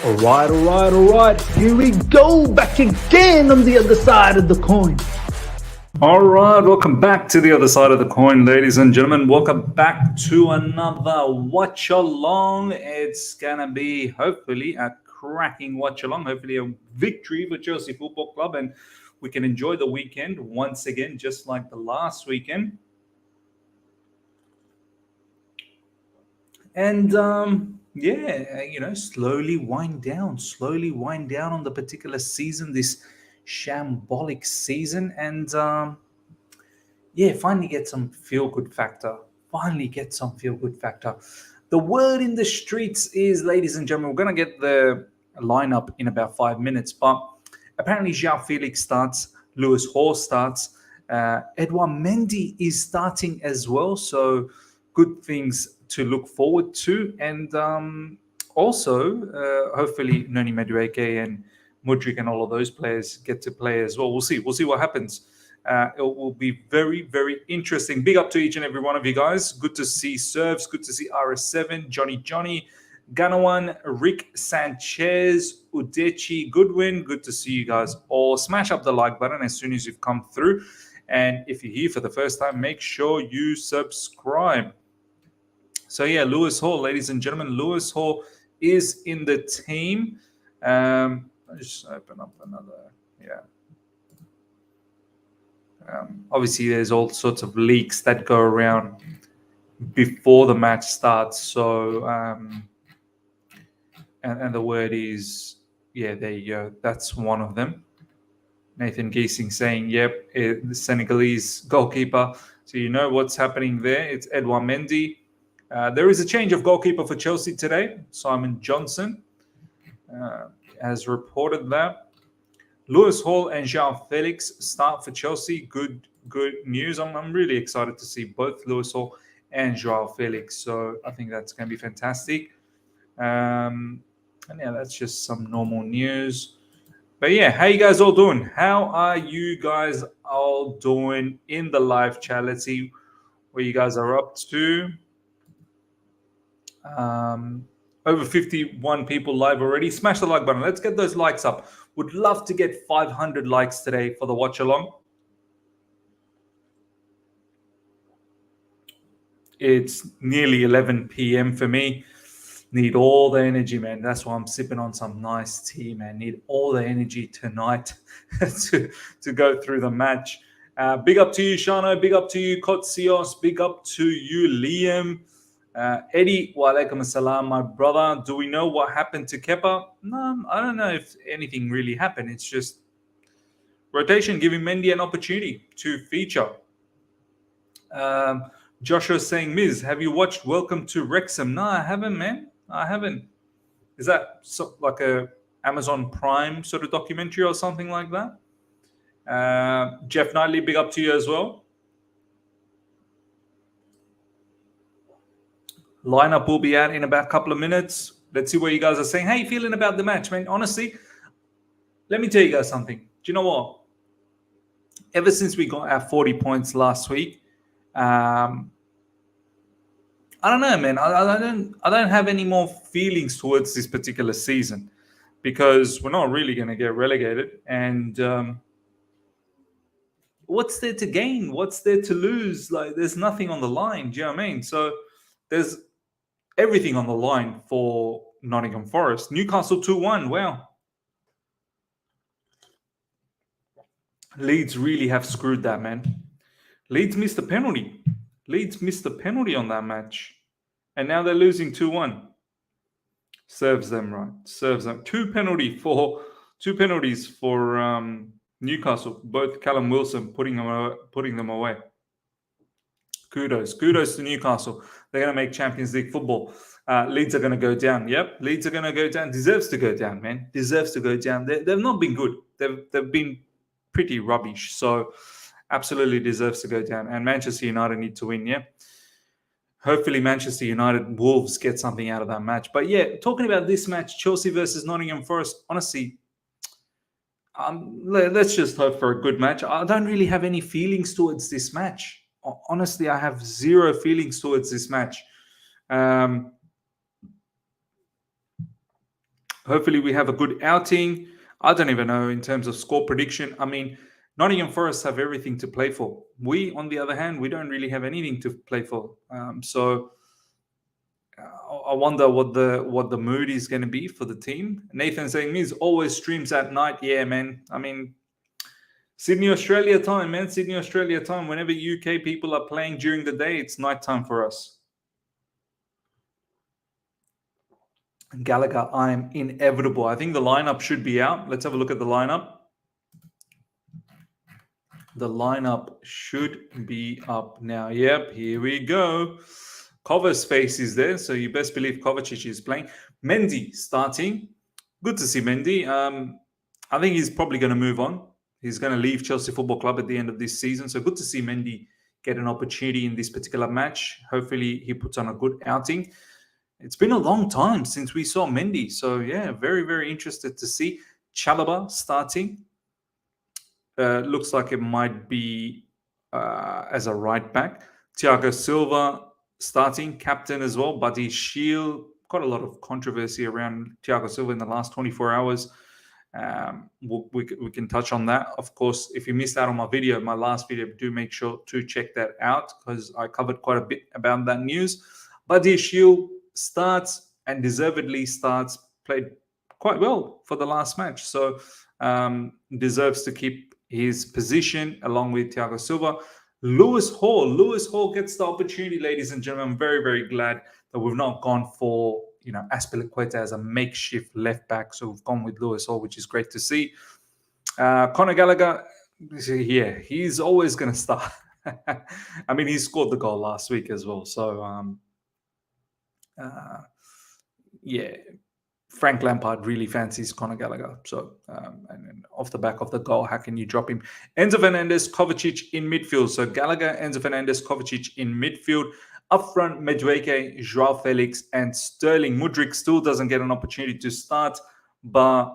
All right. Here we go, back again on the other side of the coin. All right, welcome back to the other side of the coin, ladies and gentlemen. Welcome back to another Watchalong. It's going to be, hopefully, a cracking Watchalong, hopefully a victory for Chelsea Football Club, and we can enjoy the weekend once again, just like the last weekend. And, slowly wind down on the particular season, this shambolic season, and finally get some feel-good factor. The word in the streets is, ladies and gentlemen, we're going to get the lineup in about 5 minutes, but apparently João Felix starts, Lewis Hall starts, Edouard Mendy is starting as well, so good things to look forward to, and also hopefully Noni Madueke and Mudryk and all of those players get to play as well. We'll see what happens. It will be very, very interesting. Big up to each and every one of you guys. Good to see Serves. Good to see RS7, Johnny, Ganawan, Rick Sanchez, Udechi, Goodwin. Good to see you guys all. Smash up the like button as soon as you've come through. And if you're here for the first time, make sure you subscribe. So, Lewis Hall, ladies and gentlemen, Lewis Hall is in the team. I'll just open up another, obviously, there's all sorts of leaks that go around before the match starts. So, and the word is, there you go. That's one of them. Nathan Giesing saying, the Senegalese goalkeeper. So you know what's happening there. It's Edouard Mendy. There is a change of goalkeeper for Chelsea today. Simon Johnson has reported that. Lewis Hall and João Felix start for Chelsea. Good news. I'm really excited to see both Lewis Hall and João Felix. So I think that's going to be fantastic. And that's just some normal news. But how you guys all doing? How are you guys all doing in the live chat? Let's see where you guys are up to. Over 51 people live already. Smash the like button. Let's get those likes up. Would love to get 500 likes today for the watch along. It's nearly 11 p.m. for me. Need all the energy, man. That's why I'm sipping on some nice tea, man. Need all the energy tonight to go through the match. Big up to you, Shano. Big up to you, Kotsios. Big up to you, Liam. Eddie, wa alaikum assalam, my brother. Do we know what happened to Kepa? No, I don't know if anything really happened. It's just rotation, giving Mendy an opportunity to feature. Joshua saying, Miz, have you watched Welcome to Wrexham? No, I haven't, man. I haven't. Is that like a Amazon Prime sort of documentary or something like that? Jeff Knightley, big up to you as well. Lineup will be out in about a couple of minutes. Let's see what you guys are saying. How you feeling about the match, man? Honestly, let me tell you guys something. Do you know what? Ever since we got our 40 points last week, I don't know, man. I don't have any more feelings towards this particular season because we're not really going to get relegated. And what's there to gain? What's there to lose? Like, there's nothing on the line. Do you know what I mean? So there's everything on the line for Nottingham Forest. Newcastle 2-1. Wow. Leeds really have screwed that, man. Leeds missed a penalty. Leeds missed a penalty on that match. And now they're losing 2-1. Serves them right. Serves them. Two penalties for Newcastle. Both Callum Wilson putting them away. Kudos to Newcastle. They're going to make Champions League football. Leeds are going to go down. Yep, Leeds are going to go down. Deserves to go down, man. Deserves to go down. They've not been good. They've been pretty rubbish. So absolutely deserves to go down. And Manchester United need to win, yeah? Hopefully Manchester United Wolves get something out of that match. But talking about this match, Chelsea versus Nottingham Forest, honestly, let's just hope for a good match. I don't really have any feelings towards this match. Honestly, I have zero feelings towards this match. Hopefully we have a good outing. I don't even know in terms of score prediction. I mean, Nottingham Forest have everything to play for. We, on the other hand, we don't really have anything to play for. So I wonder what the mood is going to be for the team. Nathan saying Miz always streams at night. Yeah, man. I mean, Sydney, Australia time, man. Sydney, Australia time. Whenever UK people are playing during the day, it's night time for us. Gallagher, I'm inevitable. I think the lineup should be out. Let's have a look at the lineup. The lineup should be up now. Yep, here we go. Kova's face is there, so you best believe Kovacic is playing. Mendy starting. Good to see Mendy. I think he's probably going to move on. He's going to leave Chelsea Football Club at the end of this season. So good to see Mendy get an opportunity in this particular match. Hopefully he puts on a good outing. It's been a long time since we saw Mendy. So yeah, very, very interested to see Chalobah starting. Looks like it might be as a right back. Thiago Silva starting, captain as well. Buddy Shield, got a lot of controversy around Thiago Silva in the last 24 hours. We can touch on that. Of course, if you missed out on my last video, do make sure to check that out because I covered quite a bit about that news. Buddy Shield starts and deservedly starts, played quite well for the last match. So deserves to keep his position along with Thiago Silva. Lewis Hall gets the opportunity, ladies and gentlemen. I'm very, very glad that we've not gone for Azpilicueta as a makeshift left back. So we've gone with Lewis Hall, which is great to see. Conor Gallagher, yeah, he's always going to start. I mean, he scored the goal last week as well. So, yeah, Frank Lampard really fancies Conor Gallagher. So, and off the back of the goal, how can you drop him? Enzo Fernandez, Kovacic in midfield. So Gallagher, Enzo Fernandez, Kovacic in midfield. Up front, Mudryk, Joao Felix, and Sterling. Mudryk still doesn't get an opportunity to start, but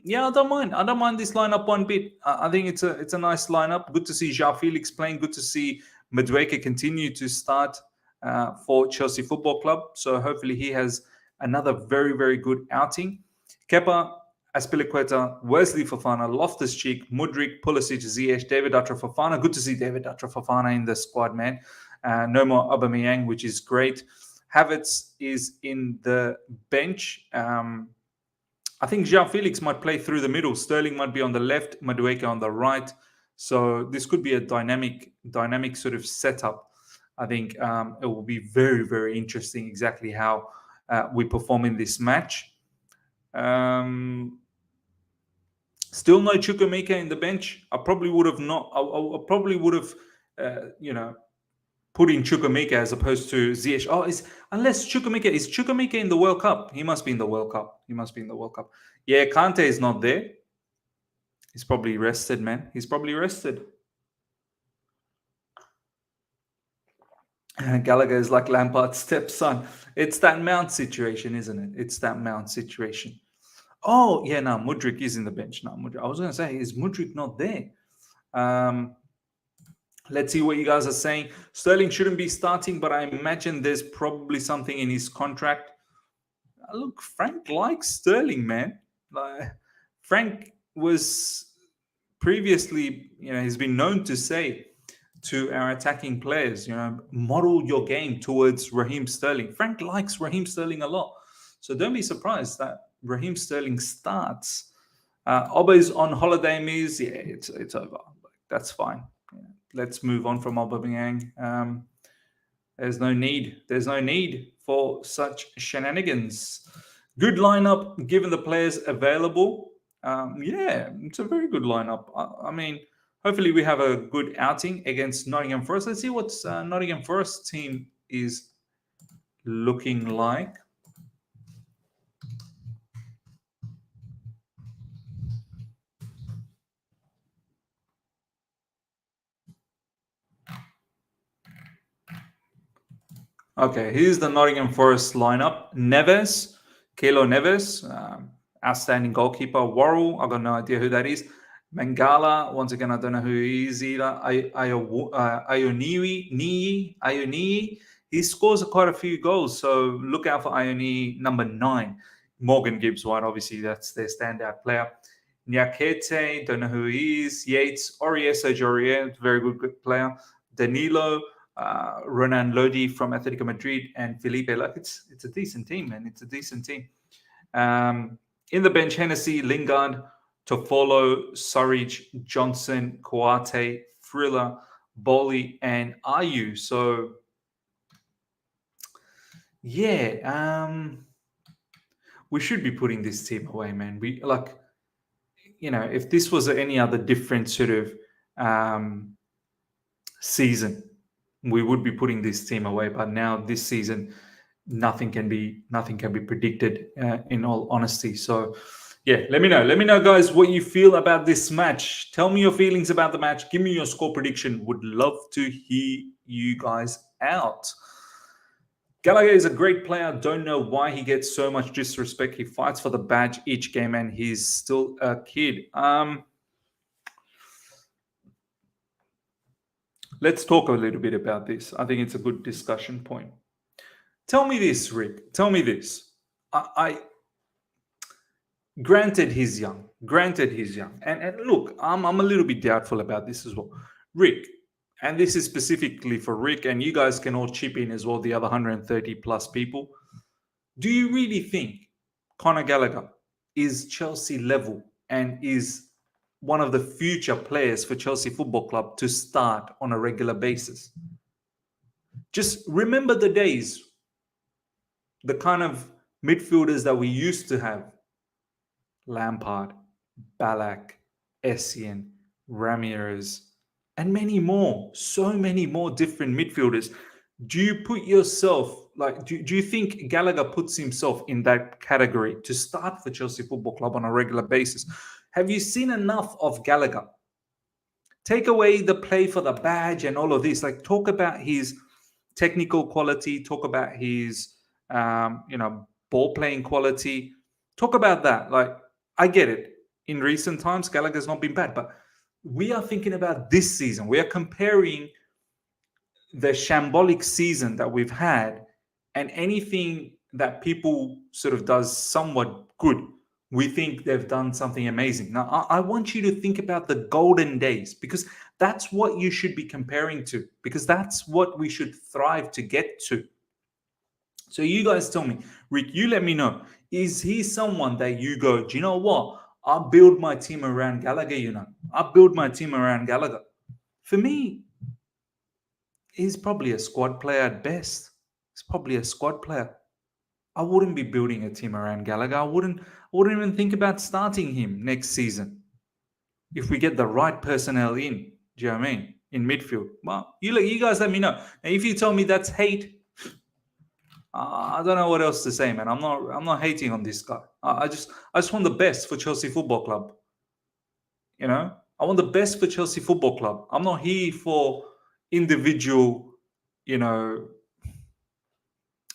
yeah, I don't mind. I don't mind this lineup one bit. I think it's a nice lineup. Good to see Joao Felix playing. Good to see Mudryk continue to start for Chelsea Football Club. So hopefully he has another very, very good outing. Kepa, Azpilicueta, Wesley Fofana, Loftus-Cheek, Mudryk, Pulisic, Ziyech, David Datra Fofana. Good to see David Datra Fofana in the squad, man. No more Aubameyang, which is great. Havertz is in the bench. I think Joao Felix might play through the middle. Sterling might be on the left, Madueke on the right. So this could be a dynamic sort of setup. I think it will be very, very interesting exactly how we perform in this match. Still no Chukwuemeka in the bench. I probably would have not. I probably would have, put in Chukwuemeka as opposed to Ziyech. Unless Chukwuemeka in the World Cup? He must be in the World Cup. Yeah, Kante is not there. He's probably rested, man. He's probably rested. Gallagher is like Lampard's stepson. It's that Mount situation, isn't it? It's that Mount situation. Oh, yeah, no, Mudryk is in the bench now. I was going to say, is Mudryk not there? Let's see what you guys are saying. Sterling shouldn't be starting, but I imagine there's probably something in his contract. Look, Frank likes Sterling, man. Frank was previously, he's been known to say to our attacking players, model your game towards Raheem Sterling. Frank likes Raheem Sterling a lot. So don't be surprised that Raheem Sterling starts. Oba is on holiday, Miz. Yeah, it's over. That's fine. Yeah. Let's move on from Aubameyang. There's no need for such shenanigans. Good lineup given the players available. Yeah, it's a very good lineup. I mean, hopefully we have a good outing against Nottingham Forest. Let's see what Nottingham Forest team is looking like. Okay, here's the Nottingham Forest lineup. Neves, Keylor Neves, outstanding goalkeeper. Worrell, I got no idea who that is. Mangala, once again, I don't know who he is either. Ioniyi. He scores quite a few goals, so look out for Ioniyi, number 9. Morgan Gibbs-White, obviously, that's their standout player. Nyakete, don't know who he is. Yates, Orieso Jorier, very good player. Danilo, Ronan Lodi from Atletico Madrid, and Felipe. Like it's a decent team, man. It's a decent team. In the bench, Hennessy, Lingard, Toffolo, Surridge, Johnson, Kouate, Thriller, Bowley, and Ayew. So, yeah, we should be putting this team away, man. We like, if this was any other different sort of season, we would be putting this team away. But now this season, nothing can be predicted. In all honesty, so yeah, let me know, guys, what you feel about this match. Tell me your feelings about the match. Give me your score prediction. Would love to hear you guys out. Gallagher is a great player. Don't know why he gets so much disrespect. He fights for the badge each game, and he's still a kid. Let's talk a little bit about this. I think it's a good discussion point. Tell me this, Rick. Tell me this. Granted, he's young. And look, I'm a little bit doubtful about this as well. Rick, and this is specifically for Rick, and you guys can all chip in as well, the other 130 plus people. Do you really think Conor Gallagher is Chelsea level and is one of the future players for Chelsea Football Club to start on a regular basis? Just remember the days, the kind of midfielders that we used to have. Lampard, Ballack, Essien, Ramirez, and many more. So many more different midfielders. Do you put yourself, do you think Gallagher puts himself in that category to start for Chelsea Football Club on a regular basis? Have you seen enough of Gallagher? Take away the play for the badge and all of this. Talk about his technical quality. Talk about his, ball playing quality. Talk about that. I get it. In recent times, Gallagher's not been bad, but we are thinking about this season. We are comparing the shambolic season that we've had, and anything that people sort of does somewhat good, we think they've done something amazing. Now, I want you to think about the golden days, because that's what you should be comparing to, because that's what we should thrive to get to. So you guys tell me, Rick, you let me know. Is he someone that you go, do you know what? I'll build my team around Gallagher, I'll build my team around Gallagher. For me, he's probably a squad player at best. He's probably a squad player. I wouldn't be building a team around Gallagher. I wouldn't even think about starting him next season. If we get the right personnel in, do you know what I mean? In midfield. Well, you guys let me know. And if you tell me that's hate, I don't know what else to say, man. I'm not hating on this guy. I just want the best for Chelsea Football Club. I want the best for Chelsea Football Club. I'm not here for individual,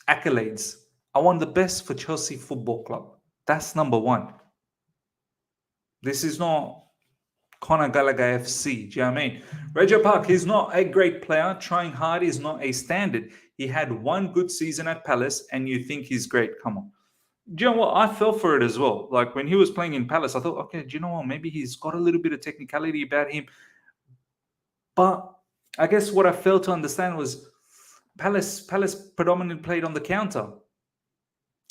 accolades. I want the best for Chelsea Football Club. That's number one. This is not Conor Gallagher FC. Do you know what I mean? Reggie Park, he's not a great player. Trying hard is not a standard. He had one good season at Palace, and you think he's great. Come on. Do you know what? I fell for it as well. When he was playing in Palace, I thought, okay, do you know what? Maybe he's got a little bit of technicality about him. But I guess what I failed to understand was Palace predominantly played on the counter.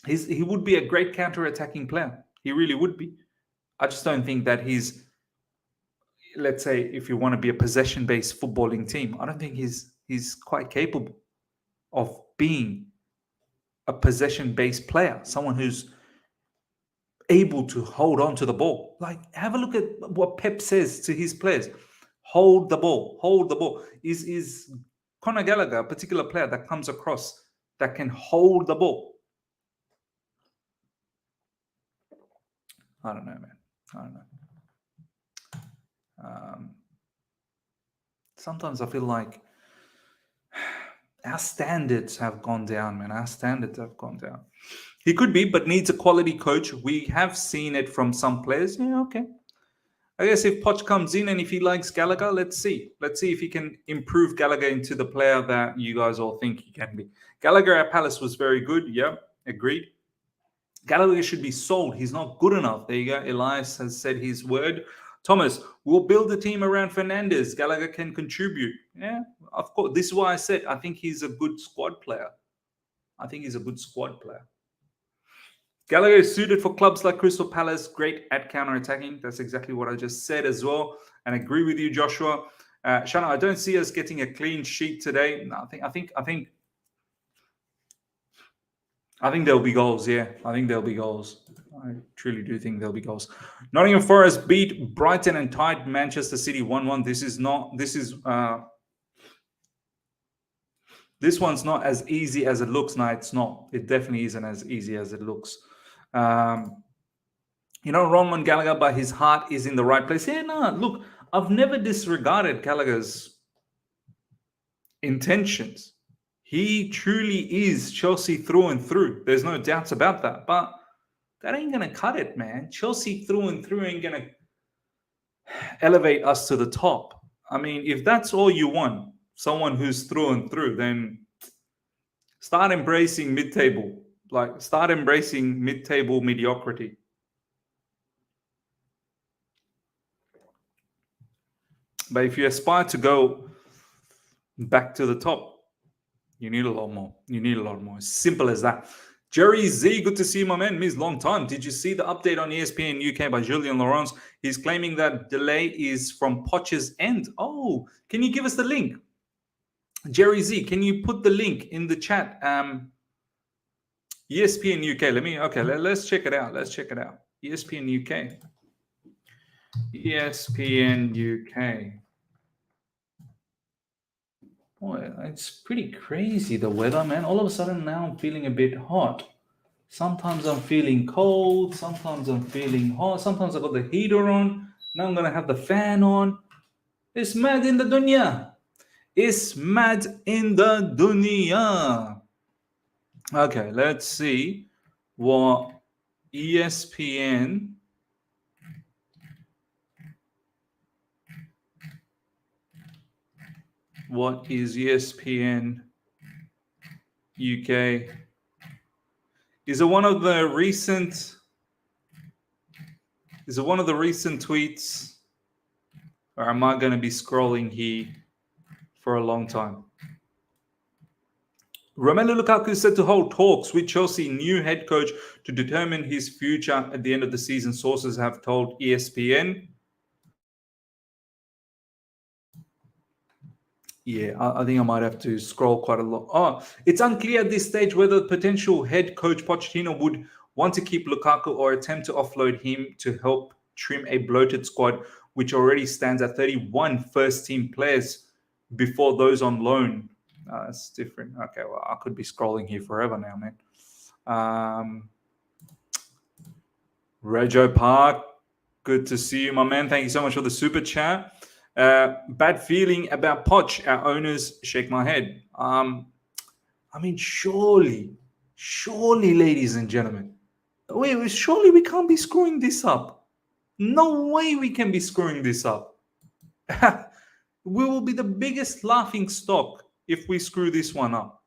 He would be a great counter-attacking player. He really would be. I just don't think that he's, let's say, if you want to be a possession-based footballing team, I don't think he's quite capable of being a possession-based player, someone who's able to hold on to the ball. Have a look at what Pep says to his players. Hold the ball. Is Conor Gallagher a particular player that comes across that can hold the ball? I don't know, man. I don't know. Sometimes I feel like our standards have gone down, man. Our standards have gone down. He could be, but needs a quality coach. We have seen it from some players. Yeah, okay. I guess if Poch comes in and if he likes Gallagher, let's see. Let's see if he can improve Gallagher into the player that you guys all think he can be. Gallagher at Palace was very good. Yeah, agreed. Gallagher should be sold. He's not good enough. There you go. Elias has said his word. Thomas, we'll build a team around Fernandez. Gallagher can contribute. Yeah, of course. This is why I said I think he's a good squad player. I think he's a good squad player. Gallagher is suited for clubs like Crystal Palace, great at counter-attacking. That's exactly what I just said as well. And I agree with you, Joshua. Shana, I don't see us getting a clean sheet today. No, I think there'll be goals. Yeah, I think there'll be goals. I truly do think there'll be goals. Nottingham Forest beat Brighton and tied Manchester City 1-1. This one's not as easy as it looks. No, it's not. It definitely isn't as easy as it looks. Wrong on Gallagher, but his heart is in the right place. Yeah, no, look, I've never disregarded Gallagher's intentions. He truly is Chelsea through and through. There's no doubts about that. But that ain't going to cut it, man. Chelsea through and through ain't going to elevate us to the top. I mean, if that's all you want, someone who's through and through, then start embracing mid-table. Start embracing mid-table mediocrity. But if you aspire to go back to the top, you need a lot more. Simple as that. Jerry Z, good to see you, my man. Miss long time. Did you see the update on ESPN UK by Julien Laurence? He's claiming that delay is from Poch's end. Oh, can you give us the link? Jerry Z, can you put the link in the chat? ESPN UK. Let's check it out. ESPN UK. ESPN UK. Boy, it's pretty crazy, the weather, man. All of a sudden now I'm feeling a bit hot. Sometimes I'm feeling cold. Sometimes I'm feeling hot. Sometimes I got the heater on. Now I'm going to have the fan on. It's mad in the dunya. Okay, let's see what ESPN... What is ESPN UK? Is it one of the recent tweets? Or am I going to be scrolling here for a long time? Romelu Lukaku is set to hold talks with Chelsea new head coach to determine his future at the end of the season, sources have told ESPN. Yeah, I think I might have to scroll quite a lot. Oh, it's unclear at this stage whether potential head coach Pochettino would want to keep Lukaku or attempt to offload him to help trim a bloated squad, which already stands at 31 first-team players before those on loan. That's different. Okay, well, I could be scrolling here forever now, man. Rego Park, good to see you, my man. Thank you so much for the super chat. Bad feeling about Poch. Our owners shake my head. I mean, surely, ladies and gentlemen, surely we can't be screwing this up. No way we can be screwing this up. We will be the biggest laughing stock if we screw this one up.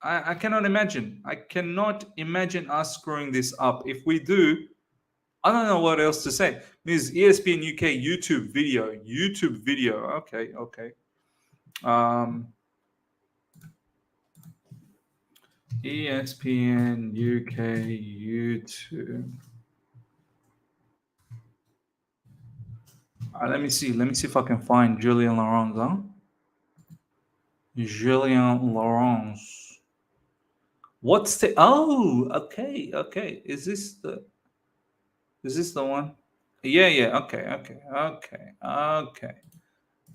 I cannot imagine. I cannot imagine us screwing this up. If we do, I don't know what else to say. This ESPN UK YouTube video. Okay. ESPN UK YouTube. Let me see if I can find Julien Laurence. Huh? Julien Laurence. What's the... Oh, okay. Is this the one? Yeah. Okay.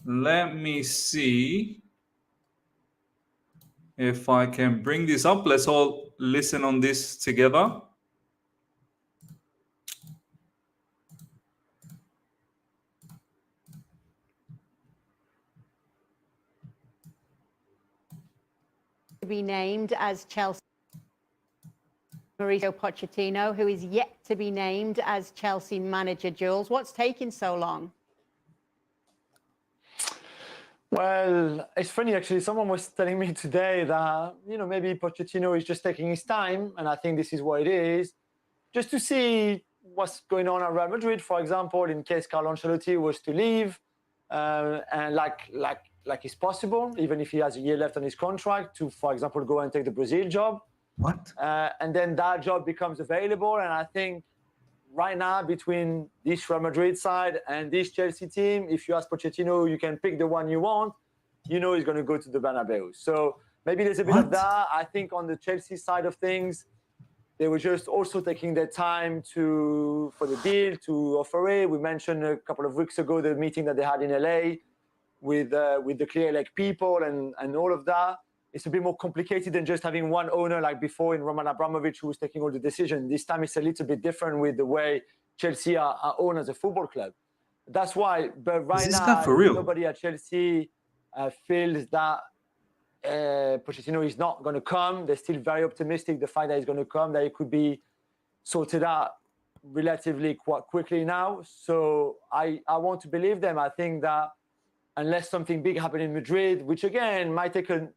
Let me see if I can bring this up. Let's all listen on this together. To be named as Chelsea. Mauricio Pochettino, who is yet to be named as Chelsea manager. Jules, what's taking so long? Well, it's funny actually. Someone was telling me today that maybe Pochettino is just taking his time, and I think this is what it is, just to see what's going on at Real Madrid, for example, in case Carlo Ancelotti was to leave, and like it's possible, even if he has a year left on his contract, to, for example, go and take the Brazil job. What? And then that job becomes available, and I think right now between this Real Madrid side and this Chelsea team, if you ask Pochettino, you can pick the one you want. He's going to go to the Bernabeu. So maybe there's a bit of that. I think on the Chelsea side of things, they were just also taking their time for the deal to offer it. We mentioned a couple of weeks ago the meeting that they had in LA with the Clear Lake people and all of that. It's a bit more complicated than just having one owner like before in Roman Abramovich, who was taking all the decisions. This time it's a little bit different with the way Chelsea are owned as a football club. That's why, but right now, nobody at Chelsea feels that Pochettino is not going to come. They're still very optimistic, the fact that he's going to come, that it could be sorted out relatively quite quickly now. So I want to believe them. I think that unless something big happened in Madrid, which again might take a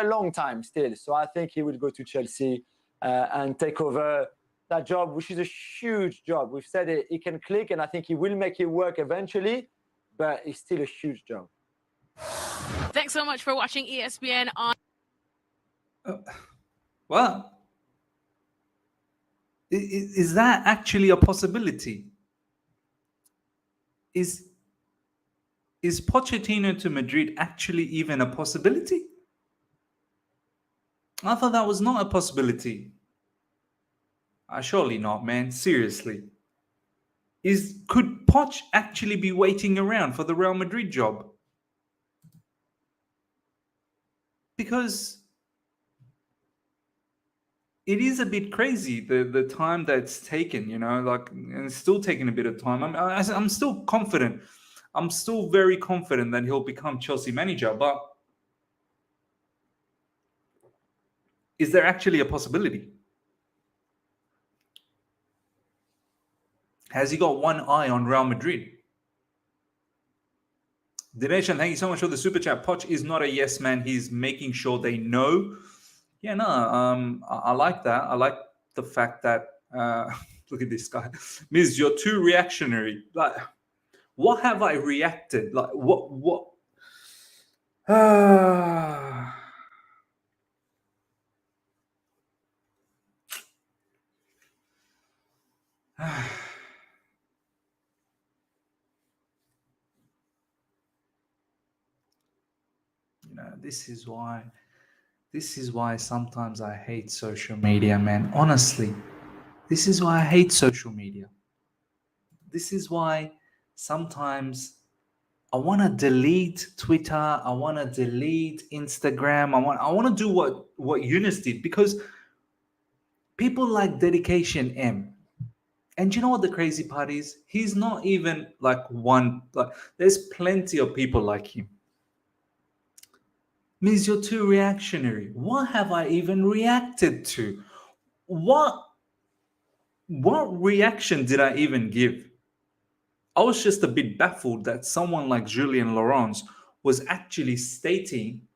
long time still. So I think he will go to Chelsea and take over that job, which is a huge job. We've said it can click, and I think he will make it work eventually, but it's still a huge job. Thanks so much for watching ESPN on. Well, is that actually a possibility? Is Pochettino to Madrid actually even a possibility? I thought that was not a possibility. Surely not, man. Seriously. Could Poch actually be waiting around for the Real Madrid job? Because it is a bit crazy, the time that's taken, and it's still taking a bit of time. I'm still confident. I'm still very confident that he'll become Chelsea manager, but is there actually a possibility? Has he got one eye on Real Madrid? Dinesh, thank you so much for the super chat. Poch is not a yes man. He's making sure they know. Yeah, no, I like that. I like the fact that look at this guy. Miz, you're too reactionary. Like, what have I reacted? Like, what? This is why sometimes I hate social media, man. Honestly, this is why I hate social media. This is why sometimes I want to delete Twitter. I want to delete Instagram. I want to do what Eunice did, because people like Dedication M. And you know what the crazy part is? He's not even there's plenty of people like him. Means you're too reactionary. What have I even reacted to? What reaction did I even give? I was just a bit baffled that someone like Julien Laurens was actually stating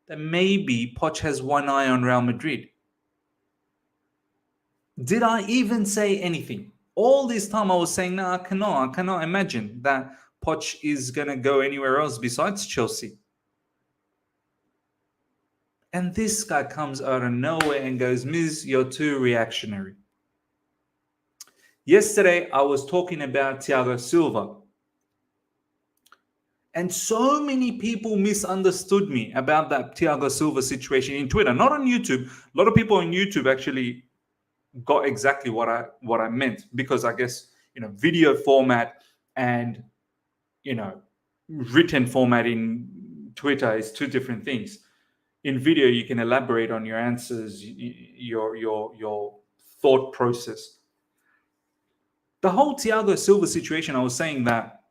that maybe Poch has one eye on Real Madrid. Did I even say anything? All this time I was saying, no, I cannot imagine that Poch is going to go anywhere else besides Chelsea. And this guy comes out of nowhere and goes, Miz, you're too reactionary. Yesterday, I was talking about Thiago Silva. And so many people misunderstood me about that Thiago Silva situation in Twitter, not on YouTube. A lot of people on YouTube actually got exactly what I meant, because I guess, video format and, written format in Twitter is two different things. In video, you can elaborate on your answers, your thought process. The whole Thiago Silva situation, I was saying that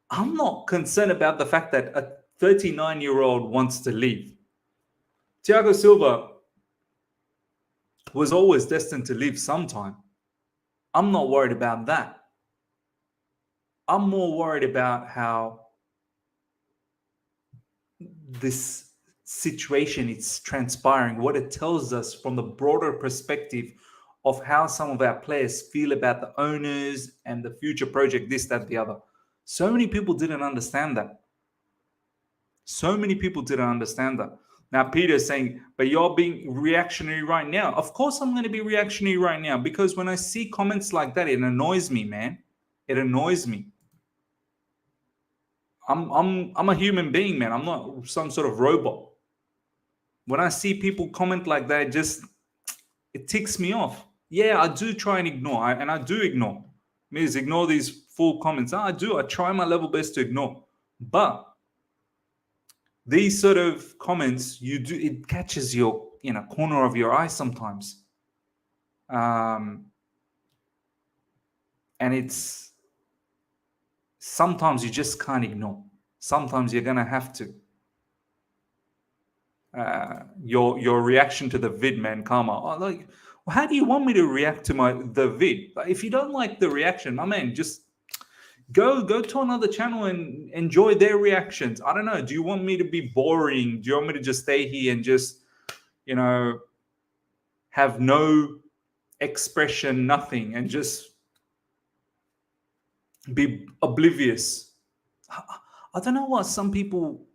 I'm not concerned about the fact that a 39-year-old wants to leave. Thiago Silva was always destined to leave sometime. I'm not worried about that. I'm more worried about how this situation it's transpiring, what it tells us from the broader perspective of how some of our players feel about the owners and the future project, this, that, the other. So many people didn't understand that. So many people didn't understand that. Now, Peter's saying, but you're being reactionary right now. Of course, I'm going to be reactionary right now, because when I see comments like that, it annoys me, man. It annoys me. I'm a human being, man. I'm not some sort of robot. When I see people comment like that, it ticks me off. Yeah, I do try and ignore, and I do ignore. Means ignore these full comments. I do. I try my level best to ignore. But these sort of comments, it catches your corner of your eye sometimes. And it's sometimes you just can't ignore. Sometimes you're gonna have to. Your reaction to the vid, man, Karma. Like, how do you want me to react to the vid? If you don't like the reaction, my man, just go to another channel and enjoy their reactions. I don't know. Do you want me to be boring? Do you want me to just stay here and just, have no expression, nothing, and just be oblivious? I don't know what some people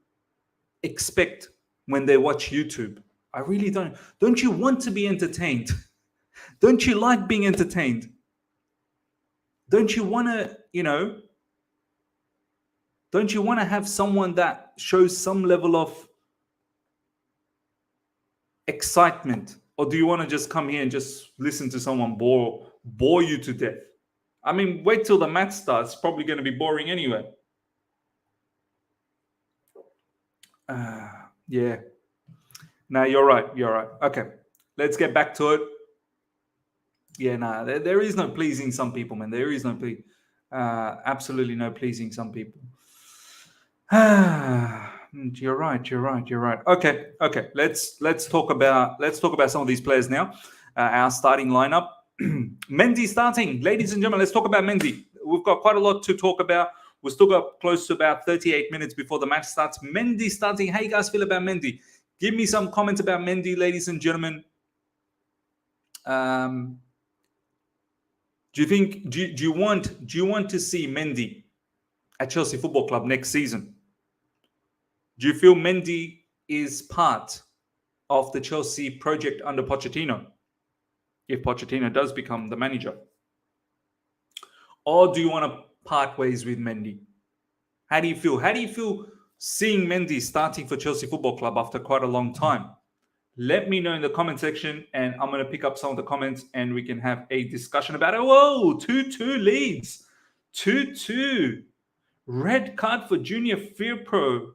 expect when they watch YouTube. I really don't. Don't you want to be entertained? Don't you like being entertained? Don't you want to, don't you want to have someone that shows some level of excitement? Or do you want to just come here and just listen to someone bore you to death? I mean, wait till the match starts. It's probably going to be boring anyway. Yeah. No, you're right. Okay, let's get back to it. Yeah, there is no pleasing some people, man. There is no absolutely no pleasing some people. You're right. Okay. Let's talk about some of these players now. Our starting lineup. Mendy starting, ladies and gentlemen. Let's talk about Mendy. We've got quite a lot to talk about. We've still got close to about 38 minutes before the match starts. Mendy starting. How you guys feel about Mendy? Give me some comments about Mendy, ladies and gentlemen. Do you want to see Mendy at Chelsea Football Club next season? Do you feel Mendy is part of the Chelsea project under Pochettino, if Pochettino does become the manager? Or do you want to part ways with Mendy? How do you feel? How do you feel seeing Mendy starting for Chelsea Football Club after quite a long time? Let me know in the comment section, and I'm going to pick up some of the comments and we can have a discussion about it. Whoa, 2-2 leads. 2-2. Red card for Junior Firpo.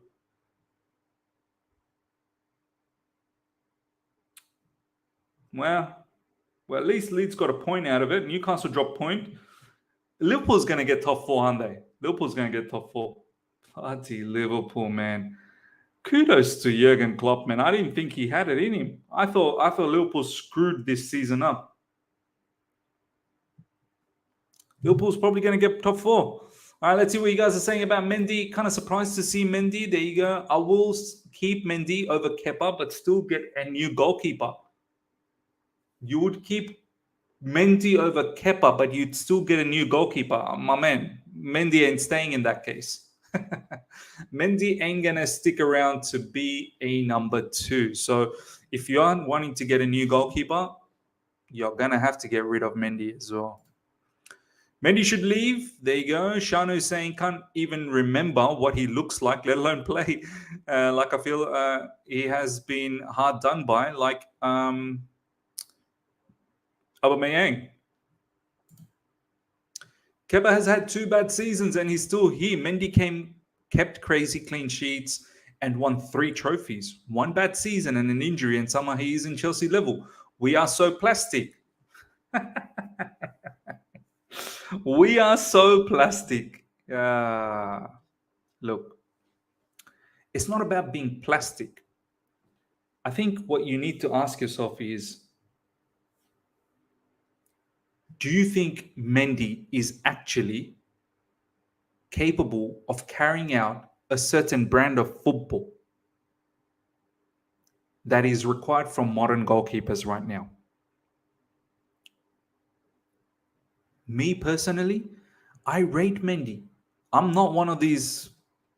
Well, at least Leeds got a point out of it. Newcastle dropped point. Liverpool's going to get top 4, aren't they? Liverpool's going to get top 4. Bloody Liverpool, man. Kudos to Jurgen Klopp, man. I didn't think he had it in him. I thought Liverpool screwed this season up. Liverpool's probably going to get top 4. All right, let's see what you guys are saying about Mendy. Kind of surprised to see Mendy. There you go. I will keep Mendy over Kepa, but still get a new goalkeeper. You would keep Mendy over Kepa, but you'd still get a new goalkeeper. My man, Mendy ain't staying in that case. Mendy ain't going to stick around to be a number 2. So if you aren't wanting to get a new goalkeeper, you're going to have to get rid of Mendy as well. Mendy should leave. There you go. Shano saying can't even remember what he looks like, let alone play. Like I feel he has been hard done by, like Aubameyang. Kepa has had 2 bad seasons and he's still here. Mendy kept crazy clean sheets and won 3 trophies. 1 bad season and an injury, and somehow he is in Chelsea level. We are so plastic. We are so plastic. Look, it's not about being plastic. I think what you need to ask yourself is, do you think Mendy is actually capable of carrying out a certain brand of football? that is required from modern goalkeepers right now. Me personally, I rate Mendy. I'm not one of these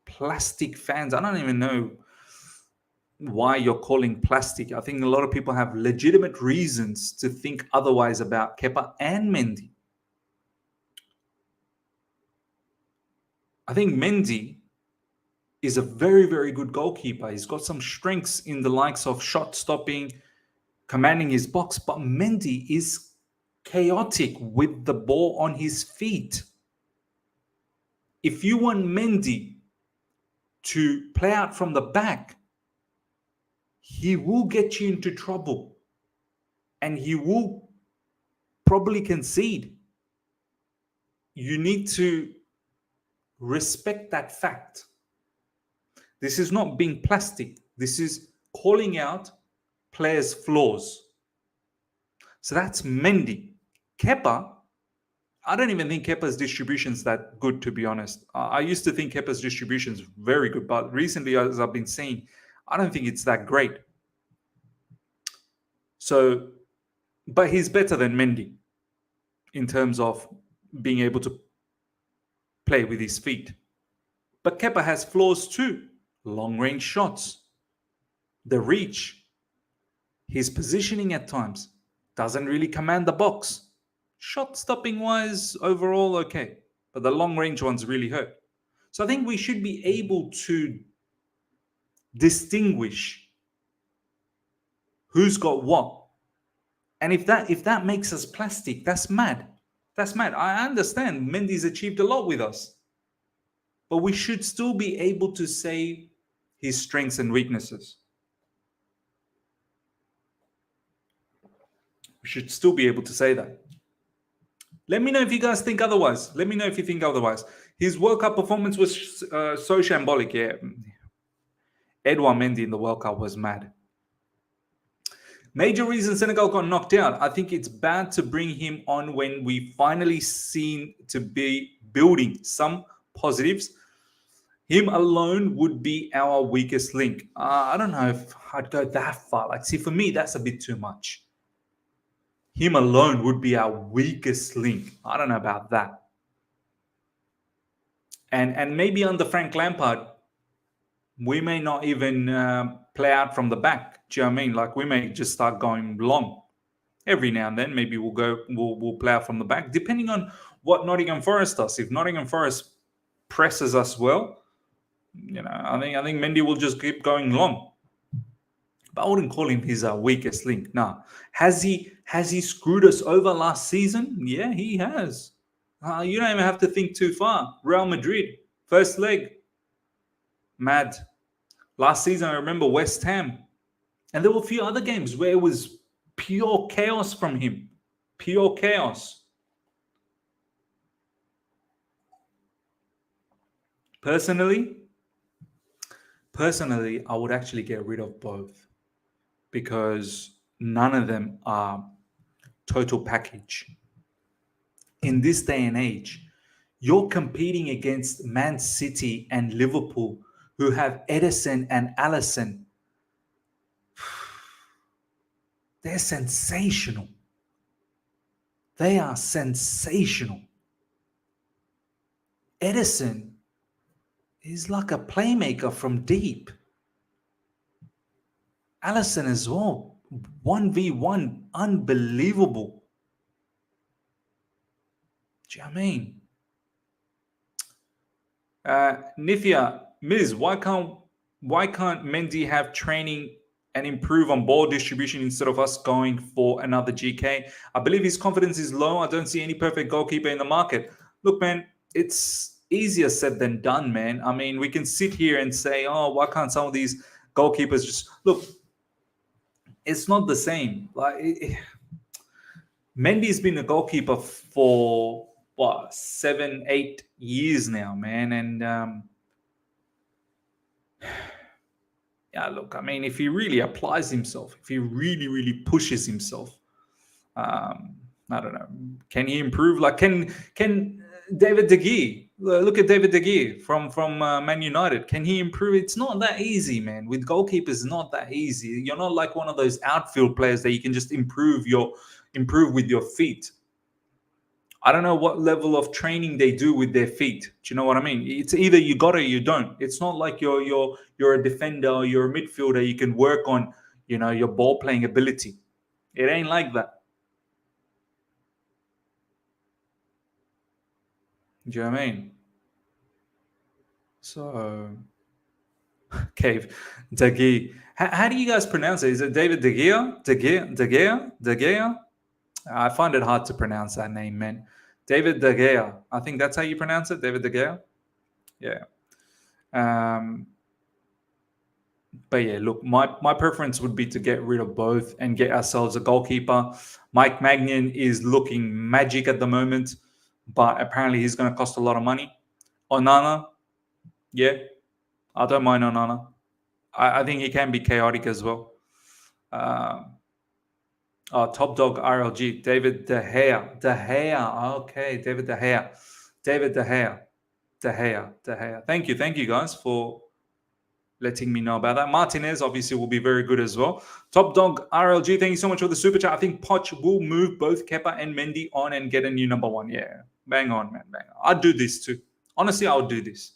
plastic fans. I don't even know why you're calling plastic. I think a lot of people have legitimate reasons to think otherwise about Kepa and Mendy. I think Mendy is a very, very good goalkeeper. He's got some strengths in the likes of shot stopping, commanding his box, but Mendy is chaotic with the ball on his feet. If you want Mendy to play out from the back, he will get you into trouble and he will probably concede. You need to respect that fact. This is not being plastic. This is calling out players' flaws. So that's Mendy. Kepa, I don't even think Kepa's distribution is that good, to be honest. I used to think Kepa's distribution is very good, but recently, as I've been saying, I don't think it's that great. So, but he's better than Mendy in terms of being able to play with his feet. But Kepa has flaws too. Long-range shots, the reach, his positioning at times, doesn't really command the box. Shot stopping wise, overall, okay. But the long-range ones really hurt. So I think we should be able to distinguish who's got what. And if that makes us plastic, that's mad. That's mad. I understand Mendy's achieved a lot with us. But we should still be able to say his strengths and weaknesses. We should still be able to say that. Let me know if you guys think otherwise. Let me know if you think otherwise. His World Cup performance was so shambolic. Yeah. Edouard Mendy in the World Cup was mad. Major reason Senegal got knocked out. I think it's bad to bring him on when we finally seem to be building some positives. Him alone would be our weakest link. I don't know if I'd go that far. Like, see, for me, that's a bit too much. Him alone would be our weakest link. I don't know about that. And maybe under Frank Lampard, we may not even play out from the back. Do you know what I mean? Like, we may just start going long. Every now and then, maybe we'll play out from the back, depending on what Nottingham Forest does. If Nottingham Forest presses us well, you know, I think Mendy will just keep going long. But I wouldn't call him his weakest link. Nah. Has he screwed us over last season? Yeah, he has. You don't even have to think too far. Real Madrid, first leg. Mad. Last season, I remember West Ham. And there were a few other games where it was pure chaos from him. Pure chaos. Personally, I would actually get rid of both because none of them are total package. In this day and age, you're competing against Man City and Liverpool, who have Edison and Alisson. They're sensational. They are sensational. Edison is like a playmaker from deep. Alisson as well. 1v1. Unbelievable. Do you know what I mean? Nithya, Ms., why can't Mendy have training and improve on ball distribution instead of us going for another GK? I believe his confidence is low. I don't see any perfect goalkeeper in the market. Look, man, it's easier said than done, man. I mean, we can sit here and say, oh, why can't some of these goalkeepers just... Look, it's not the same. Like, Mendy's been a goalkeeper for, 7-8 years now, man. And, yeah, look, I mean, if he really applies himself, if he really, really pushes himself, I don't know, can he improve? Like, can David De Gea Look at David De Gea from Man United. Can he improve? It's not that easy, man. With goalkeepers, it's not that easy. You're not like one of those outfield players that you can just improve with your feet. I don't know what level of training they do with their feet. Do you know what I mean? It's either you got it or you don't. It's not like you're a defender or you're a midfielder. You can work on, your ball playing ability. It ain't like that. Do you know what I mean? So, Cave, De Gea. How do you guys pronounce it? Is it David De Gea? De Gea? De Gea? De Gea? I find it hard to pronounce that name, man. David De Gea. I think that's how you pronounce it, David De Gea. Yeah. But yeah, look, my preference would be to get rid of both and get ourselves a goalkeeper. Mike Maignan is looking magic at the moment, but apparently he's going to cost a lot of money. Onana, yeah, I don't mind Onana. I think he can be chaotic as well. Top dog RLG, David De Gea. De Gea, okay, David De Gea. David De Gea. De Gea. De Gea. Thank you guys for letting me know about that. Martinez obviously will be very good as well. Top dog RLG, thank you so much for the super chat. I think Poch will move both Kepa and Mendy on and get a new number one. Yeah, bang on, man, bang on. I'd do this too. Honestly, I would do this.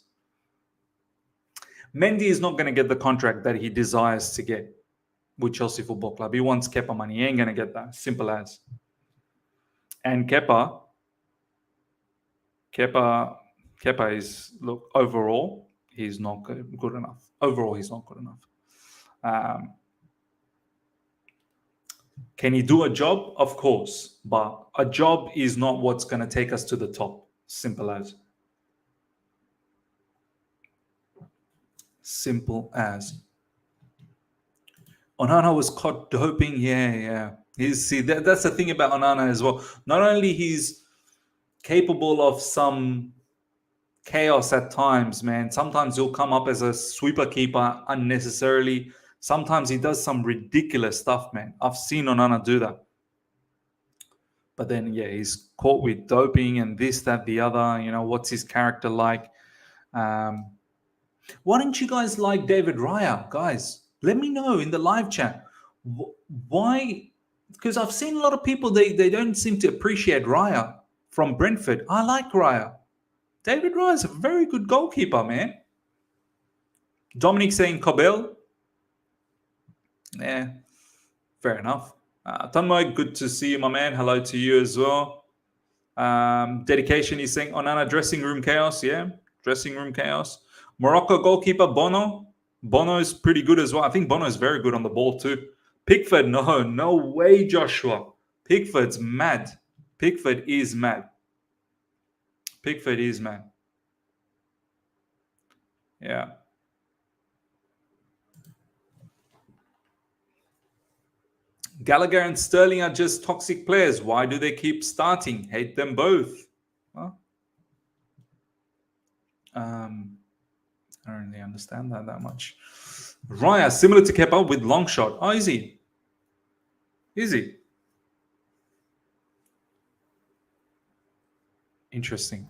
Mendy is not going to get the contract that he desires to get with Chelsea Football Club. He wants Kepa money. He ain't going to get that. Simple as. And Kepa is, look, overall, he's not good enough. Overall, he's not good enough. Can he do a job? Of course. But a job is not what's going to take us to the top. Simple as. Simple as. Onana was caught doping. Yeah. That's the thing about Onana as well. Not only he's capable of some chaos at times, man. Sometimes he'll come up as a sweeper keeper unnecessarily. Sometimes he does some ridiculous stuff, man. I've seen Onana do that. But then, yeah, he's caught with doping and this, that, the other. What's his character like? Why don't you guys like David Raya, guys? Let me know in the live chat. Why? Because I've seen a lot of people, they don't seem to appreciate Raya from Brentford. I like Raya. David Raya is a very good goalkeeper, man. Dominic saying Cobel. Yeah, fair enough. Tanmoy, good to see you, my man. Hello to you as well. Dedication is saying Onana, dressing room chaos. Yeah, dressing room chaos. Morocco goalkeeper Bono. Bono is pretty good as well. I think Bono is very good on the ball too. Pickford, no way, Joshua. Pickford's mad. Pickford is mad. Yeah. Gallagher and Sterling are just toxic players. Why do they keep starting? Hate them both. Huh? I don't really understand that much. Raya, similar to Kepa with long shot. Oh, is he? Interesting.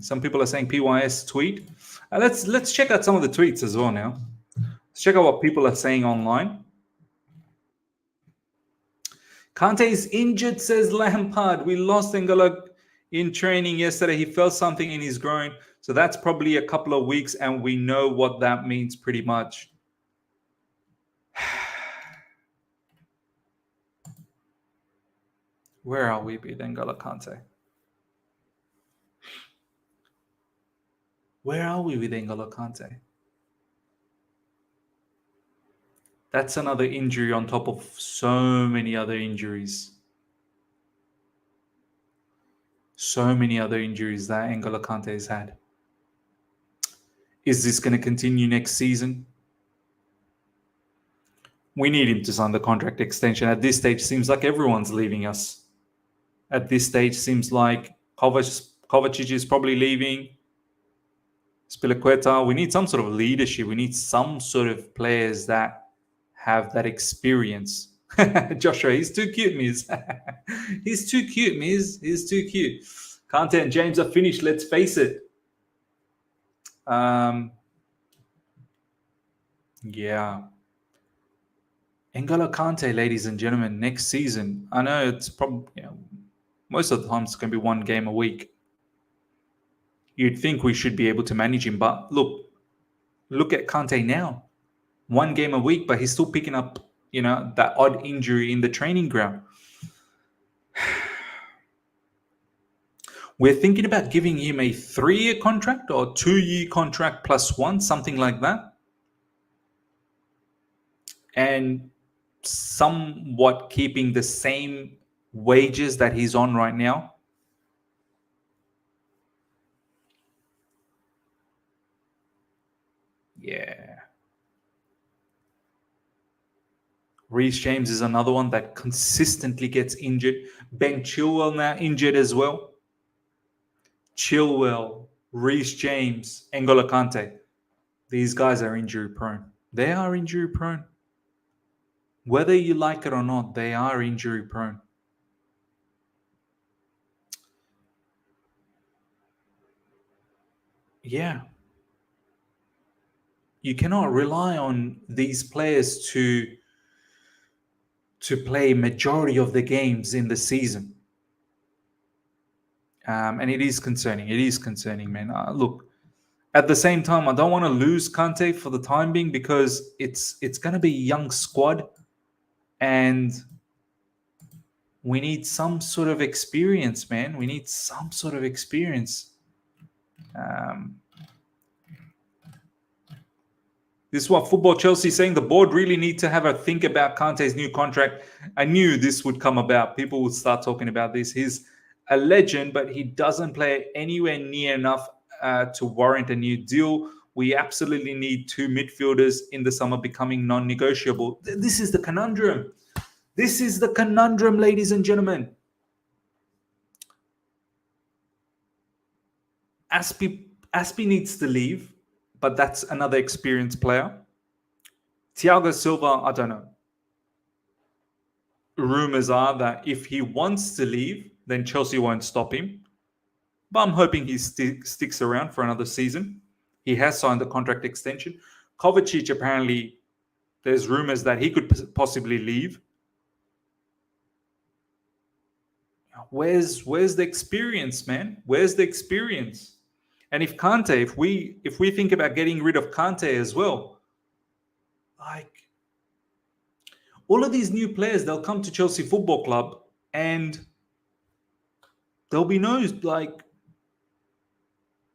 Some people are saying PYS tweet. Let's check out some of the tweets as well now. Let's check out what people are saying online. Kante is injured, says Lampard. We lost N'Golo in training yesterday. He felt something in his groin. So that's probably a couple of weeks, and we know what that means pretty much. Where are we with N'Golo Kante? Where are we with N'Golo Kante? That's another injury on top of so many other injuries. So many other injuries that N'Golo Kante has had. Is this going to continue next season? We need him to sign the contract extension. At this stage, seems like everyone's leaving us. At this stage, seems like Kovacic is probably leaving. Spilicueta. We need some sort of leadership. We need some sort of players that have that experience. Joshua, he's too cute, Miz. He's too cute, Miz. He's too cute. Kante and James are finished. Let's face it. Yeah. N'Golo Kante, ladies and gentlemen, next season. I know it's probably most of the time it's going to be one game a week. You'd think we should be able to manage him, but look at Kante now. One game a week, but he's still picking up, that odd injury in the training ground. We're thinking about giving him a 3-year contract or 2-year contract plus one, something like that. And somewhat keeping the same wages that he's on right now. Yeah. Reece James is another one that consistently gets injured. Ben Chilwell now injured as well. Chilwell, Reece James, N'Golo Kante. These guys are injury prone. They are injury prone. Whether you like it or not, they are injury prone. Yeah. You cannot rely on these players to play majority of the games in the season. And it is concerning. It is concerning, man. Look, at the same time, I don't want to lose Kante for the time being because it's going to be a young squad and we need some sort of experience, man. We need some sort of experience. This is what Football Chelsea is saying. The board really need to have a think about Kante's new contract. I knew this would come about. People would start talking about this. He's a legend, but he doesn't play anywhere near enough to warrant a new deal. We absolutely need 2 midfielders in the summer becoming non-negotiable. This is the conundrum. This is the conundrum, ladies and gentlemen. Aspie needs to leave, but that's another experienced player. Thiago Silva, I don't know. Rumors are that if he wants to leave, then Chelsea won't stop him. But I'm hoping he sticks around for another season. He has signed the contract extension. Kovacic, apparently, there's rumors that he could possibly leave. Where's the experience, man? Where's the experience? And if Kante, if we think about getting rid of Kante as well, like all of these new players, they'll come to Chelsea Football Club and there'll be no like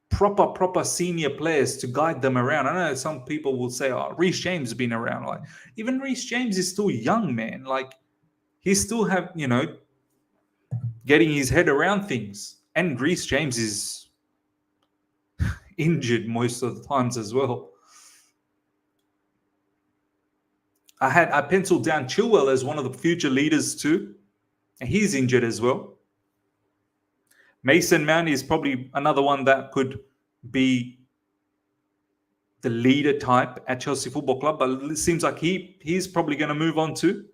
proper senior players to guide them around. I know some people will say, "Oh, Reece James has been around." Like even Reece James is still young, man. Like he still have getting his head around things. And Reece James is injured most of the times as well. I penciled down Chilwell as one of the future leaders too. And he's injured as well. Mason Mount is probably another one that could be the leader type at Chelsea Football Club, but it seems like he's probably going to move on too.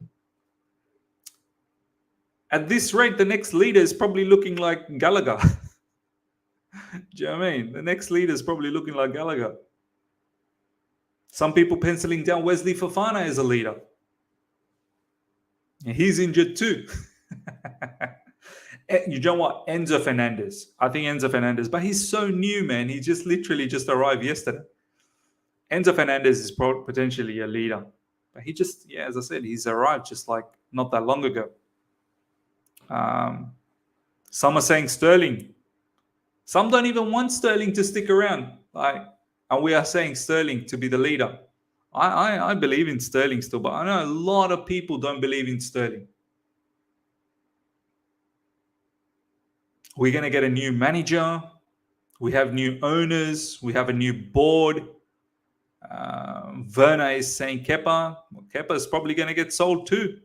At this rate, the next leader is probably looking like Gallagher. Do you know what I mean? The next leader is probably looking like Gallagher. Some people penciling down Wesley Fofana as a leader. And he's injured too. You know what? Enzo Fernandez. I think Enzo Fernandez, but he's so new, man. He just literally just arrived yesterday. Enzo Fernandez is potentially a leader. But he just, as I said, he's arrived just like not that long ago. Some are saying Sterling. Some don't even want Sterling to stick around. And we are saying Sterling to be the leader. I believe in Sterling still, but I know a lot of people don't believe in Sterling. We're going to get a new manager. We have new owners. We have a new board. Werner is saying Kepa. Well, Kepa is probably going to get sold too.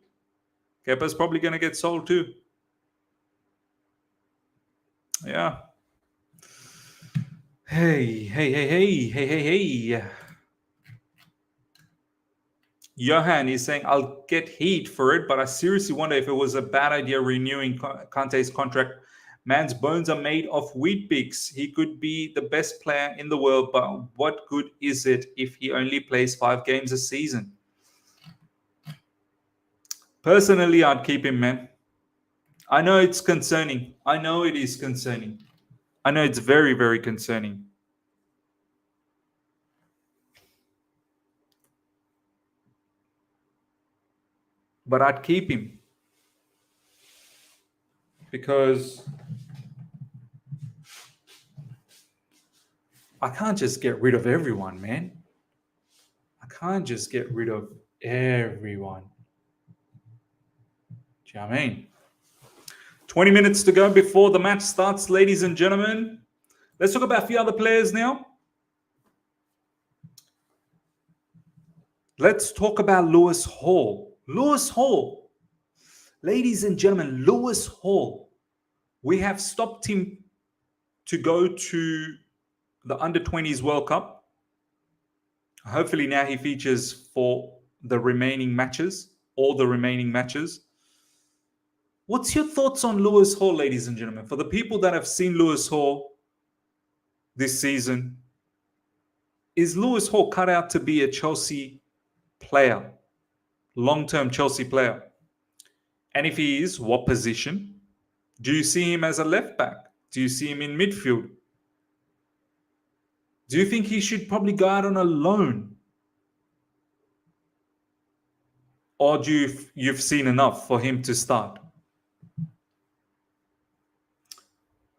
Yeah. Hey. Johan is saying, I'll get heat for it, but I seriously wonder if it was a bad idea renewing Kante's contract Man's bones are made of wheat bix. He could be the best player in the world, but what good is it if he only plays 5 games a season? Personally, I'd keep him, man. I know it's concerning. I know it is concerning. I know it's very, very concerning. But I'd keep him. Because I can't just get rid of everyone, man. I can't just get rid of everyone. Do you know what I mean? 20 minutes to go before the match starts, ladies and gentlemen. Let's talk about a few other players now. Let's talk about Lewis Hall. Lewis Hall. Ladies and gentlemen, Lewis Hall. We have stopped him to go to the Under-20s World Cup. Hopefully now he features for the remaining matches, all the remaining matches. What's your thoughts on Lewis Hall, ladies and gentlemen? For the people that have seen Lewis Hall this season, is Lewis Hall cut out to be a Chelsea player, long-term Chelsea player? And if he is, what position? Do you see him as a left back? Do you see him in midfield? Do you think he should probably go out on a loan? Or do you've seen enough for him to start?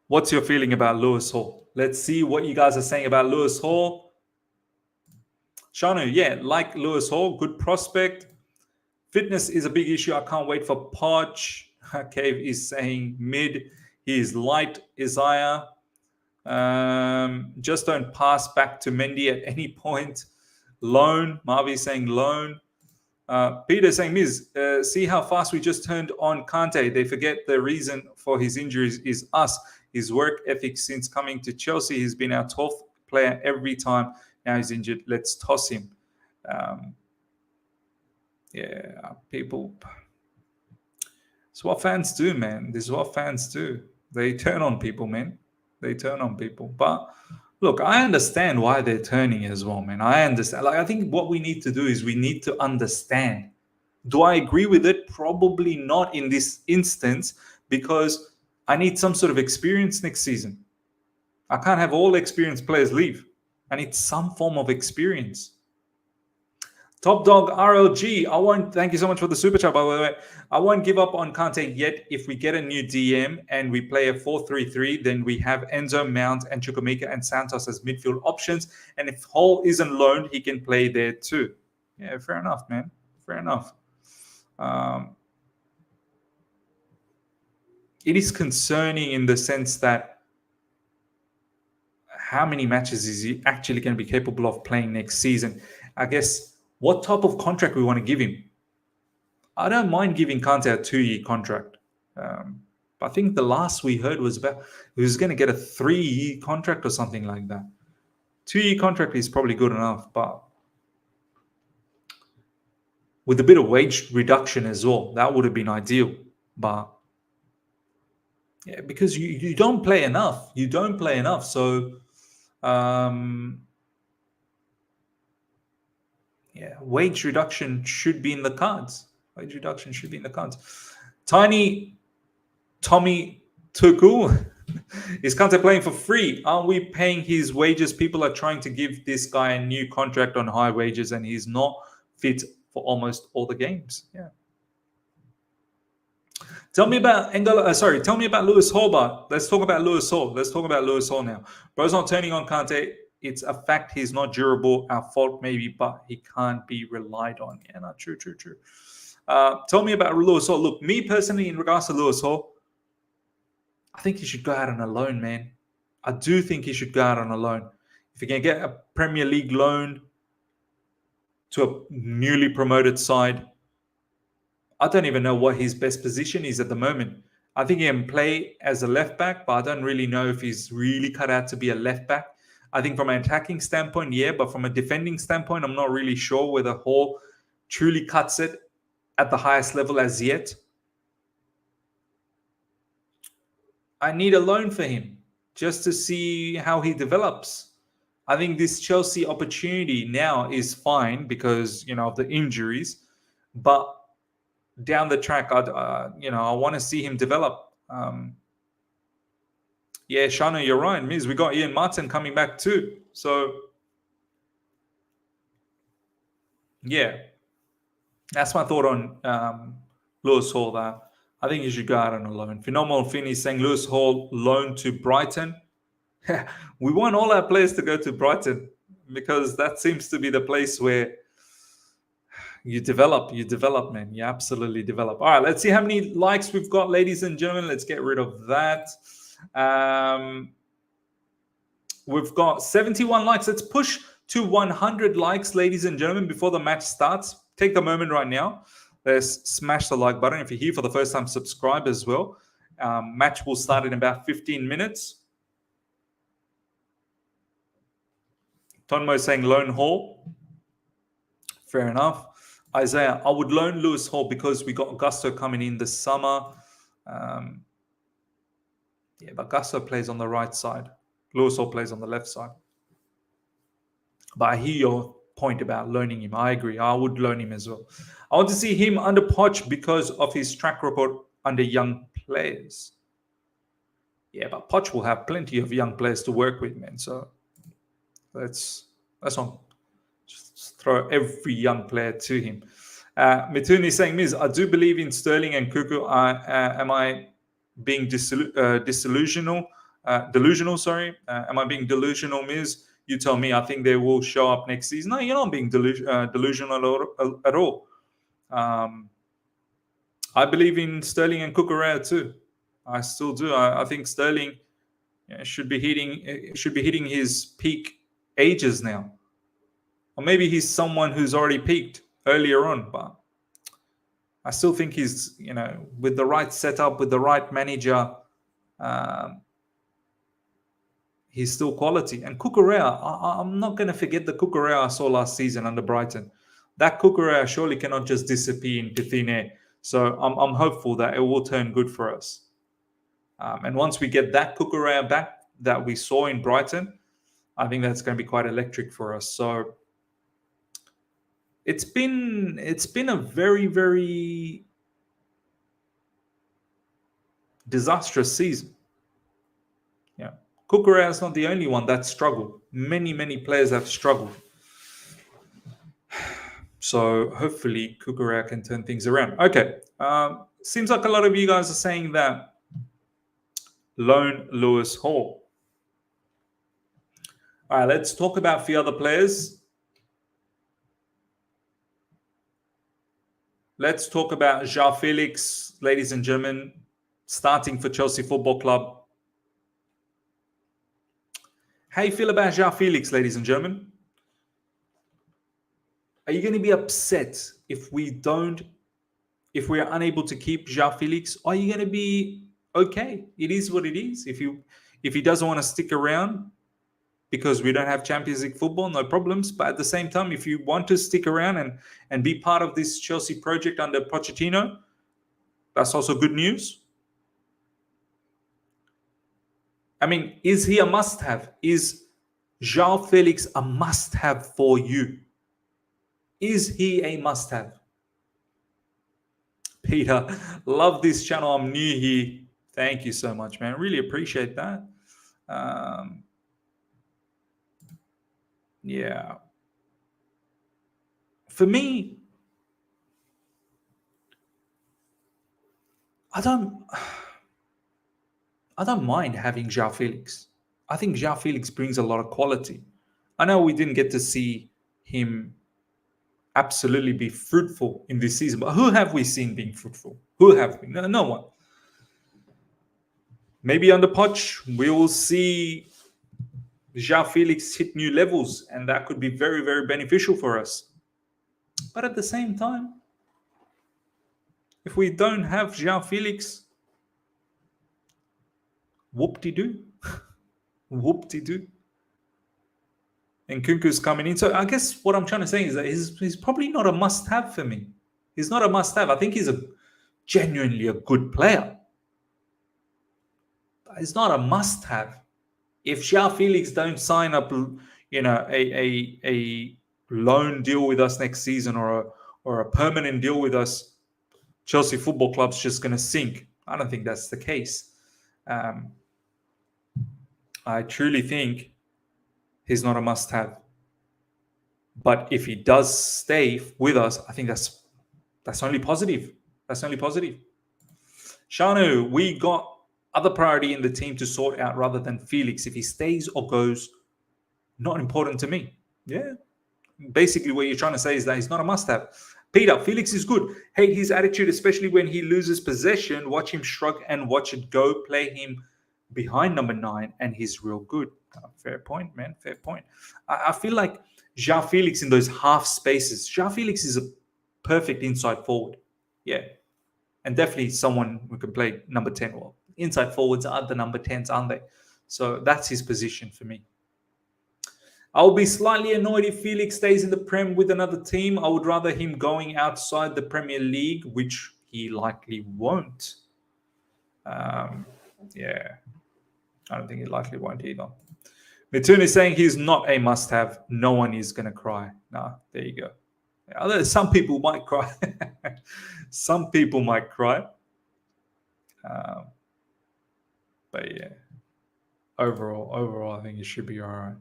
What's your feeling about Lewis Hall? Let's see what you guys are saying about Lewis Hall. Shanu, yeah, like Lewis Hall, good prospect. Fitness is a big issue. I can't wait for Poch. Cave is saying mid. He is light. Isaiah. Just don't pass back to Mendy at any point. Loan. Marvi saying loan. Peter saying, Miz, see how fast we just turned on Kante. They forget the reason for his injuries is us. His work ethic since coming to Chelsea. He's been our 12th player every time. Now he's injured. Let's toss him. Yeah, people. It's what fans do, man. This is what fans do. They turn on people, man. They turn on people. But look, I understand why they're turning as well, man. I understand. Like, I think what we need to do is we need to understand. Do I agree with it? Probably not in this instance, because I need some sort of experience next season. I can't have all experienced players leave. I need some form of experience. Top Dog RLG, thank you so much for the super chat, by the way. I won't give up on Kante yet. If we get a new DM and we play a 4-3-3, then we have Enzo, Mount, and Chukwuemeka and Santos as midfield options. And if Hall isn't loaned, he can play there too. Yeah, fair enough, man. Fair enough. It is concerning in the sense that how many matches is he actually going to be capable of playing next season? I guess what type of contract we want to give him. I don't mind giving Kante a 2-year contract. But I think the last we heard was about he was going to get a 3-year contract or something like that. 2-year contract is probably good enough, but with a bit of wage reduction as well, that would have been ideal. But yeah, because you don't play enough. You don't play enough. So yeah, wage reduction should be in the cards. Wage reduction should be in the cards. Tiny Tommy Tuku is Kante playing for free? Aren't we paying his wages? People are trying to give this guy a new contract on high wages, and he's not fit for almost all the games. Yeah. Tell me about tell me about Lewis Hall, but let's talk about Lewis Hall. Let's talk about Lewis Hall now. Bro's not turning on Kante. It's a fact he's not durable. Our fault maybe, but he can't be relied on. Yeah, no, true. Tell me about Lewis Hall. Look, me personally, in regards to Lewis Hall, I think he should go out on a loan, man. I do think he should go out on a loan. If you can get a Premier League loan to a newly promoted side, I don't even know what his best position is at the moment. I think he can play as a left back, but I don't really know if he's really cut out to be a left back. I think from an attacking standpoint, yeah, but from a defending standpoint, I'm not really sure whether Hall truly cuts it at the highest level as yet. I need a loan for him just to see how he develops. I think this Chelsea opportunity now is fine because, of the injuries, but down the track, I want to see him develop. Yeah, Shana, you're right. Miz, we got Ian Martin coming back too. So, yeah, that's my thought on Lewis Hall. That I think he should go out on a loan. Phenomenal Finney saying Lewis Hall loan to Brighton. We want all our players to go to Brighton because that seems to be the place where you develop, man. You absolutely develop. All right, let's see how many likes we've got, ladies and gentlemen. Let's get rid of that. We've got 71 likes. Let's push to 100 likes, ladies and gentlemen, before the match starts. Take the moment right now. Let's smash the like button. If you're here for the first time, subscribe as well. Match will start in about 15 minutes. Tonmo saying loan Hall. Fair enough. Isaiah, I would loan Lewis Hall because we got Gusto coming in this summer. Yeah, but Gusto plays on the right side. Lewis Hall plays on the left side. But I hear your point about loaning him. I agree. I would loan him as well. I want to see him under Poch because of his track record under young players. Yeah, but Poch will have plenty of young players to work with, man. So that's not just throw every young player to him. Mituni is saying, Miz, I do believe in Sterling and Cuckoo. Am I being delusional? Am I being delusional, Miz? You tell me. I think they will show up next season. No, you're not being delusional at all. I believe in Sterling and Cucurella too. I still do. I think Sterling should be hitting his peak ages now, or maybe he's someone who's already peaked earlier on. But I still think he's with the right setup, with the right manager. He's still quality. And Cucurella, I'm not going to forget the Cucurella I saw last season under Brighton. That Cucurella surely cannot just disappear into thin air. So I'm hopeful that it will turn good for us. And once we get that Cucurella back that we saw in Brighton, I think that's going to be quite electric for us. So it's been a very, very disastrous season. Yeah. Cucurella is not the only one that struggled. Many, many players have struggled. So hopefully Cucurella can turn things around. Okay. Seems like a lot of you guys are saying that loan Lewis Hall. All right, let's talk about a few other players. Let's talk about João Felix, ladies and gentlemen, starting for Chelsea Football Club. How you feel about João Felix, ladies and gentlemen? Are you going to be upset if we are unable to keep João Felix? Are you going to be okay? It is what it is. If he doesn't want to stick around because we don't have Champions League football, no problems. But at the same time, if you want to stick around and be part of this Chelsea project under Pochettino, that's also good news. I mean, is he a must-have? Is João Felix a must-have for you? Is he a must-have? Peter, love this channel. I'm new here. Thank you so much, man. Really appreciate that. Yeah. For me, I don't mind having João Felix. I think João Felix brings a lot of quality. I know we didn't get to see him absolutely be fruitful in this season, but who have we seen being fruitful? Who have we? No one. Maybe under Poch, we will see João Felix hit new levels, and that could be very, very beneficial for us. But at the same time, if we don't have João Felix, whoop-de-doo. Whoop-de-doo. And Kunku's coming in. So I guess what I'm trying to say is that he's probably not a must-have for me. He's not a must-have. I think he's genuinely a good player. It's not a must-have. If João Felix don't sign up, a loan deal with us next season or a permanent deal with us, Chelsea Football Club's just going to sink. I don't think that's the case. I truly think he's not a must-have. But if he does stay with us, I think that's only positive. That's only positive. Shanu, we got other priority in the team to sort out rather than Felix. If he stays or goes, not important to me. Yeah. Basically, what you're trying to say is that he's not a must-have. Peter, Felix is good. Hate his attitude, especially when he loses possession. Watch him shrug and watch it go. Play him behind number 9, and he's real good. Fair point, man. Fair point. I feel like João Felix in those half spaces. João Felix is a perfect inside forward. Yeah. And definitely someone who can play number 10. Well, inside forwards are the number 10s, aren't they? So that's his position for me. I'll be slightly annoyed if Felix stays in the Prem with another team. I would rather him going outside the Premier League, which he likely won't. Yeah. I don't think he likely won't either. Mitun is saying he's not a must-have. No one is going to cry. No, there you go. Some people might cry. Some people might cry. But yeah, overall, I think it should be all right.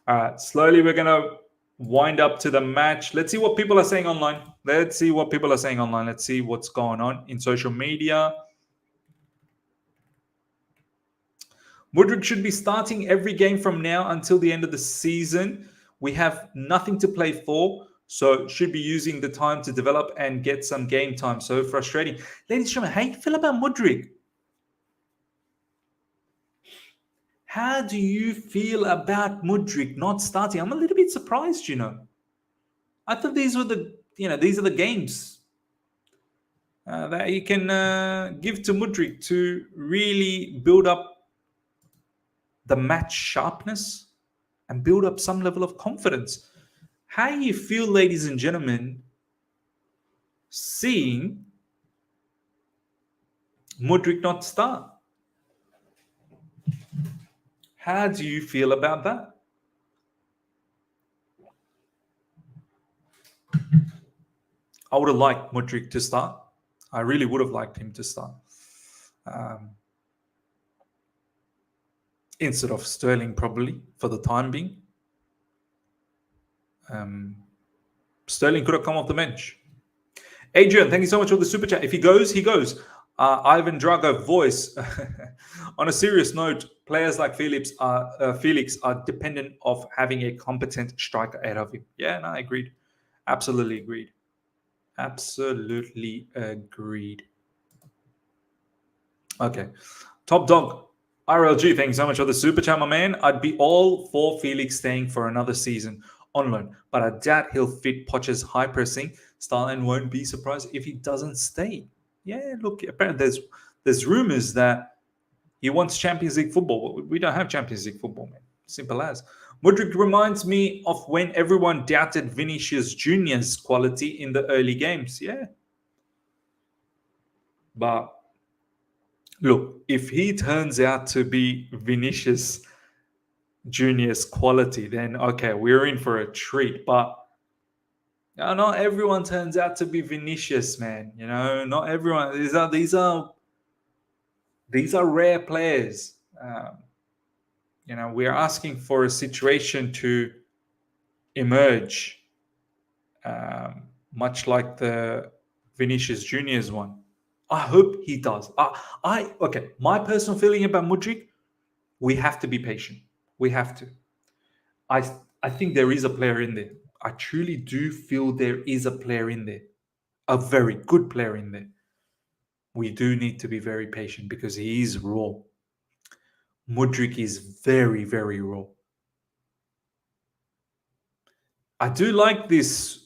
All right, slowly we're going to wind up to the match. Let's see what people are saying online. Let's see what's going on in social media. Mudryk should be starting every game from now until the end of the season. We have nothing to play for, so should be using the time to develop and get some game time. So frustrating. Ladies and gentlemen, how do you feel about Mudryk? How do you feel about Mudryk not starting? I'm a little bit surprised, I thought these are the games that you can give to Mudryk to really build up the match sharpness and build up some level of confidence. How do you feel, ladies and gentlemen, seeing Mudryk not start? How do you feel about that? I would have liked Mudryk to start. I really would have liked him to start. Instead of Sterling, probably, for the time being. Sterling could have come off the bench. Adrian, thank you so much for the super chat. If he goes, he goes. Ivan Drago, voice. On a serious note, players like Felix are dependent of having a competent striker ahead of him. Yeah, no, I agreed. Absolutely agreed. Okay. Top Dog, RLG, thanks so much for the super chat, my man. I'd be all for Felix staying for another season on loan, but I doubt he'll fit Poch's high pressing style and won't be surprised if he doesn't stay. Yeah, look, apparently there's rumors that he wants Champions League football. We don't have Champions League football, man. Simple as. Mudryk reminds me of when everyone doubted Vinicius Jr.'s quality in the early games. Yeah. But look, if he turns out to be Vinicius Jr.'s quality, then okay, we're in for a treat. But not everyone turns out to be Vinicius, man. Not everyone. These are rare players. We are asking for a situation to emerge, much like the Vinicius Junior's one. I hope he does. Okay. My personal feeling about Mudryk, we have to be patient. We have to. I think there is a player in there. I truly do feel there is a player in there, a very good player in there. We do need to be very patient because he is raw. Mudryk is very, very raw. I do like this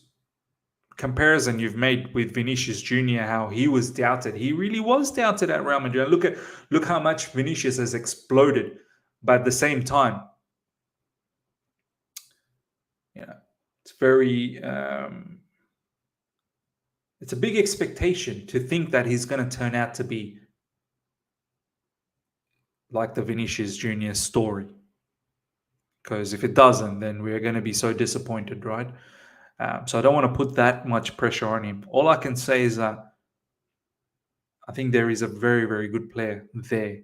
comparison you've made with Vinicius Jr., how he was doubted. He really was doubted at Real Madrid. Look how much Vinicius has exploded. But at the same time, it's very... it's a big expectation to think that he's going to turn out to be like the Vinicius Junior story. Because if it doesn't, then we're going to be so disappointed, right? So I don't want to put that much pressure on him. All I can say is that I think there is a very, very good player there.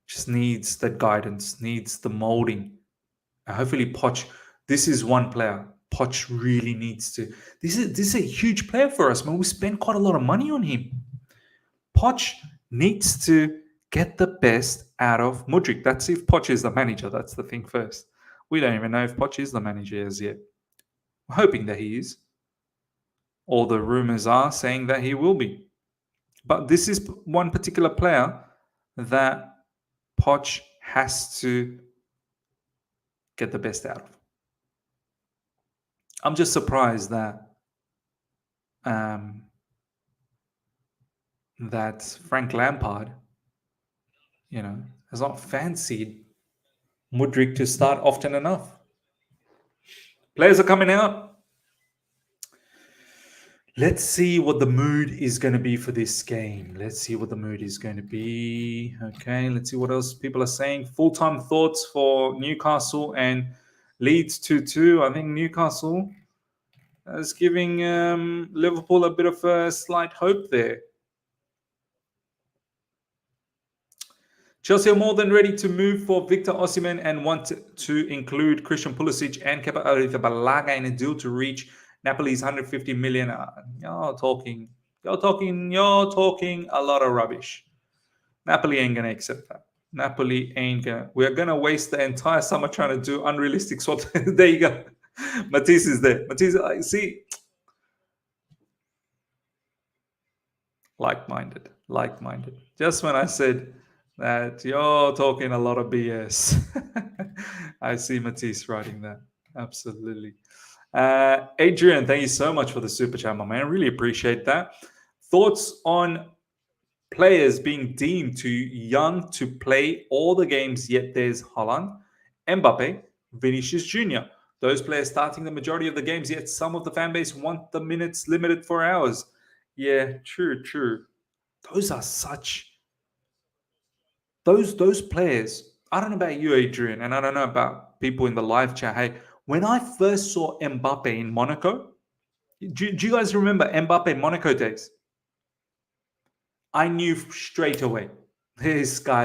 Just needs that guidance, needs the molding. And hopefully Poch, this is one player Poch really needs to. This is a huge player for us, man. We spend quite a lot of money on him. Poch needs to get the best out of Mudryk. That's if Poch is the manager. That's the thing first. We don't even know if Poch is the manager as yet. We're hoping that he is. All the rumors are saying that he will be. But this is one particular player that Poch has to get the best out of. I'm just surprised that that Frank Lampard, has not fancied Mudryk to start often enough. Players are coming out. Let's see what the mood is going to be for this game. Let's see what the mood is going to be. Okay, let's see what else people are saying. Full-time thoughts for Newcastle and Leeds 2-2. I think Newcastle is giving Liverpool a bit of a slight hope there. Chelsea are more than ready to move for Victor Osimhen and want to include Christian Pulisic and Kepa Arrizabalaga in a deal to reach Napoli's 150 million. You're talking a lot of rubbish. Napoli ain't gonna accept that. Napoli ain't gonna. We're gonna waste the entire summer trying to do unrealistic sort. There you go. Matisse is there. Matisse, I see. Like-minded. Just when I said that you're talking a lot of BS, I see Matisse writing that. Absolutely. Adrian, thank you so much for the super chat, my man. Really appreciate that. Thoughts on players being deemed too young to play all the games, yet there's Haaland, Mbappe, Vinicius Jr. Those players starting the majority of the games, yet some of the fan base want the minutes limited for hours. Yeah, true. Those are such... Those players, I don't know about you, Adrian, and I don't know about people in the live chat. Hey, when I first saw Mbappe in Monaco, do you guys remember Mbappe Monaco days? I knew straight away, this kid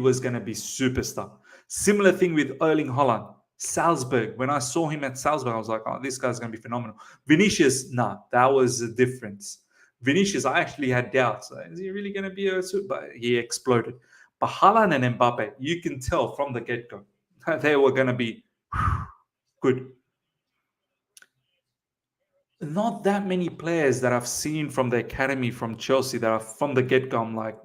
was going to be superstar. Similar thing with Erling Haaland. Salzburg, when I saw him at Salzburg, I was like, oh, this guy's going to be phenomenal. Vinicius, that was the difference. Vinicius, I actually had doubts. Is he really going to be a super? But he exploded. But Haaland and Mbappe, you can tell from the get-go, they were going to be good. Not that many players that I've seen from the academy from Chelsea that are from the get-go. I'm like,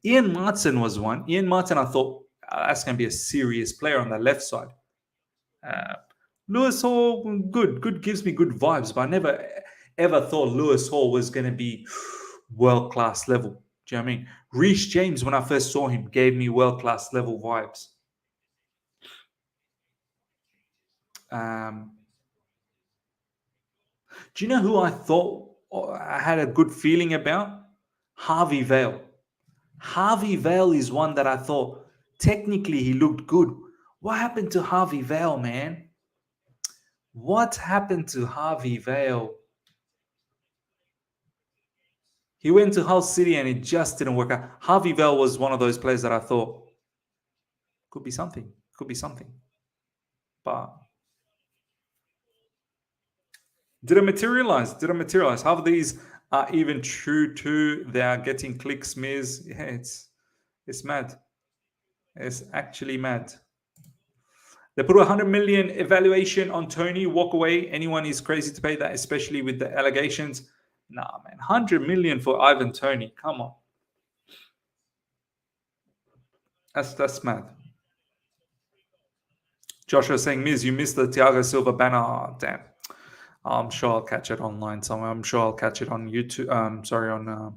Ian Martin was one. Ian Martin, I thought, that's going to be a serious player on the left side. Lewis Hall, good, gives me good vibes, but I never ever thought Lewis Hall was going to be world-class level. Do you know what I mean? Reece James, when I first saw him, gave me world-class level vibes. Do you know who I thought I had a good feeling about? Harvey Vale. Harvey Vale is one that I thought technically he looked good. What happened to Harvey Vale, man? What happened to Harvey Vale? He went to Hull City and it just didn't work out. Harvey Vale was one of those players that I thought could be something. But did it materialize? Half of these are even true too. They are getting clicks, Miz. Yeah, it's mad. It's actually mad. They put 100 million evaluation on Tony. Walk away. Anyone is crazy to pay that, especially with the allegations. Nah, man. 100 million for Ivan Tony. Come on. That's mad. Joshua saying, Miz, you missed the Thiago Silva banner. Oh, damn. I'm sure I'll catch it online somewhere. I'm sure I'll catch it on YouTube. On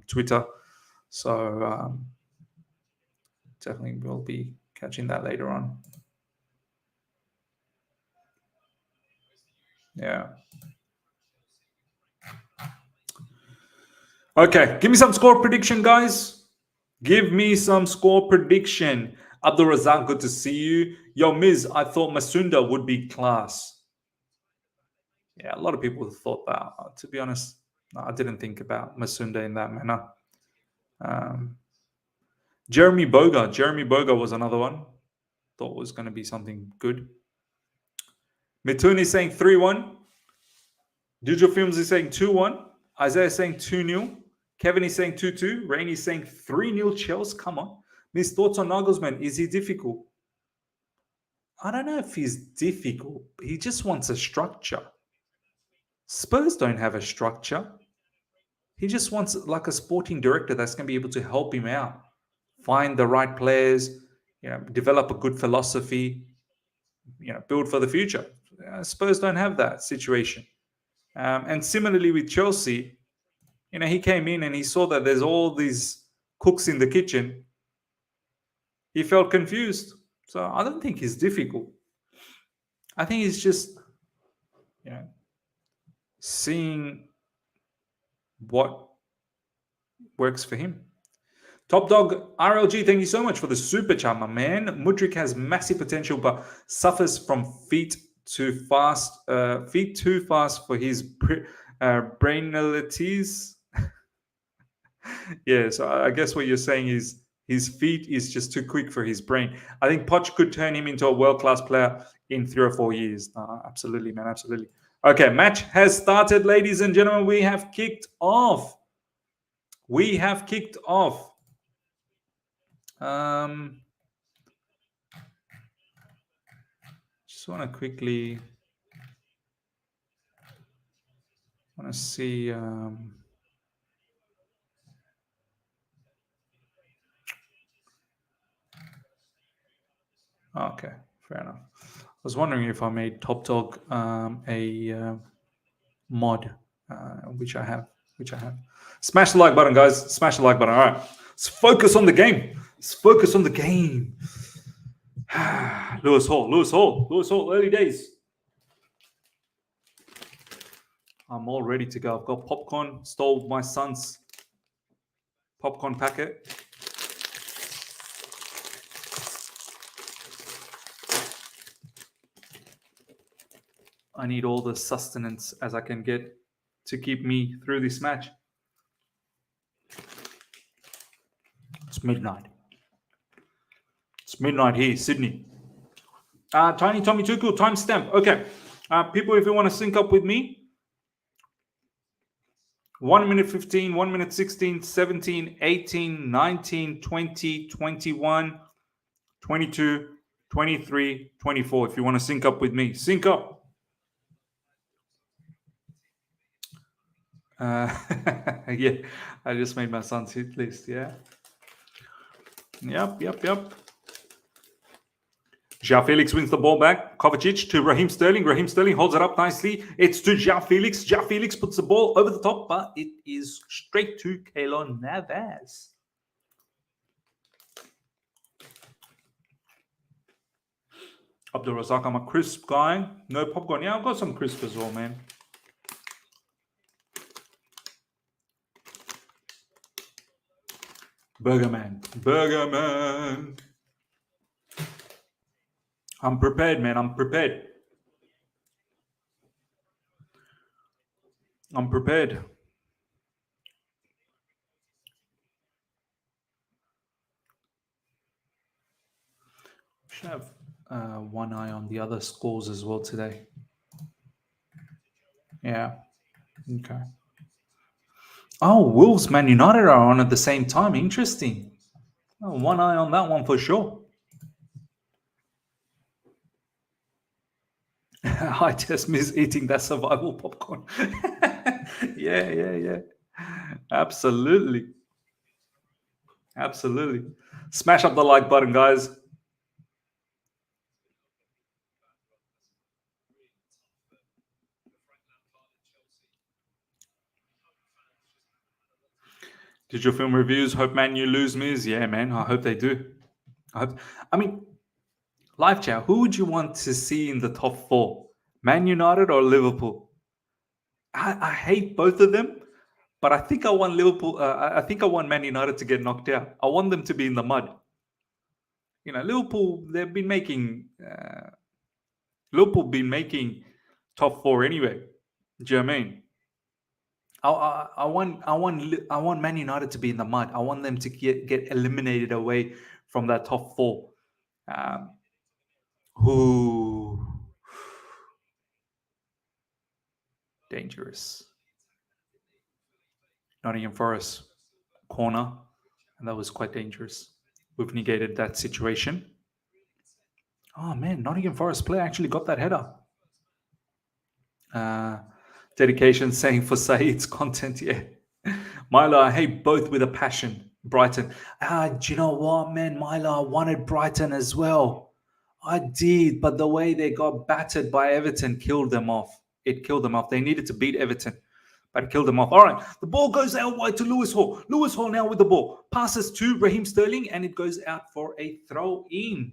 Twitter. So definitely will be catching that later on. Yeah. Okay, give me some score prediction, guys. Give me some score prediction. Abdul Razak, good to see you. Yo, Miz, I thought Masunda would be class. Yeah, a lot of people thought that. To be honest, no, I didn't think about Masunda in that manner. Jeremy Boga was another one. Thought was going to be something good. Mitun is saying 3-1. Digital Films is saying 2-1. Isaiah is saying 2-0. Kevin is saying 2-2. Rainy is saying 3-0 Chelsea. Come on. Miss, thoughts on Nagelsmann? Is he difficult? I don't know if he's difficult. He just wants a structure. Spurs don't have a structure. He just wants like a sporting director that's going to be able to help him out. Find the right players, develop a good philosophy, build for the future. Spurs don't have that situation. And similarly with Chelsea, he came in and he saw that there's all these cooks in the kitchen. He felt confused. So I don't think he's difficult. I think he's just, seeing what works for him. Top Dog RLG, thank you so much for the super chat, my man. Mudryk has massive potential, but suffers from feet too fast for his brainalities. Yeah, so I guess what you're saying is his feet is just too quick for his brain. I think Poch could turn him into a world-class player in 3 or 4 years. Absolutely, man, absolutely. Okay, match has started, ladies and gentlemen. We have kicked off. Just want to quickly see. Okay, fair enough. I was wondering if I made Top Dog a mod, which I have. Smash the like button, guys. Smash the like button. All right. Let's focus on the game. Lewis Hall, early days. I'm all ready to go. I've got popcorn. Stole my son's popcorn packet. I need all the sustenance as I can get to keep me through this match. It's midnight. It's midnight here, Sydney. Tiny Tommy Tuchel, timestamp. Okay. People, if you want to sync up with me, 1 minute 15, 1 minute 16, 17, 18, 19, 20, 21, 22, 23, 24. If you want to sync up with me, sync up. Yeah, I just made my son's hit list. Yeah. Yep. João Felix wins the ball back. Kovacic to Raheem Sterling. Raheem Sterling holds it up nicely. It's to João Felix. João Felix puts the ball over the top, but it is straight to Keylor Navas. Abdul Razak, I'm a crisp guy. No popcorn. Yeah, I've got some crisp as well, man. Burger Man. I'm prepared, man. I'm prepared. Should have one eye on the other scores as well today. Yeah. Okay. Oh, Wolves, Man United are on at the same time. Interesting. Oh, one eye on that one for sure. I just miss eating that survival popcorn. Yeah. Absolutely. Smash up the like button, guys. Digital film reviews. Hope Man U lose, Miz. Yeah, man. I hope they do. Live chat. Who would you want to see in the top 4? Man United or Liverpool? I hate both of them, But I think I want Liverpool. I think I want Man United to get knocked out. I want them to be in the mud. You know, Liverpool. They've been making top four anyway. Do you know what I mean? I want Man United to be in the mud. I want them to get eliminated away from that top four. Who dangerous? Nottingham Forest corner, and that was quite dangerous. We've negated that situation. Oh man, Nottingham Forest player actually got that header. Dedication saying for Saeed's content, yeah. Milo, I hate both with a passion. Brighton. Do you know what, man? Milo, I wanted Brighton as well. I did, but the way they got battered by Everton killed them off. It killed them off. They needed to beat Everton, but it killed them off. All right, the ball goes out wide to Lewis Hall. Lewis Hall now with the ball. Passes to Raheem Sterling, and it goes out for a throw-in.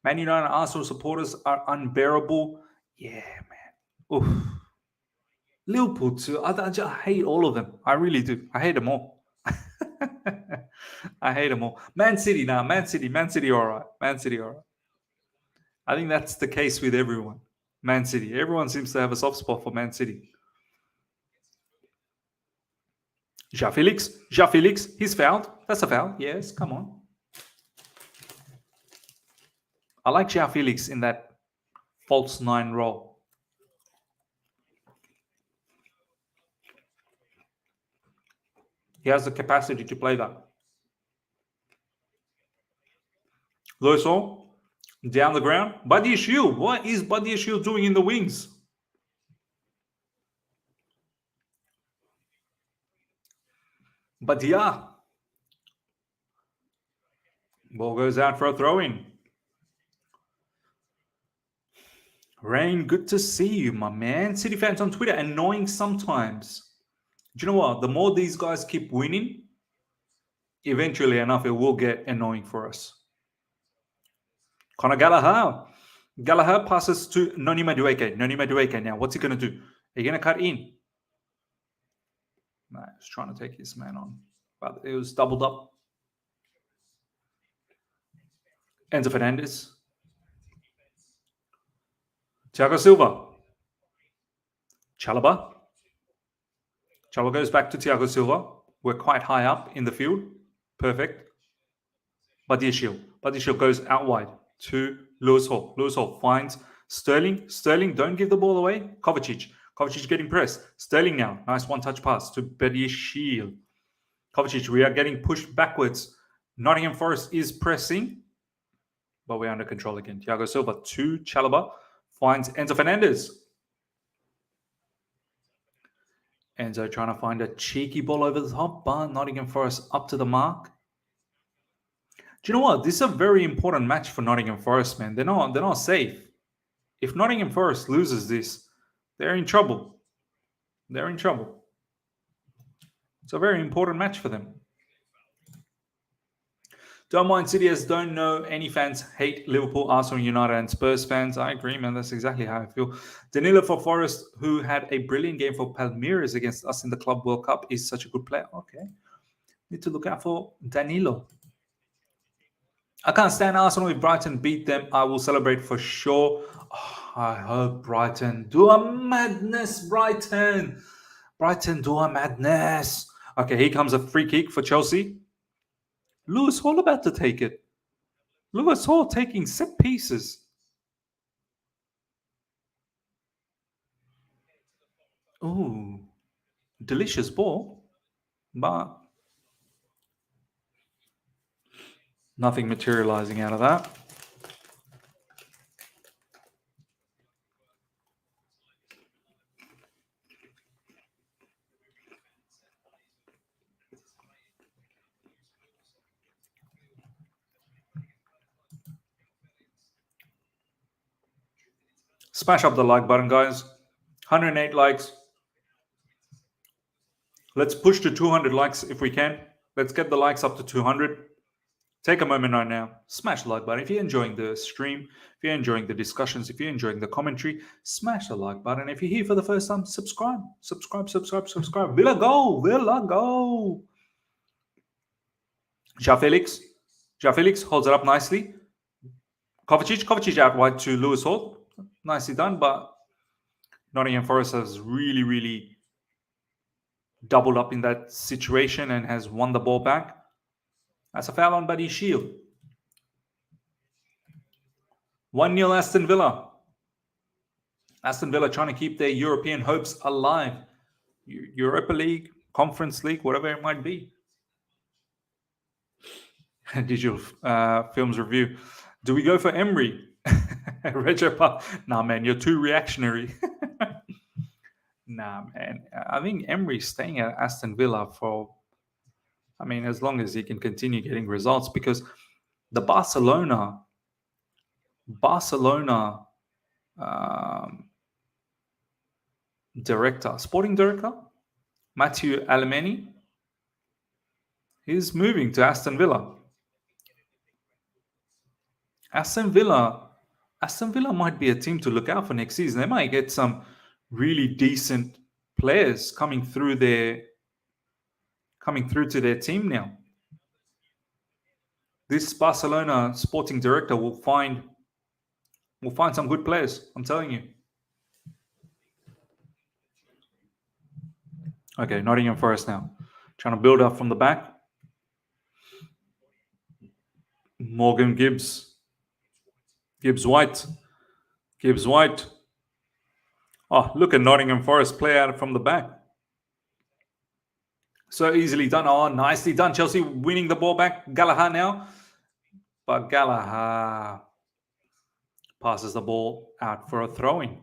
Man United and Arsenal supporters are unbearable. Yeah, man. Oof. Liverpool too. I hate all of them. I really do. I hate them all. I hate them all. Man City now. Man City, all right. Man City, all right. I think that's the case with everyone. Man City. Everyone seems to have a soft spot for Man City. Ja Felix. He's fouled. That's a foul. Yes, come on. I like Ja Felix in that false nine role. He has the capacity to play that. Lewis Hall, down the ground. Buddy Shield. What is Buddy Shield doing in the wings? But yeah. Ball goes out for a throw-in. Rain, good to see you, my man. City fans on Twitter, annoying sometimes. Do you know what? The more these guys keep winning, eventually enough, it will get annoying for us. Conor Gallagher. Gallagher passes to Noni Madueke. Now, what's he going to do? Are you going to cut in? No, he's trying to take his man on. But it was doubled up. Enzo Fernandez. Thiago Silva. Chalobah. Chalobah goes back to Thiago Silva. We're quite high up in the field. Perfect. Badiashil goes out wide to Lewis Hall. Lewis Hall finds Sterling. Sterling, don't give the ball away. Kovacic getting pressed. Sterling now. Nice one-touch pass to Badiashil. Kovacic, we are getting pushed backwards. Nottingham Forest is pressing, but we're under control again. Thiago Silva to Chalobah. Finds Enzo Fernandez. Enzo trying to find a cheeky ball over the top, but Nottingham Forest up to the mark. Do you know what? This is a very important match for Nottingham Forest, man. They're not safe. If Nottingham Forest loses this, they're in trouble. It's a very important match for them. Don't mind City as don't know any fans hate Liverpool, Arsenal, United, and Spurs fans. I agree, man. That's exactly how I feel. Danilo for Forest, who had a brilliant game for Palmeiras against us in the Club World Cup, is such a good player. Okay. Need to look out for Danilo. I can't stand Arsenal. If Brighton beat them, I will celebrate for sure. Oh, I hope Brighton do a madness, Brighton. Brighton do a madness. Okay, here comes a free kick for Chelsea. Lewis Hall about to take it. Lewis Hall taking set pieces. Ooh, delicious ball, but nothing materializing out of that. Smash up the like button, guys. 108 likes. Let's push to 200 likes if we can. Let's get the likes up to 200. take a moment right now, smash the like button. If you're enjoying the stream, if you're enjoying the discussions, if you're enjoying the commentary, smash the like button. If you're here for the first time, subscribe. Villa go, Villa go. João Felix holds it up nicely. Kovacic out wide to Lewis Hall. Nicely done, but Nottingham Forest has really doubled up in that situation and has won the ball back. That's a foul on Buddy Shield. 1-0 Aston Villa. Aston Villa trying to keep their European hopes alive. Europa League, Conference League, whatever it might be. Digital Films Review. Do we go for Emery? Nah, man, you're too reactionary. Nah, man. I think Emery's staying at Aston Villa for, as long as he can continue getting results, because the Barcelona sporting director, Matthew Alemany, is moving to Aston Villa. Aston Villa might be a team to look out for next season. They might get some really decent players coming through to their team now. This Barcelona sporting director will find some good players, I'm telling you. Okay, Nottingham Forest now. Trying to build up from the back. Morgan Gibbs White. Oh, look at Nottingham Forest play out from the back. So easily done. Oh, nicely done. Chelsea winning the ball back. Gallagher now. But Gallagher passes the ball out for a throw-in.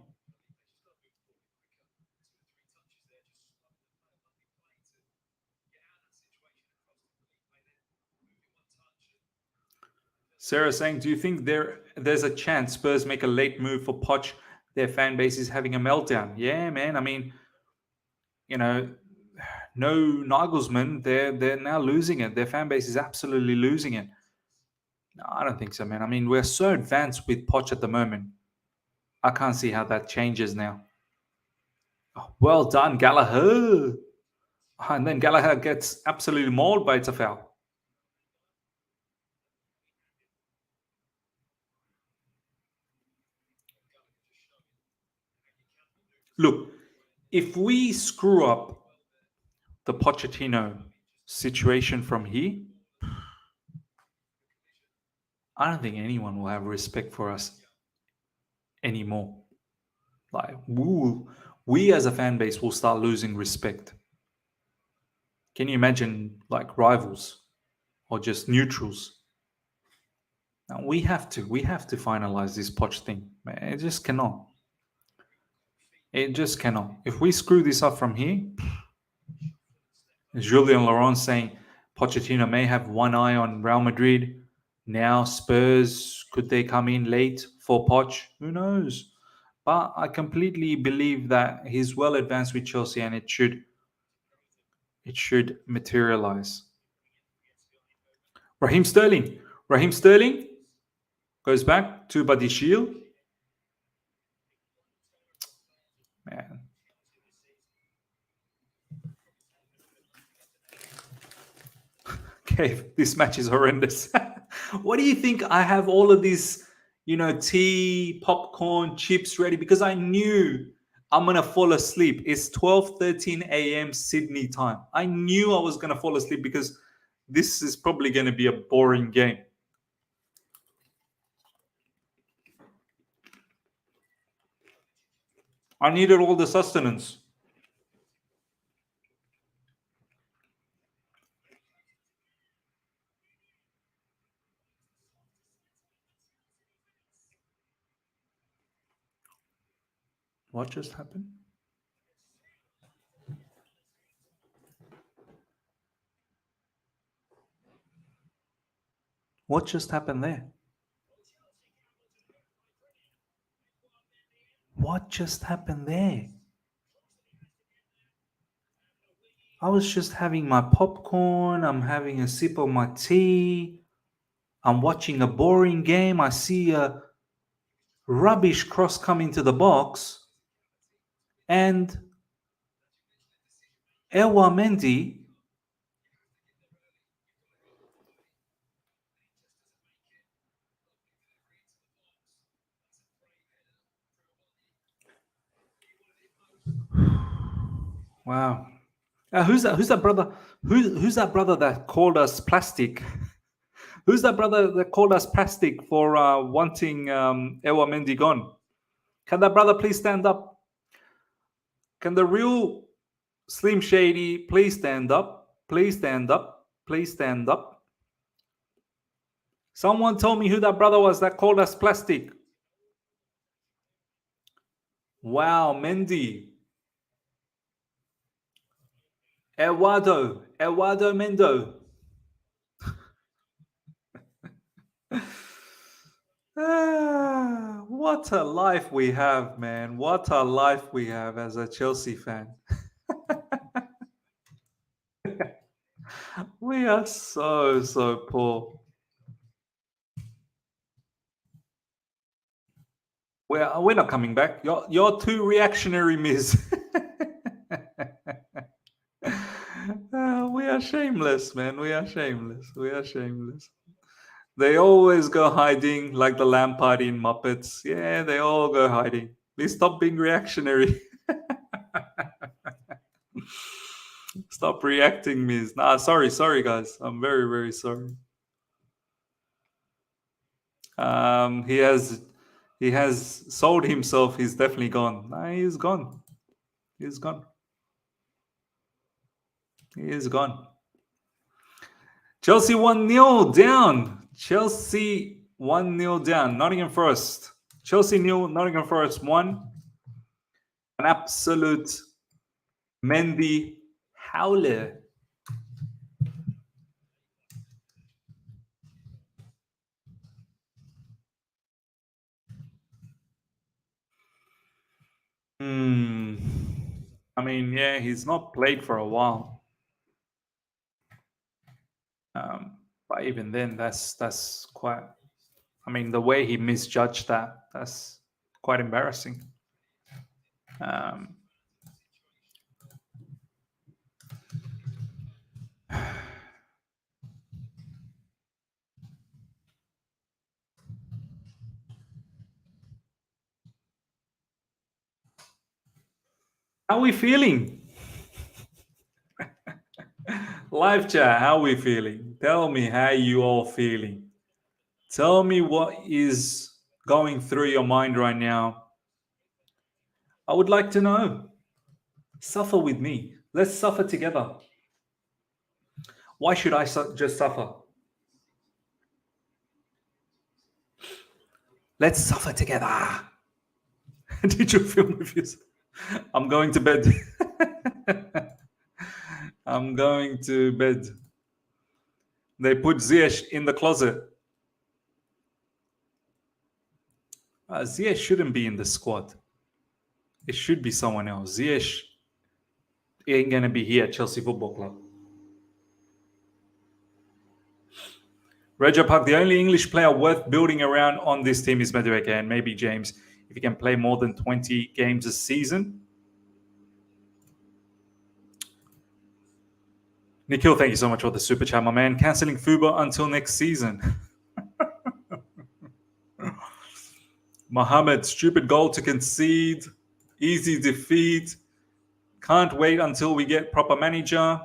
Sarah saying, do you think there's a chance Spurs make a late move for Poch? Their fan base is having a meltdown. Yeah, man. No Nagelsmann. They're now losing it. Their fan base is absolutely losing it. No, I don't think so, man. We're so advanced with Poch at the moment. I can't see how that changes now. Oh, well done, Gallagher. And then Gallagher gets absolutely mauled, but it's a foul. Look, if we screw up the Pochettino situation from here, I don't think anyone will have respect for us anymore. Like, we as a fan base will start losing respect. Can you imagine, like, rivals or just neutrals? Now we have to finalize this Poch thing. Man, it just cannot. If we screw this up from here, Julien Laurent saying Pochettino may have one eye on Real Madrid. Now Spurs, could they come in late for Poch? Who knows? But I completely believe that he's well advanced with Chelsea, and it should materialize. Raheem Sterling goes back to Buddy Shield. Man. Okay, this match is horrendous. What do you think? I have all of these, tea, popcorn, chips ready because I knew I'm going to fall asleep. It's 12:13 a.m. Sydney time. I knew I was going to fall asleep because this is probably going to be a boring game. I needed all the sustenance. What just happened? What just happened there? What just happened there? I was just having my popcorn. I'm having a sip of my tea. I'm watching a boring game. I see a rubbish cross come into the box, and Mendy wow. Who's that brother? Who's that brother that called us plastic? Who's that brother that called us plastic for wanting Mendy gone? Can that brother please stand up? Can the real Slim Shady please stand up? Please stand up. Please stand up. Someone told me who that brother was that called us plastic. Wow, Mendy. Eduardo Mendo. What a life we have, man. What a life we have as a Chelsea fan. We are so poor. We're not coming back. You're too reactionary, Miz. We are shameless, man. We are shameless. We are shameless. They always go hiding like the Lampard in Muppets. Yeah, they all go hiding. Please stop being reactionary. Stop reacting, Miz. Nah, sorry, guys. I'm very sorry. He has sold himself. He's definitely gone. Nah, he's gone. He's gone. He is gone. Chelsea 1-0 down. Chelsea 1-0 down. Nottingham Forest. Chelsea 0, Nottingham Forest 1. An absolute Mendy howler. I mean, yeah, he's not played for a while. But even then, that's quite. I mean, the way he misjudged that's quite embarrassing. How are we feeling? Live chat, how are we feeling? Tell me how you all feeling. Tell me what is going through your mind right now. I would like to know. Suffer with me. Let's suffer together. Why should I just suffer? Let's suffer together. Did you film with you? I'm going to bed. I'm going to bed. They put Ziyech in the closet. Ziyech shouldn't be in the squad. It should be someone else. Ziyech ain't going to be here at Chelsea Football Club. Regia Park, the only English player worth building around on this team is Mudryk, and maybe James, if he can play more than 20 games a season. Nikhil, thank you so much for the super chat, my man. Cancelling Fuba until next season. Mohammed, stupid goal to concede. Easy defeat. Can't wait until we get proper manager.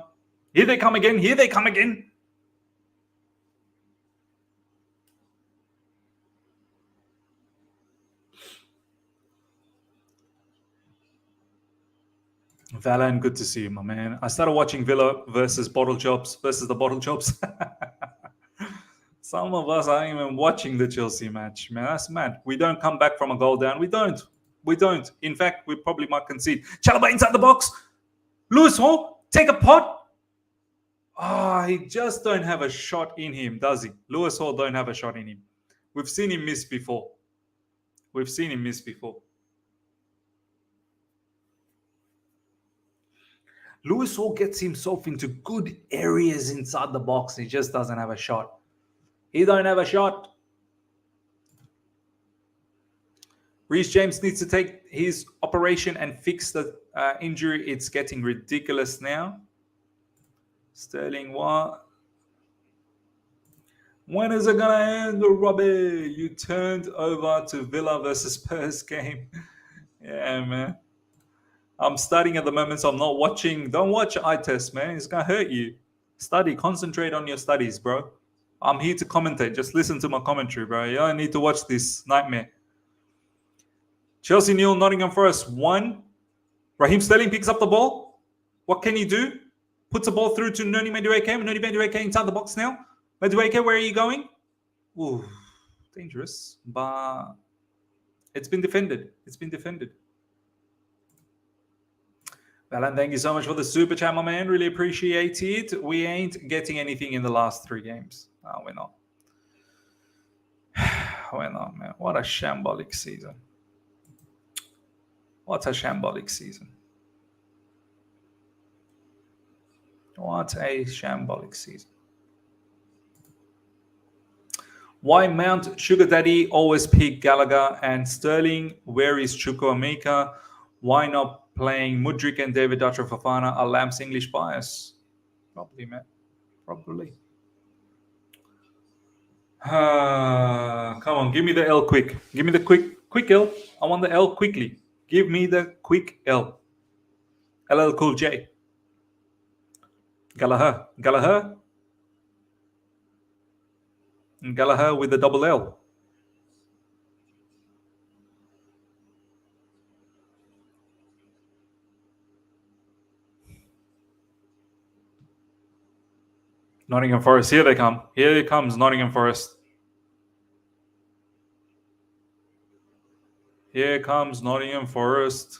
Here they come again. Here they come again. Valan, good to see you, my man. I started watching Villa versus the Bottle Jobs. Some of us aren't even watching the Chelsea match, man. That's mad. We don't come back from a goal down. We don't. In fact, we probably might concede. Chalobah inside the box. Lewis Hall, take a pot. He just don't have a shot in him, does he? Lewis Hall don't have a shot in him. We've seen him miss before. Lewis Hall gets himself into good areas inside the box. He just doesn't have a shot. He don't have a shot. Reece James needs to take his operation and fix the injury. It's getting ridiculous now. Sterling, what? When is it going to end, Robbie? You turned over to Villa versus Spurs game. Yeah, man. I'm studying at the moment, so I'm not watching. Don't watch eye test, man. It's going to hurt you. Study. Concentrate on your studies, bro. I'm here to commentate. Just listen to my commentary, bro. You don't need to watch this nightmare. Chelsea 0, Nottingham Forest 1. Raheem Sterling picks up the ball. What can he do? Puts the ball through to Noni Mudryk. Noni Mudryk inside the box now. Mudryk, where are you going? Ooh, dangerous. But it's been defended. It's been defended. Alan, thank you so much for the super chat, my man. Really appreciate it. We ain't getting anything in the last 3 games. No, we're not. We're not, man. What a shambolic season. What a shambolic season. What a shambolic season. Why Mount Sugar Daddy always pick Gallagher and Sterling? Where is Chukwuemeka? Why not playing Mudryk and David Dutcher Fofana? A Lamps English bias? Probably, man. Probably. Come on, give me the L quick. Give me the quick L. I want the L quickly. Give me the quick L. LL Cool J. Gallagher. Gallagher. Gallagher with the double L. Nottingham Forest. Here they come. Here it comes, Nottingham Forest. Here comes Nottingham Forest.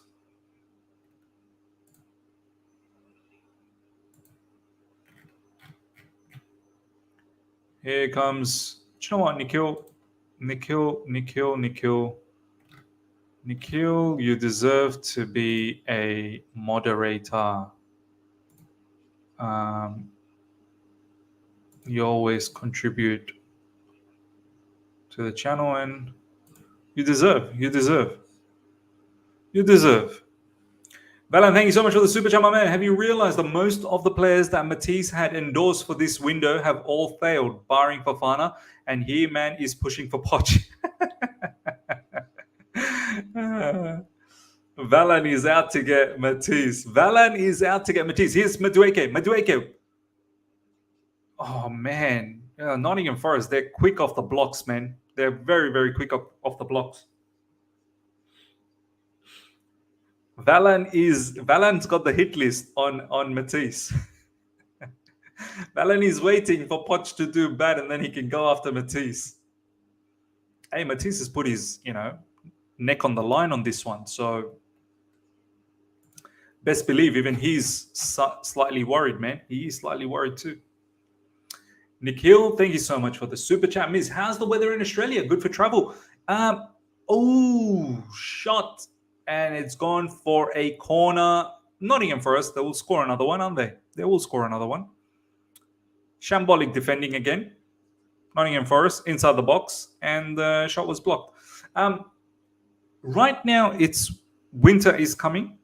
Here comes, do you know what, Nikhil, you deserve to be a moderator. You always contribute to the channel and you deserve. Valan, thank you so much for the super chat, my man. Have you realized that most of the players that Matisse had endorsed for this window have all failed, barring Fofana? And here, man, is pushing for Poch. Valan is out to get Matisse. Here's Madueke. Oh, man. Nottingham Forest, they're quick off the blocks, man. They're very, very quick off the blocks. Valan's got the hit list on Matisse. Valan is waiting for Poch to do bad and then he can go after Matisse. Hey, Matisse has put his, neck on the line on this one. So best believe even he's slightly worried, man. He is slightly worried too. Nikhil, thank you so much for the super chat. Miss, how's the weather in Australia? Good for travel. Shot. And it's gone for a corner. Nottingham Forest, they will score another one, aren't they? They will score another one. Shambolic defending again. Nottingham Forest inside the box. And the shot was blocked. Right now, winter is coming.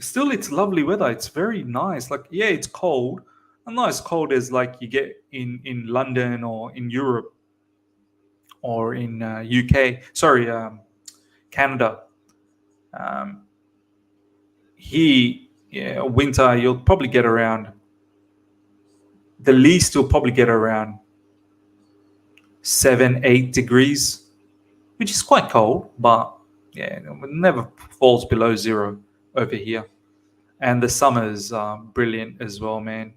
Still, it's lovely weather. It's very nice. It's cold. Not as cold as you get in London or in Europe or in UK. Canada. Winter, you'll probably get around, the least you'll probably get around 7-8 degrees, which is quite cold, but it never falls below 0 over here. And the summers are brilliant as well, man.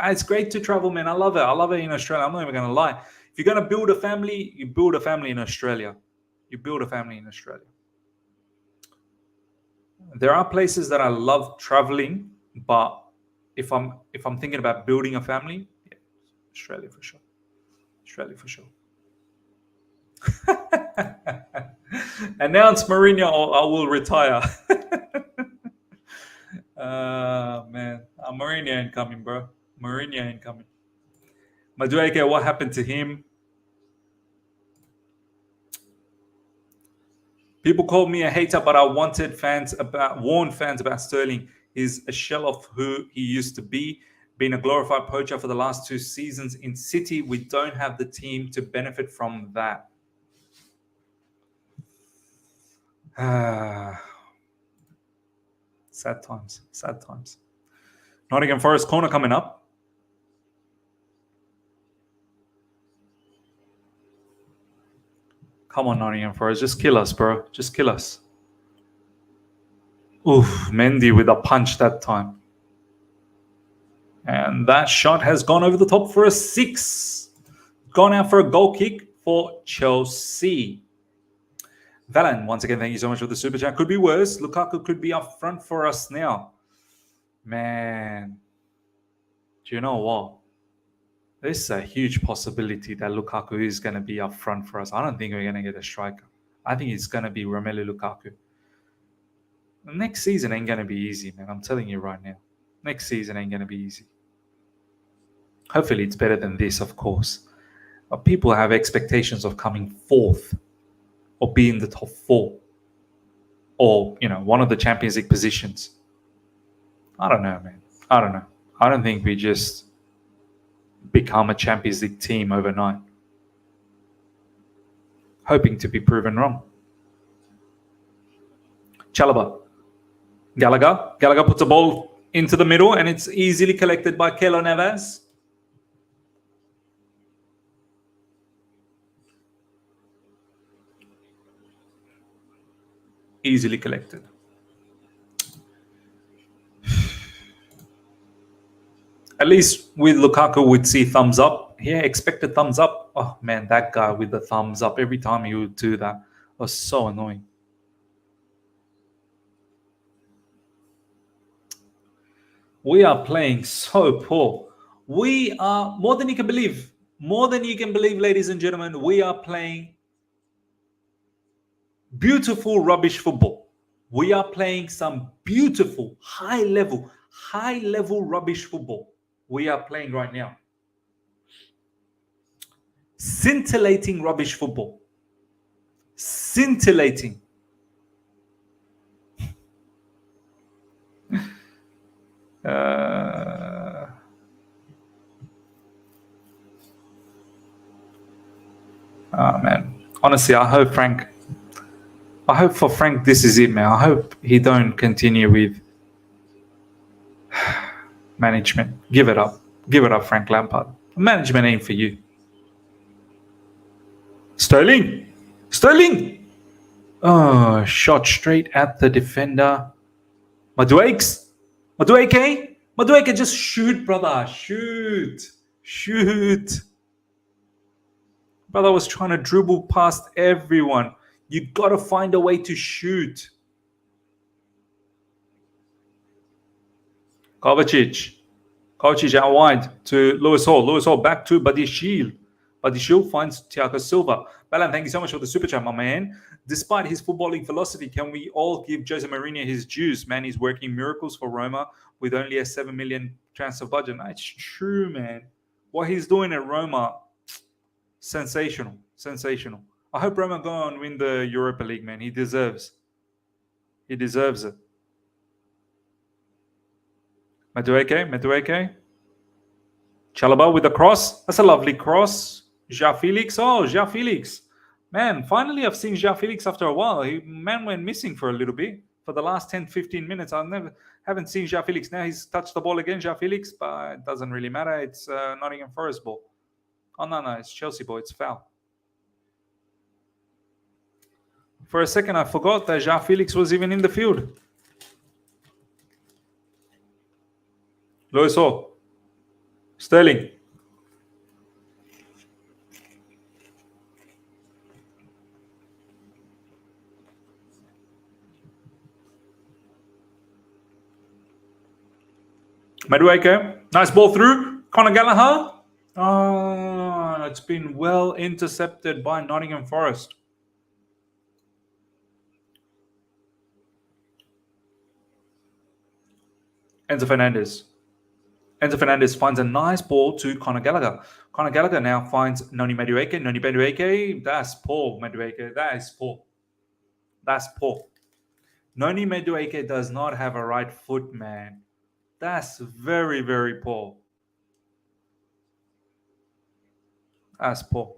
It's great to travel, man. I love it in Australia. I'm not even going to lie. If you're going to build a family, you build a family in Australia. There are places that I love traveling, but if I'm thinking about building a family, Australia for sure. Announce Mourinho or I will retire. Man, Mourinho ain't coming, bro. Mudryk, what happened to him? People called me a hater, but I warned fans about Sterling. He's a shell of who he used to be. Being a glorified poacher for the last 2 seasons in City, we don't have the team to benefit from that. Sad times. Sad times. Nottingham Forest corner coming up. Come on, Nottingham Forest. Just kill us, bro. Just kill us. Oof, Mendy with a punch that time. And that shot has gone over the top for a 6. Gone out for a goal kick for Chelsea. Valan, once again, thank you so much for the super chat. Could be worse. Lukaku could be up front for us now. Man. Do you know what? There's a huge possibility that Lukaku is going to be up front for us. I don't think we're going to get a striker. I think it's going to be Romelu Lukaku. Next season ain't going to be easy, man. I'm telling you right now. Next season ain't going to be easy. Hopefully it's better than this, of course. But people have expectations of coming 4th or being the top 4 or, one of the Champions League positions. I don't know, man. I don't know. I don't think we just become a Champions League team overnight. Hoping to be proven wrong. Chalobah. Gallagher puts a ball into the middle and it's easily collected by Keylor Navas. Easily collected. At least with Lukaku, we'd see thumbs up. Yeah, expected thumbs up. Oh, man, that guy with the thumbs up. Every time he would do that was so annoying. We are playing so poor. We are, more than you can believe, ladies and gentlemen, we are playing beautiful rubbish football. We are playing some beautiful, high-level rubbish football. We are playing right now. Scintillating rubbish football. Scintillating. Man. Honestly, I hope for Frank this is it, man. I hope he don't continue with management. Give it up, Frank Lampard. Management ain't for you. Sterling. Oh, shot straight at the defender. Mudryk, just shoot, brother. Shoot. Brother was trying to dribble past everyone. You got to find a way to shoot. Kovacic out wide to Lewis Hall back to Badiashile. Badiashile finds Thiago Silva. Balan, thank you so much for the super chat, my man. Despite his footballing philosophy, can we all give Jose Mourinho his dues? Man, he's working miracles for Roma with only a 7 million transfer budget. That's true, man. What he's doing at Roma, sensational. I hope Roma go and win the Europa League, man. He deserves it. Mudryk. Chalobah with the cross. That's a lovely cross. João Felix. Man, finally I've seen João Felix after a while. Man went missing for a little bit. For the last 10-15 minutes, I haven't seen João Felix. Now he's touched the ball again, João Felix, but it doesn't really matter. It's Nottingham Forest ball. Oh, no, it's Chelsea ball. It's foul. For a second, I forgot that João Felix was even in the field. Lewis Hall. Sterling. Mudryk. Nice ball through. Conor Gallagher. Oh, it's been well intercepted by Nottingham Forest. Enzo Fernandez. Enzo Fernandez finds a nice ball to Conor Gallagher. Conor Gallagher now finds Noni Madueke. Noni Madueke, that's poor, Madueke. That is poor. That's poor. Noni Madueke does not have a right foot, man. That's very, very poor. That's poor.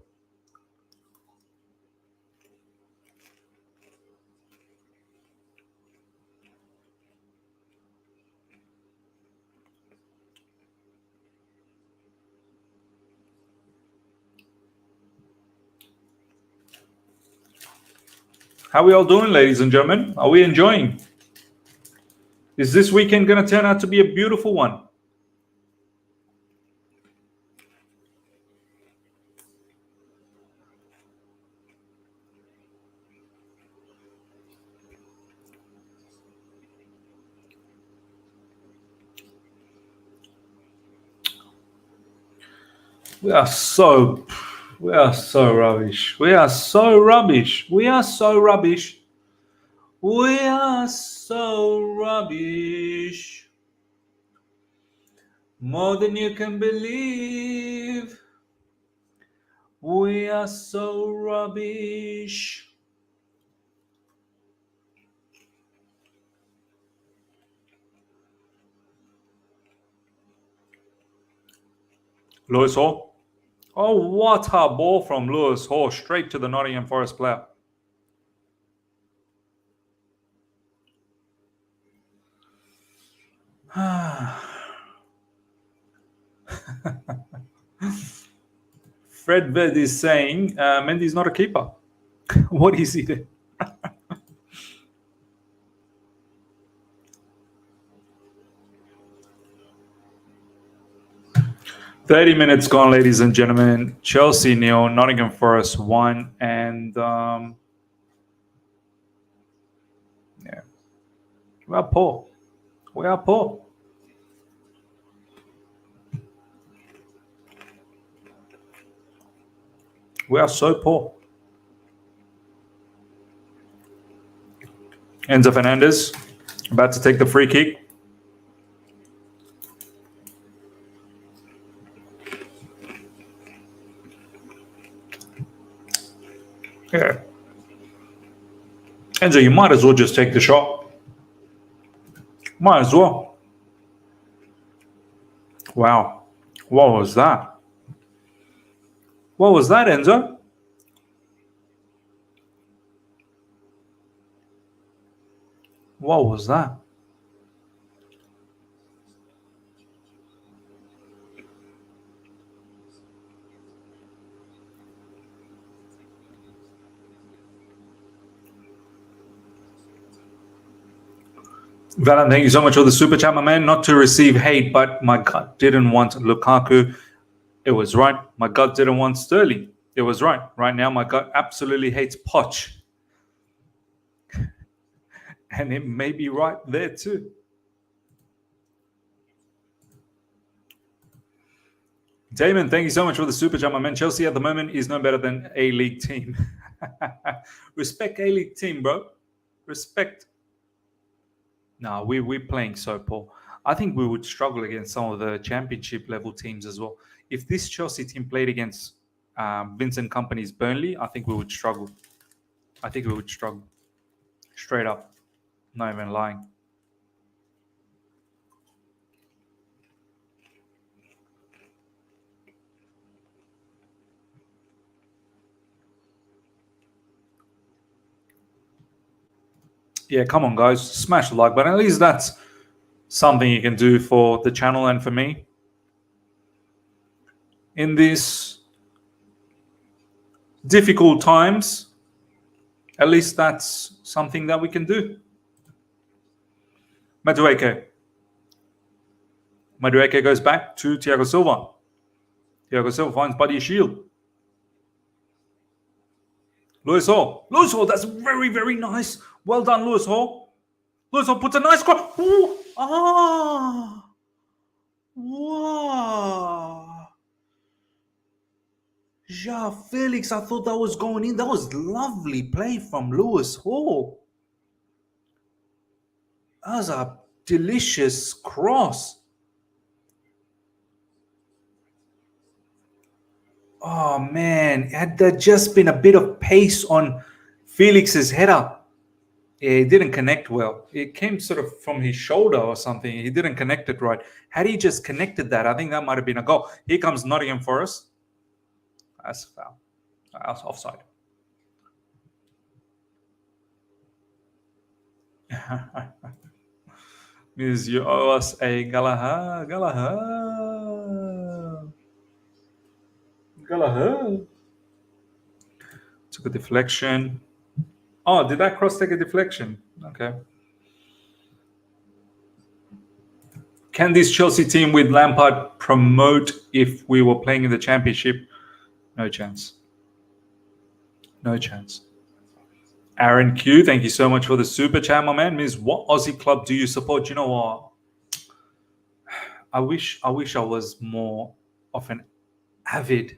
How are we all doing, ladies and gentlemen? Are we enjoying? Is this weekend going to turn out to be a beautiful one? We are so rubbish. We are so rubbish. We are so rubbish. We are so rubbish. More than you can believe. We are so rubbish. Lewis Hall. Oh, what a ball from Lewis Hall straight to the Nottingham Forest player. Fred Ved is saying Mendy's not a keeper. What is he then? 30 minutes gone, ladies and gentlemen. Chelsea 0, Nottingham Forest 1, and yeah, we are poor. We are poor. We are so poor. Enzo Fernandez about to take the free kick. Yeah. Enzo, you might as well just take the shot. Might as well. Wow. What was that? What was that, Enzo? What was that? Valan, thank you so much for the super chat, my man. Not to receive hate, but my gut didn't want Lukaku. It was right. My gut didn't want Sterling. It was right. Right now, my gut absolutely hates Poch. And it may be right there too. Damon, thank you so much for the super chat, my man. Chelsea at the moment is no better than a league team. Respect a league team, bro. Respect. No, we're playing so poor. I think we would struggle against some of the championship level teams as well. If this Chelsea team played against Vincent Kompany's Burnley, I think we would struggle. I think we would struggle. Straight up. Not even lying. Yeah, come on, guys. Smash the like button. At least that's something you can do for the channel and for me. In these difficult times, at least that's something that we can do. Madueke. Madueke goes back to Thiago Silva. Thiago Silva finds Buddy Shield. Lewis Hall. Lewis Hall, that's very, very nice. Well done, Lewis Hall. Lewis Hall puts a nice cross. Ooh. Ah. Wow. Ja, Felix, I thought that was going in. That was lovely play from Lewis Hall. That was a delicious cross. Oh man, had there just been a bit of pace on Felix's header. Yeah, it didn't connect well. It came sort of from his shoulder or something. He didn't connect it right. Had he just connected that, I think that might have been a goal. Here comes Nottingham Forest. That's a foul. That's offside. Means you owe us a Gallagher. Took a deflection. Oh, did that cross take a deflection? Okay. Can this Chelsea team with Lampard promote if we were playing in the Championship? No chance. No chance. Aaron Q, thank you so much for the super chat, my man. Miss, what Aussie club do you support? You know what? I wish I was more of an avid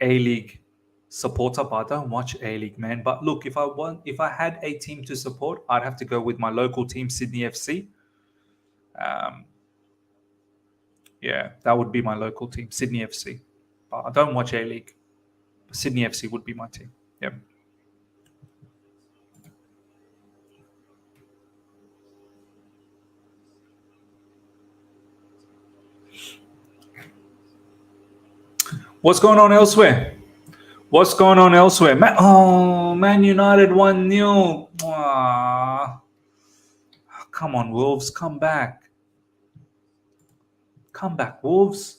A-League supporter, but I don't watch A-League, man. But look, if I had a team to support, I'd have to go with my local team, Sydney FC. Yeah, that would be my local team, Sydney FC. But I don't watch A-League. Sydney FC would be my team. Yep. What's going on elsewhere? Man United 1-0. Come on, Wolves. Come back. Come back, Wolves.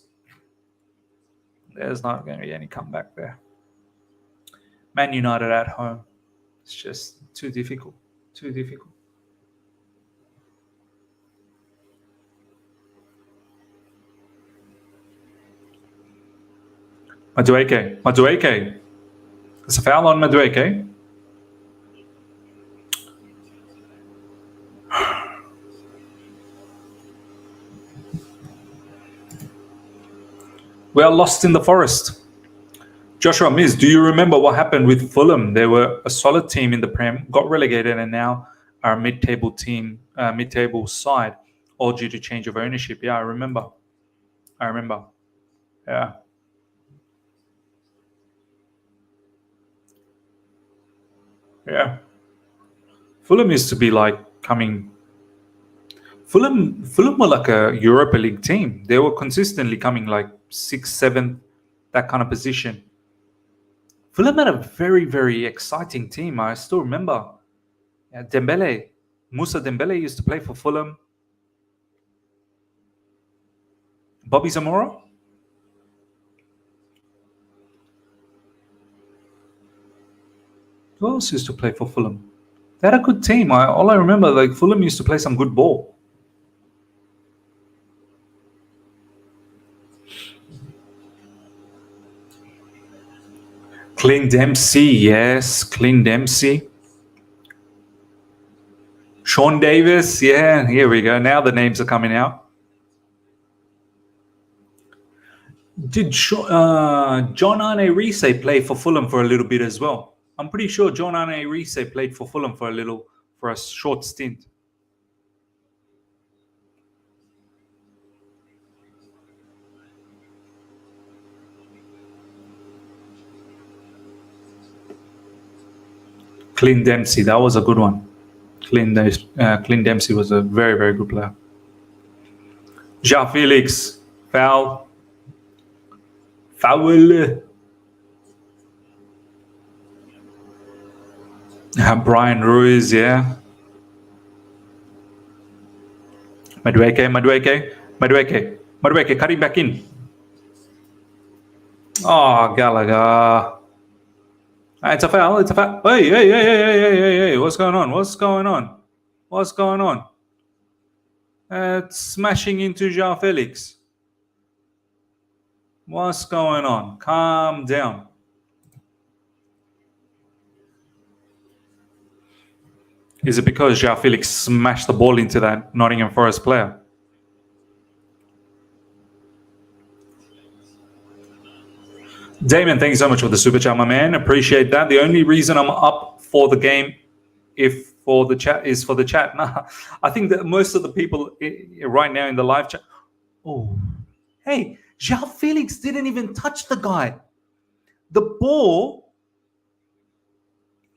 There's not going to be any comeback there. Man United at home. It's just too difficult. Too difficult. Madueke. There's a foul on Mudryk. We are lost in the forest. Joshua Miz, do you remember what happened with Fulham? They were a solid team in the Prem, got relegated, and now are a mid-table team, mid-table side, all due to change of ownership. Yeah, I remember. Yeah. Yeah. Fulham used to be like coming. Fulham were like a Europa League team. They were consistently coming like 6th, 7th, that kind of position. Fulham had a very, very exciting team. I still remember. Moussa Dembele used to play for Fulham. Bobby Zamora. Who else used to play for Fulham? They had a good team. All I remember, like Fulham used to play some good ball. Clint Dempsey, yes. Clint Dempsey. Sean Davis, yeah. Here we go. Now the names are coming out. Did John Arne Riise play for Fulham for a little bit as well? I'm pretty sure John Arne Riise played for Fulham for a short stint. Clint Dempsey, that was a good one. Clint Dempsey was a very, very good player. João Felix, foul. Brian Ruiz, yeah. Mudryk, cutting back in. Oh, Gallagher. It's a foul. Hey. What's going on? Smashing into João Felix. What's going on? Calm down. Is it because João Felix smashed the ball into that Nottingham Forest player? Damon, thank you so much for the super chat, my man. Appreciate that. The only reason I'm up for the game is for the chat. Nah, I think that most of the people right now in the live chat. Oh, hey, João Felix didn't even touch the guy. The ball,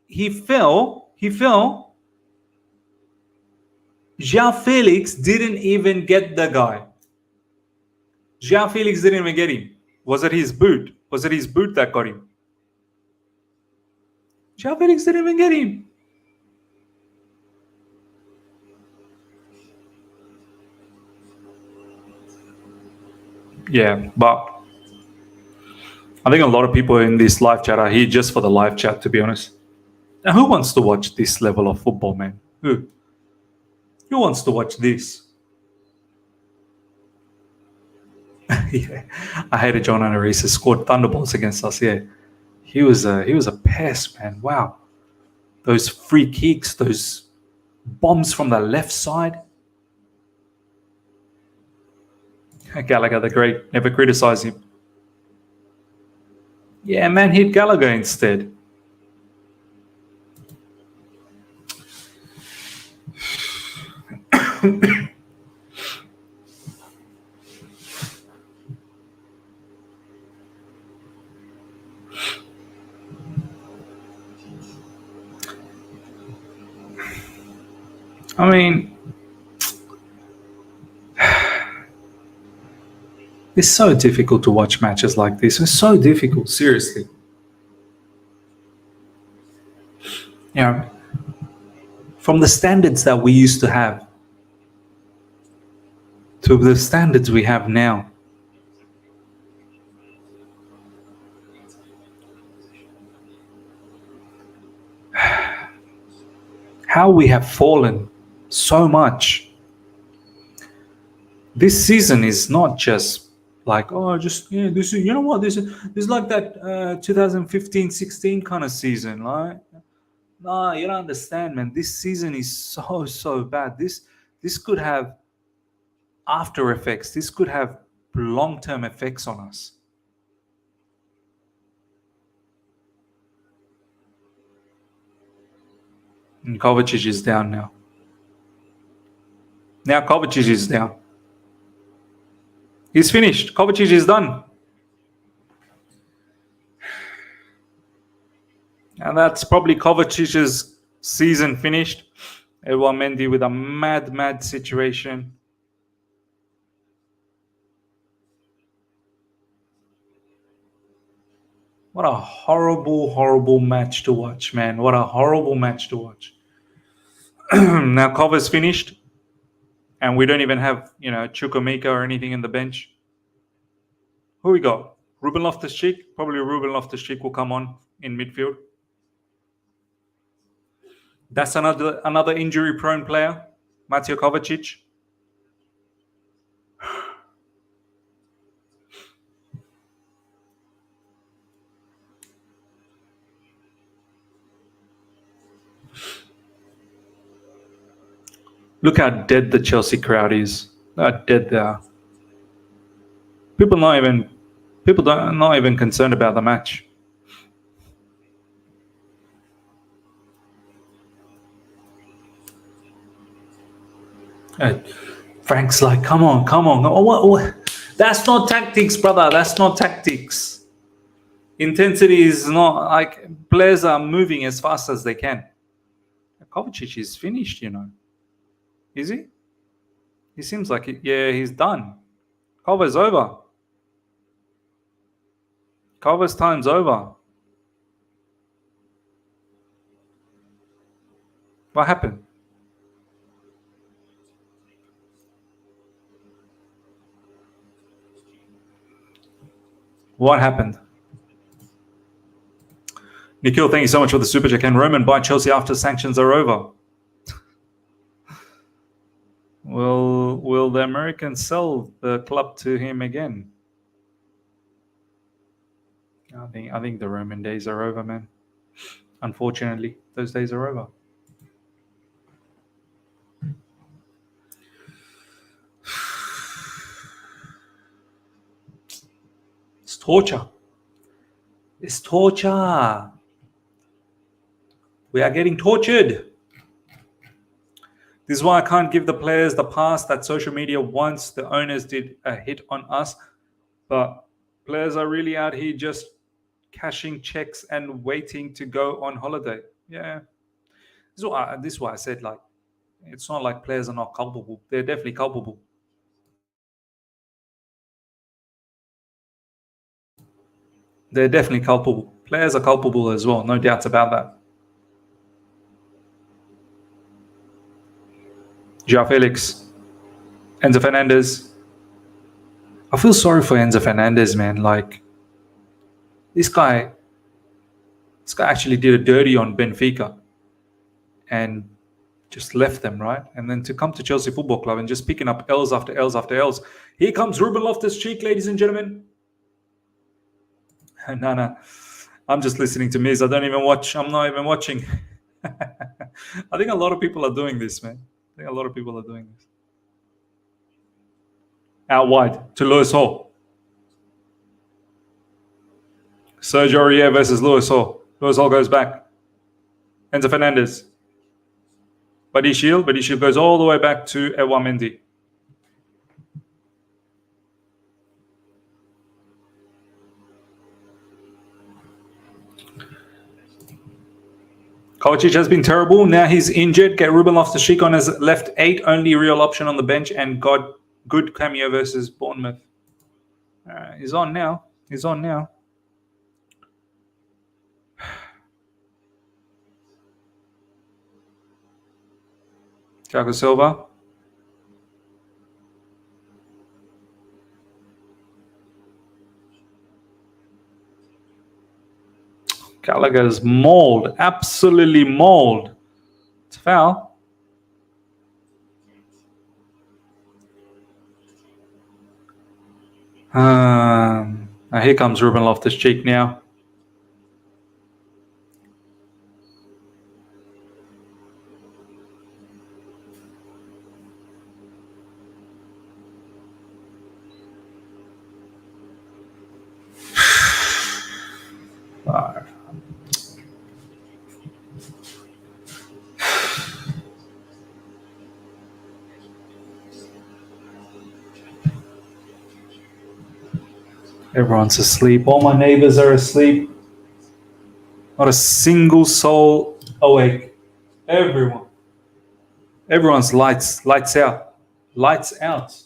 he fell. João Felix didn't even get the guy. João Felix didn't even get him. Was it his boot? Was it his boot that got him? João Felix didn't even get him. Yeah, but I think a lot of people in this live chat are here just for the live chat, to be honest. Now, who wants to watch this level of football, man? Who wants to watch this? Yeah, I hated John Anaris. He scored thunderbolts against us. Yeah, he was a pest, man. Wow, those free kicks, those bombs from the left side. Gallagher the Great, never criticise him. Yeah, man, hit Gallagher instead. I mean, it's so difficult to watch matches like this. It's so difficult, seriously. You know, from the standards that we used to have to the standards we have now. How we have fallen so much. This season is not just like, oh, just, yeah, this is, you know what, this is like that 2015-16 kind of season, right? No, you don't understand, man. This season is so bad. This could have after effects. This could have long-term effects on us. And Kovacic is down now. Now Kovacic is down. He's finished. Kovacic is done. And that's probably Kovacic's season finished. Edouard Mendy with a mad situation. What a horrible match to watch, man. What a horrible match to watch. Now Kova's finished. And we don't even have, Chukwuemeka or anything in the bench. Who we got? Ruben Loftus-Cheek. Probably Ruben Loftus-Cheek will come on in midfield. That's another injury-prone player, Mateo Kovacic. Look how dead the Chelsea crowd is. How dead they are. People not even concerned about the match. Frank's like, come on. What? That's not tactics, brother. That's not tactics. Intensity is not like players are moving as fast as they can. Kovacic is finished, Is he? He seems like it. Yeah, he's done. Kova's over. Kova's time's over. What happened? What happened? Nikhil, thank you so much for the super chat. Can Roman buy Chelsea after sanctions are over? Will the Americans sell the club to him again? I think the Roman days are over, man. Unfortunately, those days are over. It's torture. It's torture. We are getting tortured. This is why I can't give the players the pass that social media wants. The owners did a hit on us, but players are really out here just cashing checks and waiting to go on holiday. Yeah. This is why I said, like, it's not like players are not culpable. They're definitely culpable. They're definitely culpable. Players are culpable as well. No doubts about that. João Felix, Enzo Fernandez. I feel sorry for Enzo Fernandez, man. Like, this guy actually did a dirty on Benfica and just left them, right? And then to come to Chelsea Football Club and just picking up L's after L's after L's. Here comes Ruben Loftus-Cheek, ladies and gentlemen. No, I'm just listening to Miz. I don't even watch. I'm not even watching. I think a lot of people are doing this, man. I think a lot of people are doing this. Out wide to Lewis Hall. Sergio Aurier versus Lewis Hall. Lewis Hall goes back. Enzo Fernandez. Badiashile goes all the way back to Edouard Mendy. Kovacic has been terrible. Now he's injured. Get Ruben Loftus-Cheek on his left 8, only real option on the bench, and got good cameo versus Bournemouth. He's on now. Thiago Silva. Gallagher's mauled, absolutely mauled. It's a foul. Now here comes Ruben Loftus-Cheek now. Everyone's asleep. All my neighbors are asleep. Not a single soul awake. Everyone's lights out. Lights out.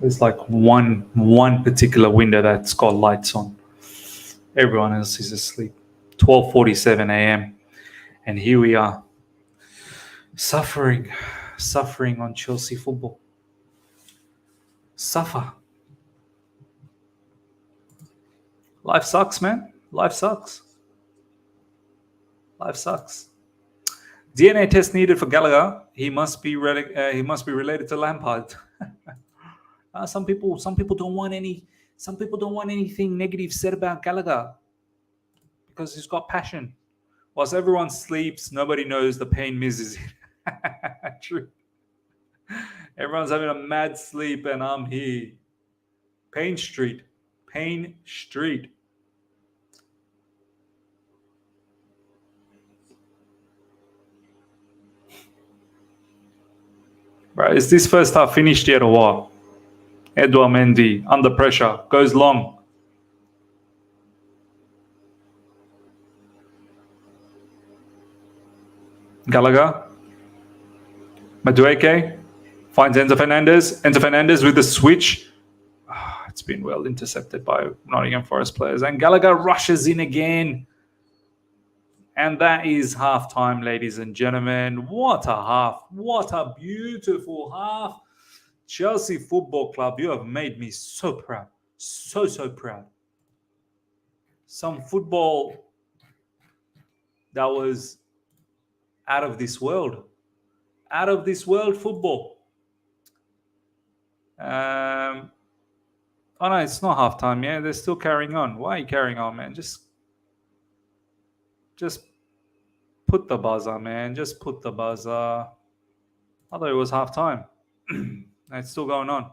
There's like one particular window that's got lights on. Everyone else is asleep. 12:47 a.m. And here we are, suffering on Chelsea football. Suffer. Life sucks, man. Life sucks. DNA test needed for Gallagher. He must be related to Lampard. Some people don't want anything negative said about Gallagher because he's got passion. Whilst everyone sleeps, nobody knows the pain Miz is in. True. Everyone's having a mad sleep and I'm here. Pain Street. Right, is this first half finished yet or what? Edouard Mendy, under pressure, goes long. Gallagher. Mudryk finds Enzo Fernandez. Enzo Fernandez with the switch. It's been well intercepted by Nottingham Forest players. And Gallagher rushes in again. And that is half-time, ladies and gentlemen. What a half. What a beautiful half. Chelsea Football Club, you have made me so proud. So proud. Some football that was out of this world. Out of this world football. Oh no, it's not halftime. Yeah, they're still carrying on. Why are you carrying on, man? Just put the buzzer, man. Just put the buzzer. I thought it was halftime. It's still going on.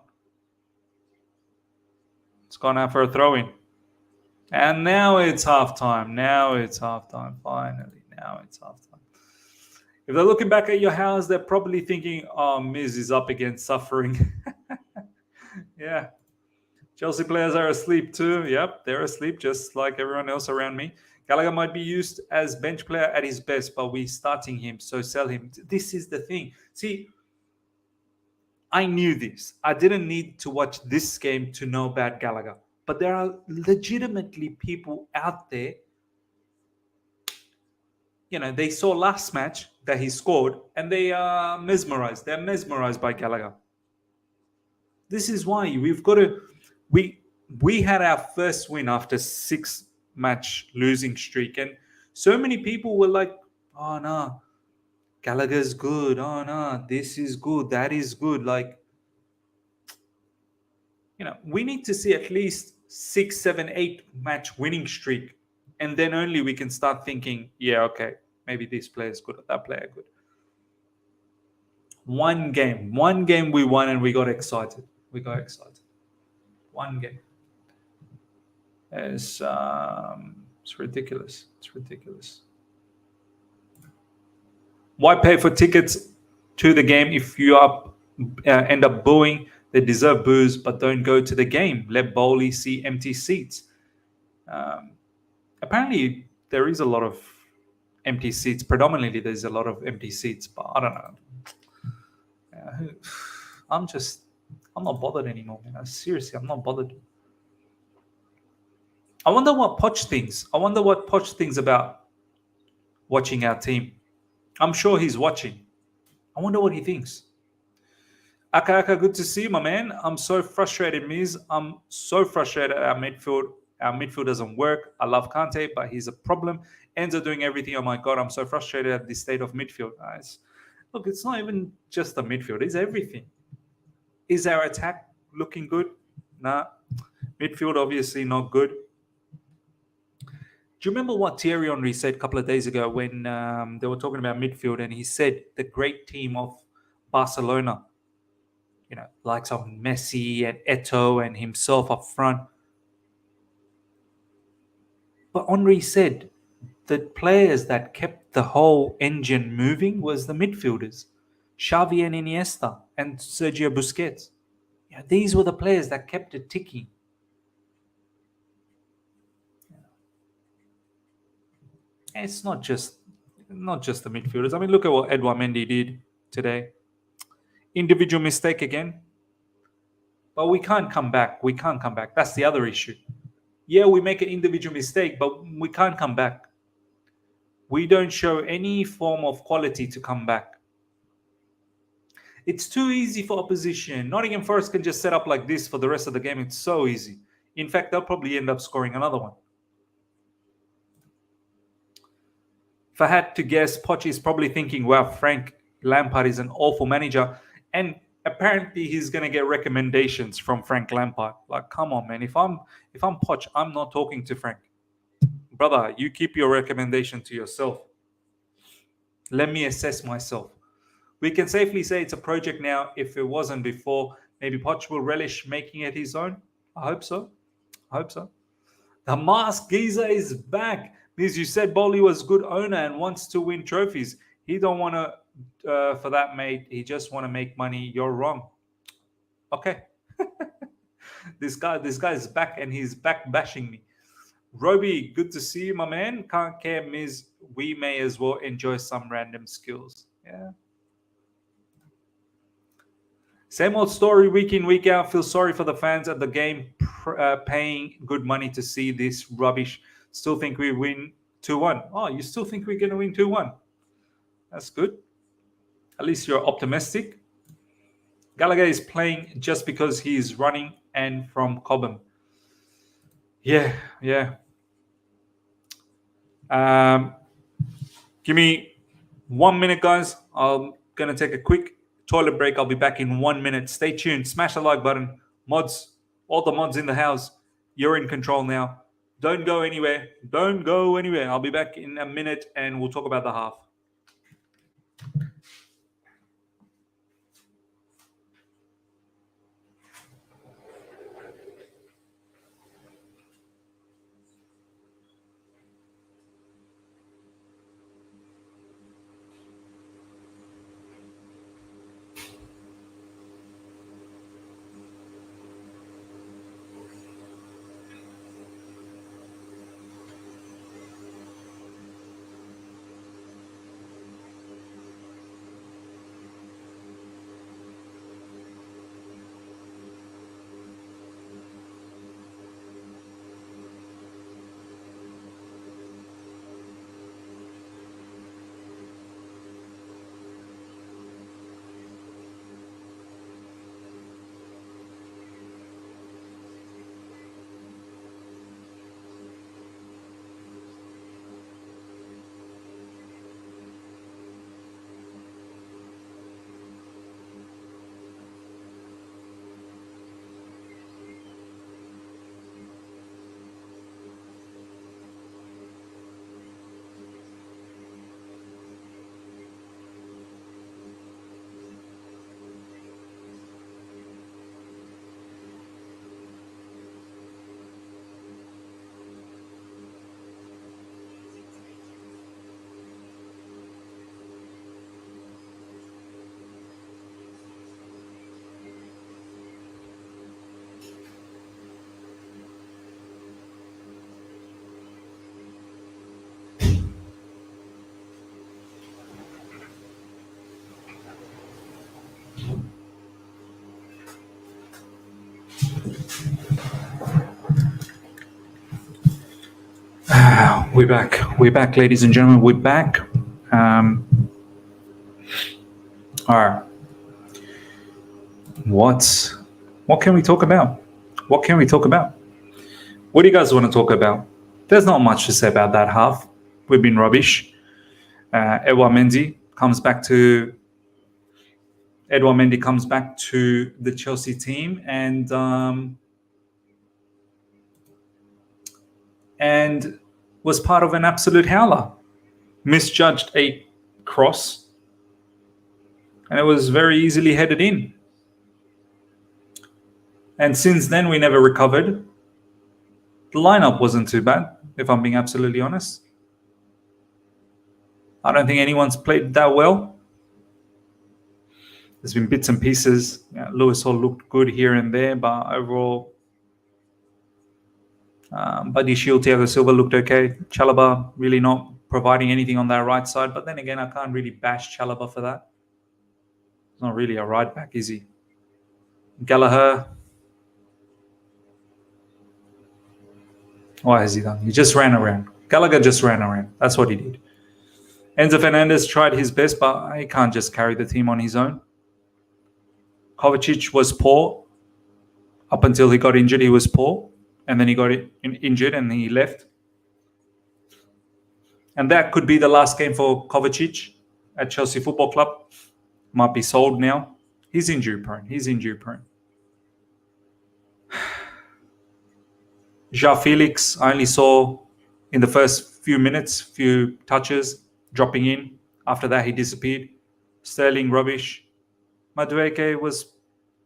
It's gone out for a throw-in. And now it's halftime. Finally. Now it's halftime. If they're looking back at your house, they're probably thinking, oh, Miz is up against suffering. Yeah. Chelsea players are asleep too. Yep, they're asleep just like everyone else around me. Gallagher might be used as bench player at his best, but we're starting him, so sell him. This is the thing. See, I knew this. I didn't need to watch this game to know about Gallagher. But there are legitimately people out there, they saw last match that he scored and they are mesmerized. They're mesmerized by Gallagher. This is why we've got to... We had our first win after 6-match losing streak, and so many people were like, oh no, Gallagher's good. Oh no, this is good. That is good. Like, we need to see at least 6, 7, 8-match winning streak, and then only we can start thinking, yeah, okay, maybe this player is good or that player good. One game we won and we got excited. One game. It's ridiculous. It's ridiculous. Why pay for tickets to the game if you end up booing? They deserve boos, but don't go to the game. Let Bowley see empty seats. Apparently, there is a lot of empty seats. Predominantly, there's a lot of empty seats, but I don't know. I'm not bothered anymore, man. Seriously, I'm not bothered. I wonder what Poch thinks. I wonder what Poch thinks about watching our team. I'm sure he's watching. I wonder what he thinks. Aka, good to see you, my man. I'm so frustrated, Miz. I'm so frustrated at our midfield. Our midfield doesn't work. I love Kante, but he's a problem. Enzo doing everything. Oh my God, I'm so frustrated at this state of midfield, guys. Look, it's not even just the midfield. It's everything. Is our attack looking good? Nah. Midfield, obviously not good. Do you remember what Thierry Henry said a couple of days ago when they were talking about midfield, and he said the great team of Barcelona, likes of Messi and Eto'o and himself up front. But Henry said the players that kept the whole engine moving was the midfielders, Xavi and Iniesta and Sergio Busquets. These were the players that kept it ticking. It's not just the midfielders. I mean, look at what Edouard Mendy did today. Individual mistake again. But we can't come back. That's the other issue. Yeah, we make an individual mistake, but we can't come back. We don't show any form of quality to come back. It's too easy for opposition. Nottingham Forest can just set up like this for the rest of the game. It's so easy. In fact, they'll probably end up scoring another one. If I had to guess, Poch is probably thinking, wow, Frank Lampard is an awful manager. And apparently he's going to get recommendations from Frank Lampard. Like, come on, man. If I'm Poch, I'm not talking to Frank. Brother, you keep your recommendation to yourself. Let me assess myself. We can safely say it's a project now. If it wasn't before, maybe Poch will relish making it his own. I hope so. The mask geezer is back. Because you said Bowley was good owner and wants to win trophies. He don't want to, for that, mate. He just want to make money. You're wrong. Okay. This guy is back and he's back bashing me. Roby, good to see you, my man. Can't care, Miz. We may as well enjoy some random skills. Yeah. Same old story week in, week out. Feel sorry for the fans at the game paying good money to see this rubbish. Still think we win 2-1. Oh, you still think we're going to win 2-1? That's good. At least you're optimistic. Gallagher is playing just because he's running and from Cobham. Yeah. Give me 1 minute, guys. I'm going to take a quick toilet break. I'll be back in 1 minute. Stay tuned. Smash the like button. Mods, all the mods in the house, you're in control now. Don't go anywhere. I'll be back in a minute and we'll talk about the half. We're back, ladies and gentlemen. We're back. All right. What can we talk about? What can we talk about? What do you guys want to talk about? There's not much to say about that half. We've been rubbish. Edouard Mendy comes back to the Chelsea team and was part of an absolute howler. Misjudged a cross, and it was very easily headed in. And since then, we never recovered. The lineup wasn't too bad, if I'm being absolutely honest. I don't think anyone's played that well. There's been bits and pieces. Lewis Hall looked good here and there, but overall, Buddy Shield, Thiago Silva looked okay. Chalobah really not providing anything on that right side. But then again, I can't really bash Chalobah for that. He's not really a right back, is he? Gallagher. What has he done? He just ran around. Gallagher just ran around. That's what he did. Enzo Fernandez tried his best, but he can't just carry the team on his own. Kovacic was poor. Up until he got injured, he was poor. And then he got injured and he left. And that could be the last game for Kovacic at Chelsea Football Club. Might be sold now. He's injury prone. João Felix, I only saw in the first few minutes, few touches, dropping in. After that, he disappeared. Sterling, rubbish. Mudryk was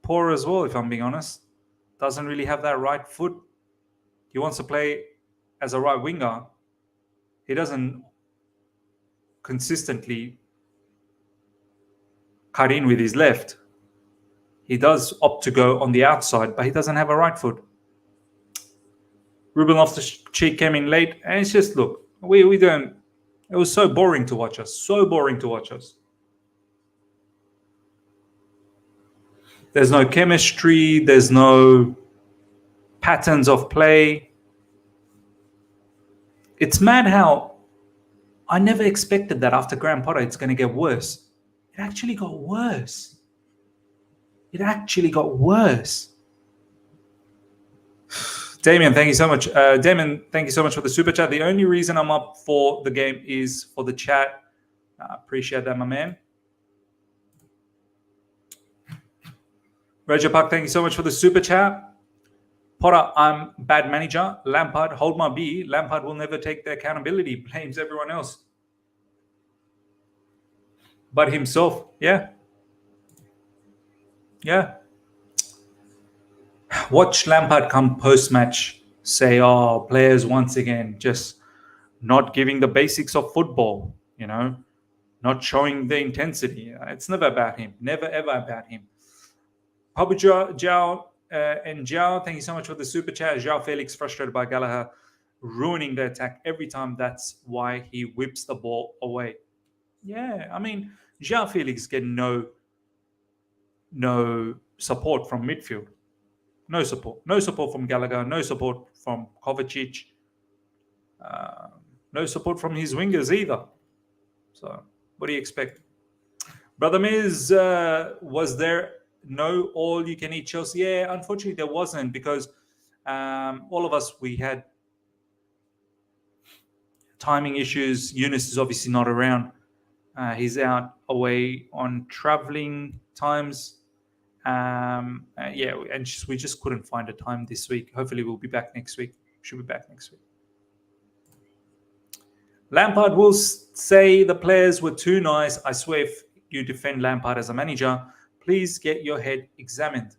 poor as well, if I'm being honest. Doesn't really have that right foot. He wants to play as a right winger. He doesn't consistently cut in with his left. He does opt to go on the outside, but he doesn't have a right foot. Ruben Loftus-Cheek came in late, and it's just, look, we don't. It was so boring to watch us. There's no chemistry. There's no patterns of play. It's mad how I never expected that after Graham Potter it's going to get worse. It actually got worse. Damien, thank you so much. Damien, thank you so much for the super chat. The only reason I'm up for the game is for the chat. I appreciate that, my man. Roger Park, thank you so much for the super chat. Potter, I'm bad manager. Lampard, hold my beer. Lampard will never take the accountability. Blames everyone else. But himself, yeah. Watch Lampard come post-match say, players once again just not giving the basics of football, not showing the intensity. It's never about him. Never, ever about him. Pablo João and João, thank you so much for the super chat. João Felix frustrated by Gallagher ruining the attack every time. That's why he whips the ball away. Yeah, I mean, João Felix getting no support from midfield. No support from Gallagher. No support from Kovacic. No support from his wingers either. So, what do you expect? Brother Miz, was there no all-you-can-eat Chelsea? Yeah, unfortunately there wasn't, because all of us, we had timing issues. Eunice is obviously not around. He's out away on traveling times. And we just couldn't find a time this week. Hopefully we'll be back next week. Should be back next week. Lampard will say the players were too nice. I swear, if you defend Lampard as a manager, please get your head examined.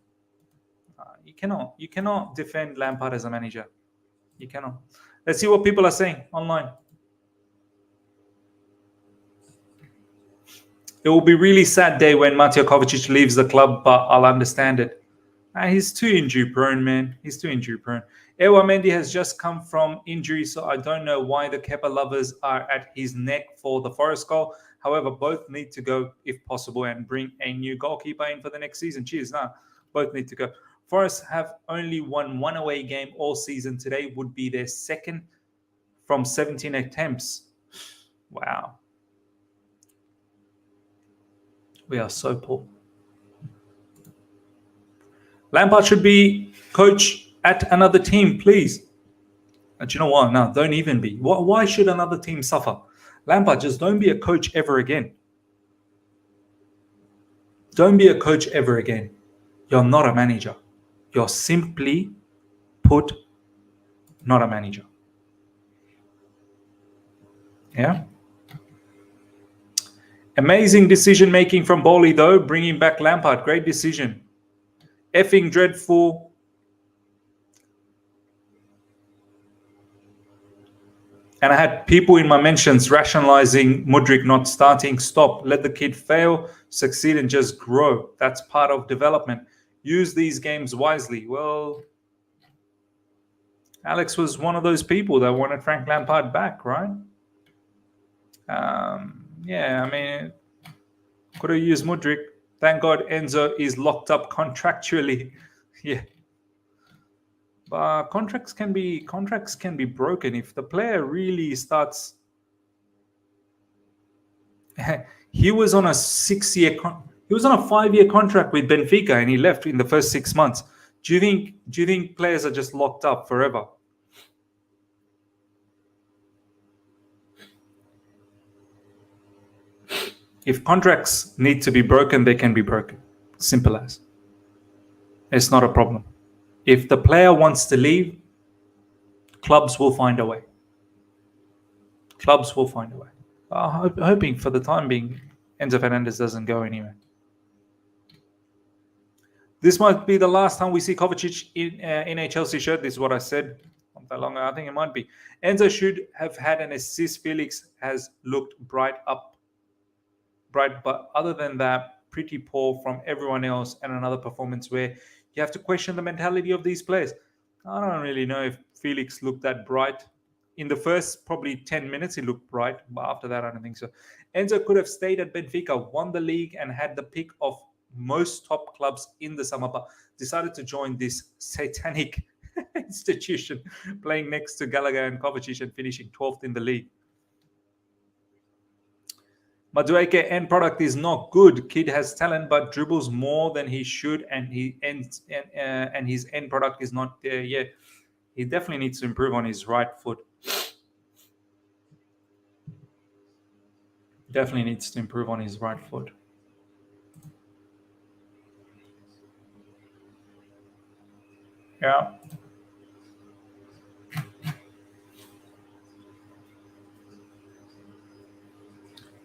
You cannot defend Lampard as a manager. You cannot. Let's see what people are saying online. It will be a really sad day when Mateo Kovacic leaves the club, but I'll understand it. He's too injury prone, man. He's too injury prone. Edouard Mendy has just come from injury, so I don't know why the Kepa lovers are at his neck for the Forest goal. However, both need to go if possible and bring a new goalkeeper in for the next season. Cheers. Both need to go. Forest have only won one away game all season. Today would be their second from 17 attempts. Wow. We are so poor. Lampard should be coach at another team, please. And you know what? No, don't even be. Why should another team suffer? Lampard, just don't be a coach ever again. Don't be a coach ever again. You're not a manager. You're simply put not a manager. Yeah. Amazing decision making from Bowley, though, bringing back Lampard. Great decision. Effing dreadful. And I had people in my mentions rationalizing Mudryk not starting. Stop. Let the kid fail, succeed, and just grow. That's part of development. Use these games wisely. Well, Alex was one of those people that wanted Frank Lampard back, right? Yeah, I mean, could have used Mudryk. Thank God Enzo is locked up contractually. Yeah. But contracts can be broken if the player really starts. He was on a 6-year. He was on a 5-year contract with Benfica, and he left in the first 6 months. Do you think players are just locked up forever? If contracts need to be broken, they can be broken. Simple as. It's not a problem. If the player wants to leave, clubs will find a way. Clubs will find a way. Hoping for the time being, Enzo Fernandez doesn't go anywhere. This might be the last time we see Kovacic in a Chelsea shirt. This is what I said not that long ago. I think it might be. Enzo should have had an assist. Felix has looked bright, but other than that, pretty poor from everyone else, and another performance where you have to question the mentality of these players. I don't really know if Felix looked that bright. In the first probably 10 minutes, he looked bright, but after that, I don't think so. Enzo could have stayed at Benfica, won the league, and had the pick of most top clubs in the summer, but decided to join this satanic institution, playing next to Gallagher and Kovacic and finishing 12th in the league. Mudryk end product is not good. Kid has talent, but dribbles more than he should, and his end product is not there yet. He definitely needs to improve on his right foot. Definitely needs to improve on his right foot. Yeah.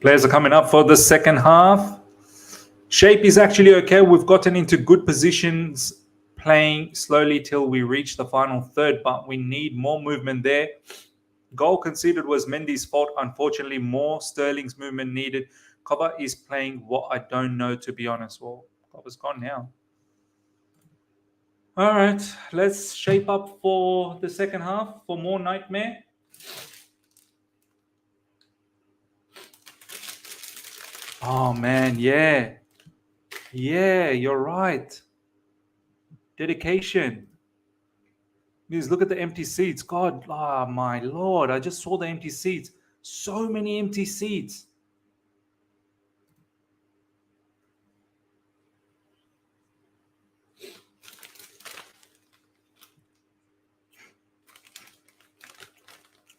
Players are coming up for the second half. Shape is actually okay. We've gotten into good positions, playing slowly till we reach the final third, but we need more movement there. Goal conceded was Mendy's fault. Unfortunately, more Sterling's movement needed. Cover is playing what I don't know, to be honest. Well, Cover's gone now. All right, let's shape up for the second half for more nightmare. Oh, man, yeah. Yeah, you're right. Dedication. Please look at the empty seats. God, my Lord, I just saw the empty seats. So many empty seats.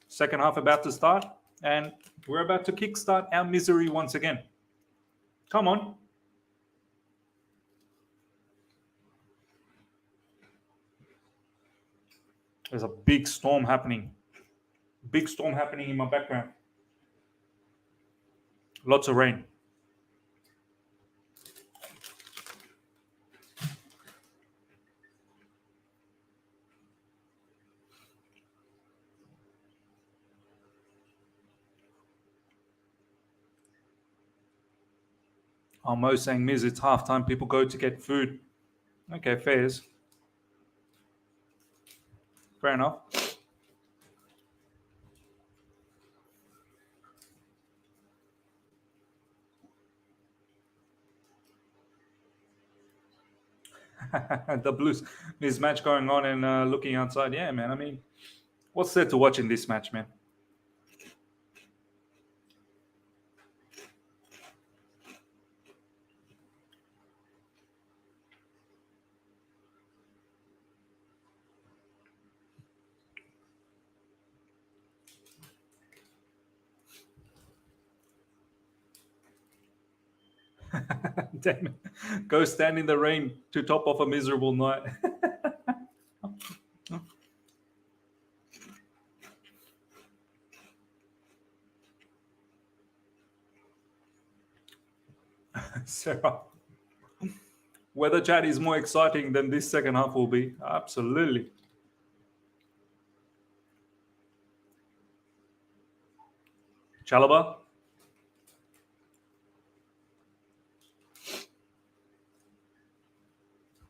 Second half about to start, and we're about to kickstart our misery once again. Come on. There's a big storm happening. Big storm happening in my background. Lots of rain. Mo saying, Miz, it's halftime. People go to get food. Okay, fairs. Fair enough. The Blues, this match going on and looking outside. Yeah, man. I mean, what's there to watch in this match, man? Damn it. Go stand in the rain to top off a miserable night. Sarah, weather chat is more exciting than this second half will be. Absolutely. Chalaba.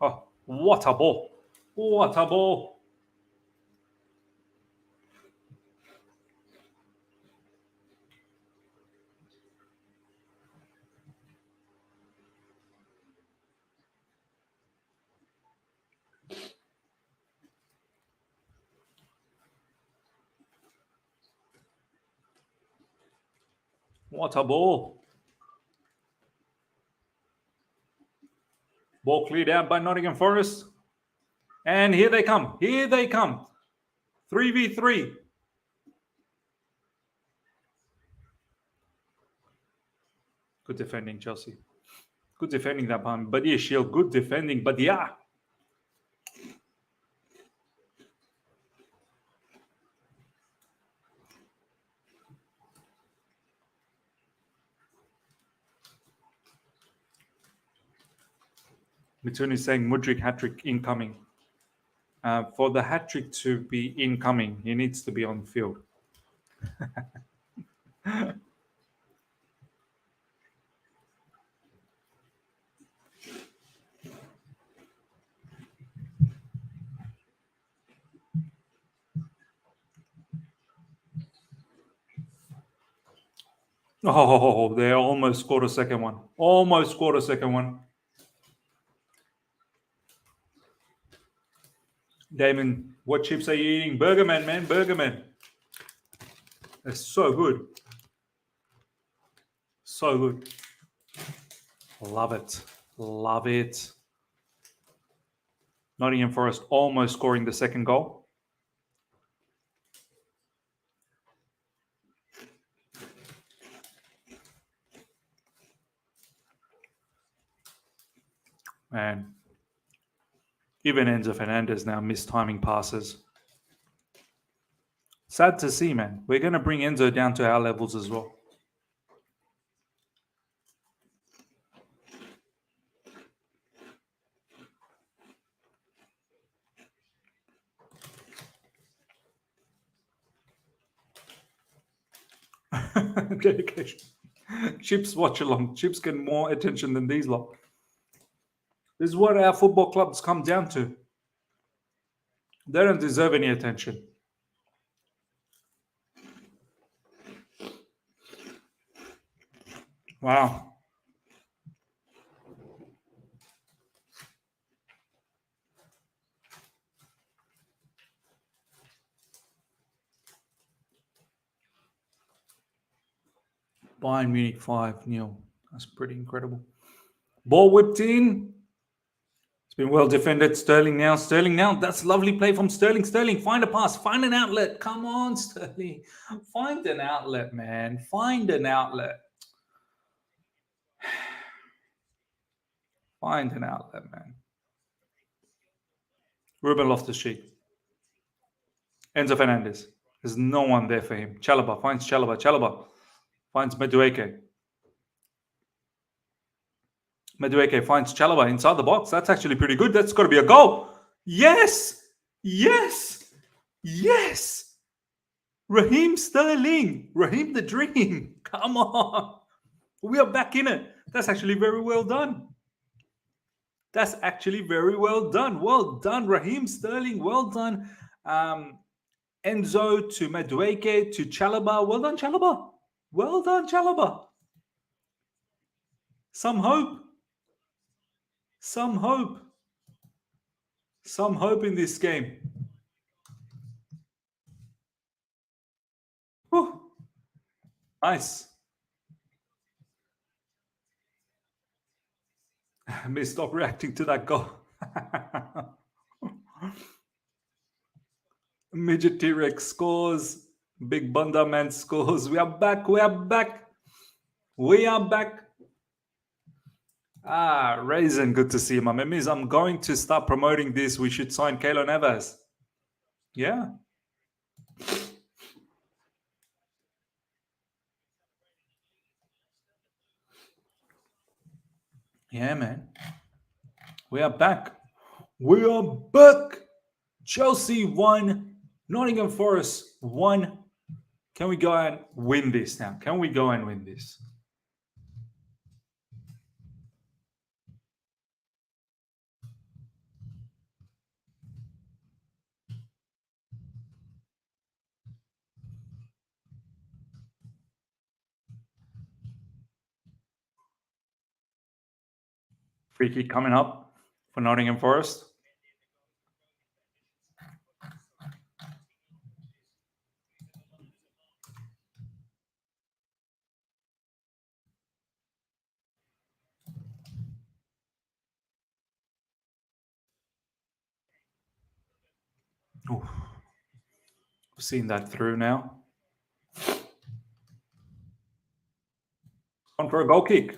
Oh, what a ball. What a ball. What a ball. Ball cleared out by Nottingham Forest. And here they come. Here they come. 3v3. Good defending, Chelsea. Good defending that time. But yeah, Shield, good defending. But yeah. Mitun is saying Mudryk hat-trick incoming. For the hat-trick to be incoming, he needs to be on field. Oh, they almost scored a second one. Almost scored a second one. Damon, what chips are you eating? Burgerman, man, Burgerman. That's so good. So good. Love it. Love it. Nottingham Forest almost scoring the second goal. And even Enzo Fernandez now mistiming passes. Sad to see, man. We're going to bring Enzo down to our levels as well. Dedication. Chips watch along. Chips get more attention than these lot. This is what our football clubs come down to. They don't deserve any attention. Wow. Bayern Munich 5-0. That's pretty incredible. Ball whipped in. It's been well defended. Sterling now. Sterling now. That's lovely play from Sterling. Sterling, find a pass. Find an outlet. Come on, Sterling. Find an outlet, man. Find an outlet. Find an outlet, man. Ruben Loftus-Cheek. Enzo Fernandez. There's no one there for him. Chalaba finds Chalaba. Chalaba finds Madueke. Madueke finds Chalaba inside the box. That's actually pretty good. That's got to be a goal. Yes! Yes! Yes! Raheem Sterling. Raheem the Dream. Come on. We are back in it. That's actually very well done. That's actually very well done. Well done, Raheem Sterling. Well done. Enzo to Madueke to Chalaba. Well done, Chalaba. Well done, Chalaba. Some hope. Some hope. Some hope in this game. Whew. Nice. May stop reacting to that goal. Midget T-Rex scores. Big Bunda Man scores. We are back. We are back. We are back. Raisin, good to see you, my memories. I'm going to start promoting this. We should sign Keylor Navas. Yeah. Yeah, man. We are back. We are back. Chelsea won. Nottingham Forest won. Can we go and win this now? Can we go and win this? Free kick coming up for Nottingham Forest. Oof. Seen that through now. On for a goal kick.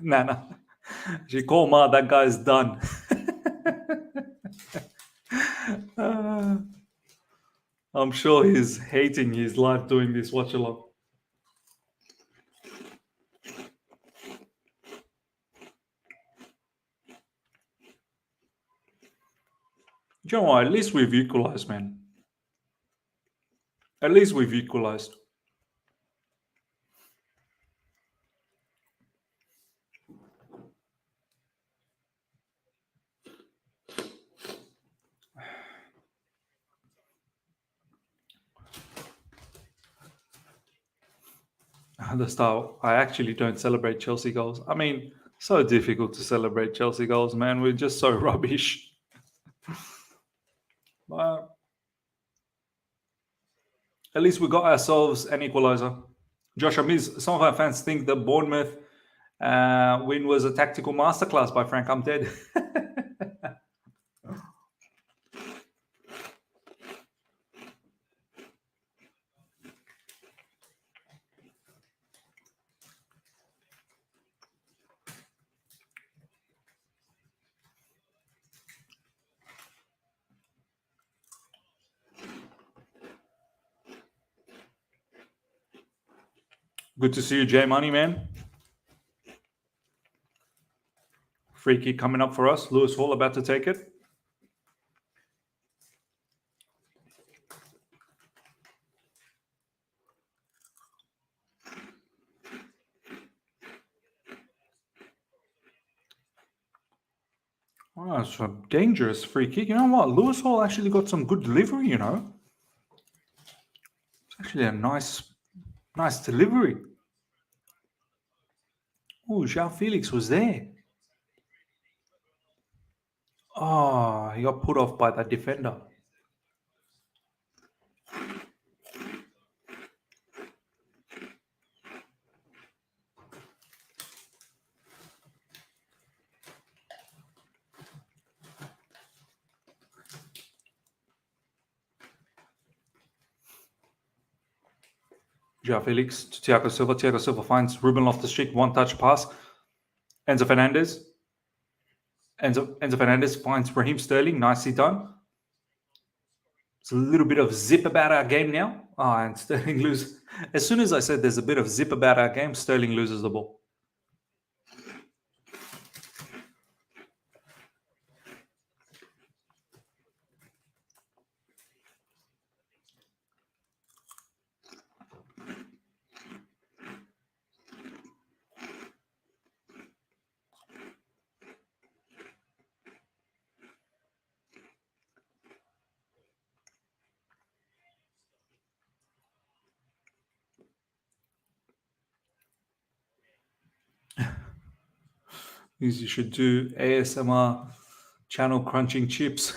Nana. She called Ma, that guy's done. I'm sure he's hating his life doing this watch-along. You know what? At least we've equalized, man. At least we've equalized. The style. I actually don't celebrate Chelsea goals. I mean, so difficult to celebrate Chelsea goals, man. We're just so rubbish. But at least we got ourselves an equalizer. Josh Amiz, some of our fans think the Bournemouth win was a tactical masterclass by Frank. I'm dead. Good to see you, J Money, man. Free kick coming up for us. Lewis Hall about to take it. Oh, it's a dangerous free kick. You know what? Lewis Hall actually got some good delivery, you know. It's actually a nice delivery. Oh, João Felix was there. Oh, he got put off by that defender. João Felix to Thiago Silva. Thiago Silva finds Ruben Loftus-Cheek, one-touch pass. Enzo Fernandez. Enzo Fernandez finds Raheem Sterling. Nicely done. It's a little bit of zip about our game now. And Sterling loses. As soon as I said there's a bit of zip about our game, Sterling loses the ball. You should do ASMR channel crunching chips.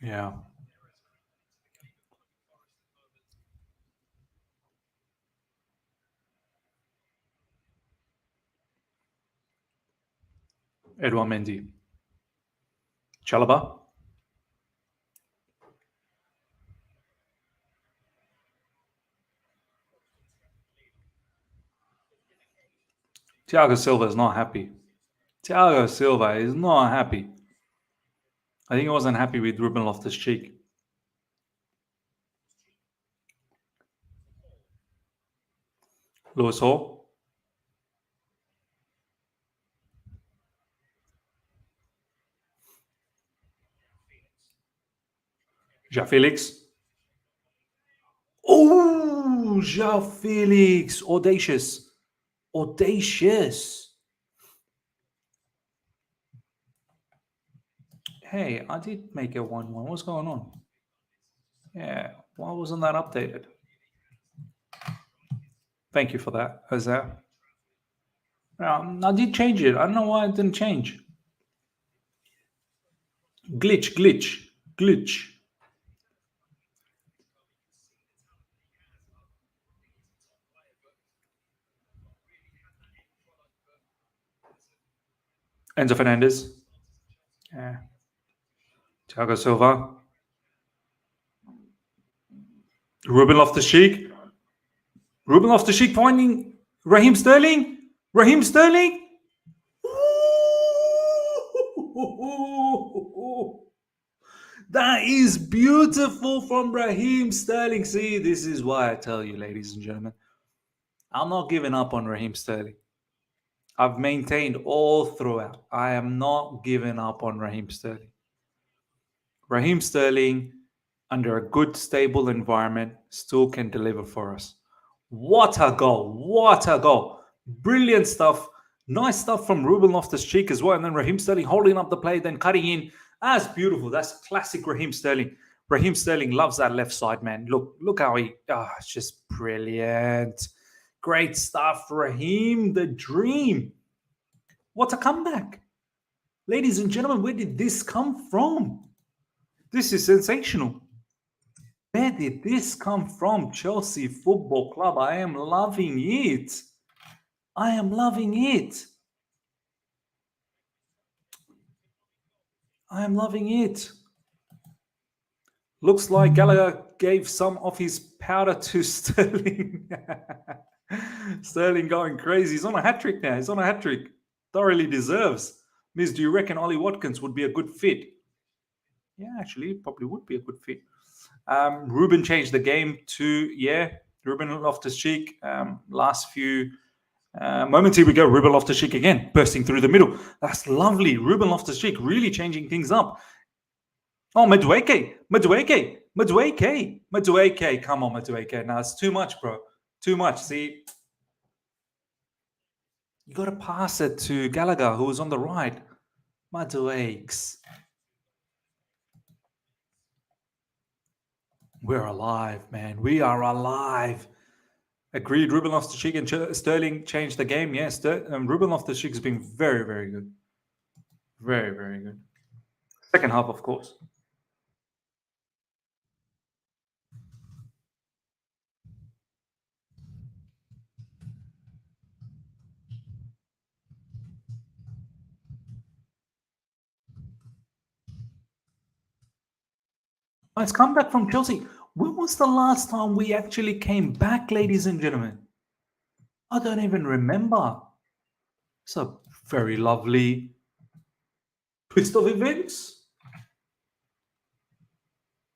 Yeah. Edouard Mendy. Chalobah. Thiago Silva is not happy. Thiago Silva is not happy. I think he wasn't happy with Ruben Loftus-Cheek. Lewis Hall. João Felix. Oh, João Felix. Audacious. Audacious. Hey, I did make a 1-1. What's going on? Yeah, why wasn't that updated? Thank you for that, Jose. I did change it. I don't know why it didn't change. Glitch. Enzo Fernandez. Yeah. Thiago Silva. Ruben Loftus-Cheek. Ruben Loftus-Cheek finding Raheem Sterling. Raheem Sterling. That is beautiful from Raheem Sterling. See, this is why I tell you, ladies and gentlemen, I'm not giving up on Raheem Sterling. I've maintained all throughout. I am not giving up on Raheem Sterling. Raheem Sterling, under a good, stable environment, still can deliver for us. What a goal. What a goal. Brilliant stuff. Nice stuff from Ruben Loftus-Cheek as well. And then Raheem Sterling holding up the play, then cutting in. That's beautiful. That's classic Raheem Sterling. Raheem Sterling loves that left side, man. Look how he... it's just brilliant. Great stuff, Raheem, the dream. What a comeback. Ladies and gentlemen, where did this come from? This is sensational. Where did this come from? Chelsea Football Club. I am loving it. I am loving it. I am loving it. Looks like Gallagher gave some of his powder to Sterling. Sterling going crazy. He's on a hat-trick now. He's on a hat-trick. Thoroughly deserves. Miss, do you reckon Ollie Watkins would be a good fit? Yeah, actually, probably would be a good fit. Ruben changed the game to, Ruben Loftus-Cheek. Last few moments, here we go. Ruben Loftus-Cheek again, bursting through the middle. That's lovely. Ruben Loftus-Cheek really changing things up. Oh, Mudryk. Come on, Mudryk. Now, it's too much, bro. Too much. See, you got to pass it to Gallagher, who was on the right. Mudryk. We're alive, man. We are alive. Agreed. Ruben Loftus-Cheek and Sterling changed the game. Yes, Ruben Loftus-Cheek has been very, very good. Very, very good. Second half, of course. It's come back from Chelsea. When was the last time we actually came back, ladies and gentlemen? I don't even remember. It's a very lovely twist of events.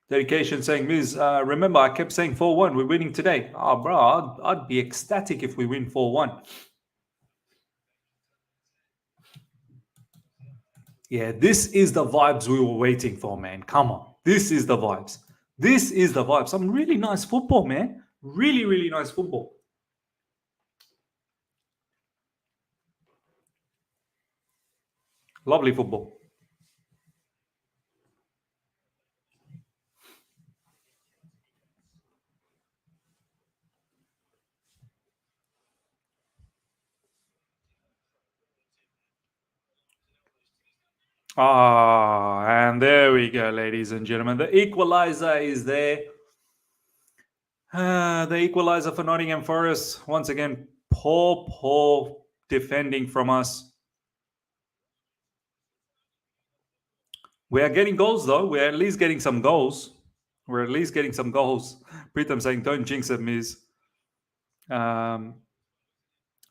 Dedication saying, Miz, remember I kept saying 4-1. We're winning today. Oh, bro, I'd be ecstatic if we win 4-1. Yeah, this is the vibes we were waiting for, man. Come on. This is the vibes. This is the vibes. Some really nice football, man. Really, really nice football. Lovely football. And there we go, ladies and gentlemen. The equalizer is there. The equalizer for Nottingham Forest. Once again, poor defending from us. We are getting goals, though. We're at least getting some goals. We're at least getting some goals. Pritam saying, don't jinx it, Miz.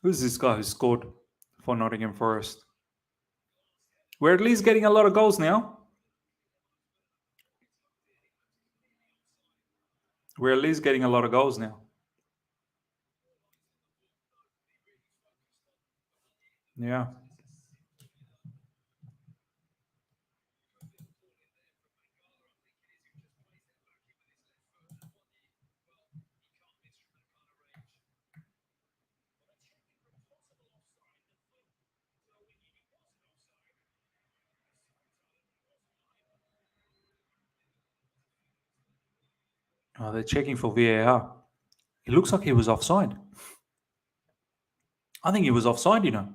Who's this guy who scored for Nottingham Forest? We're at least getting a lot of goals now. We're at least getting a lot of goals now. Yeah. Oh, they're checking for VAR. It looks like he was offside. I think he was offside, you know.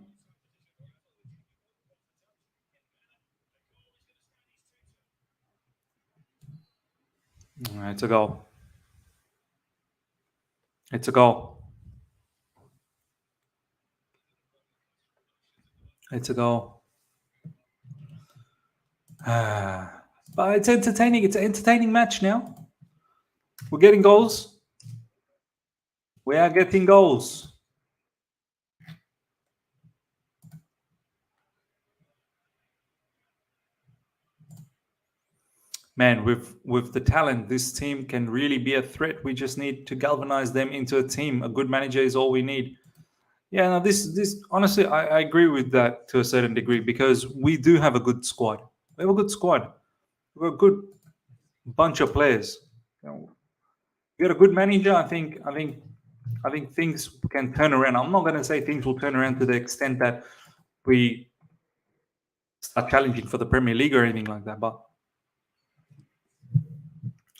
It's a goal. It's a goal. It's a goal. But it's entertaining. It's an entertaining match now. We're getting goals. We are getting goals. Man, with the talent, this team can really be a threat. We just need to galvanize them into a team. A good manager is all we need. Yeah, no, this honestly, I agree with that to a certain degree because we do have a good squad. We have a good squad. We're a good bunch of players. You know, we got a good manager. I think things can turn around. I'm not going to say things will turn around to the extent that we start challenging for the Premier League or anything like that, but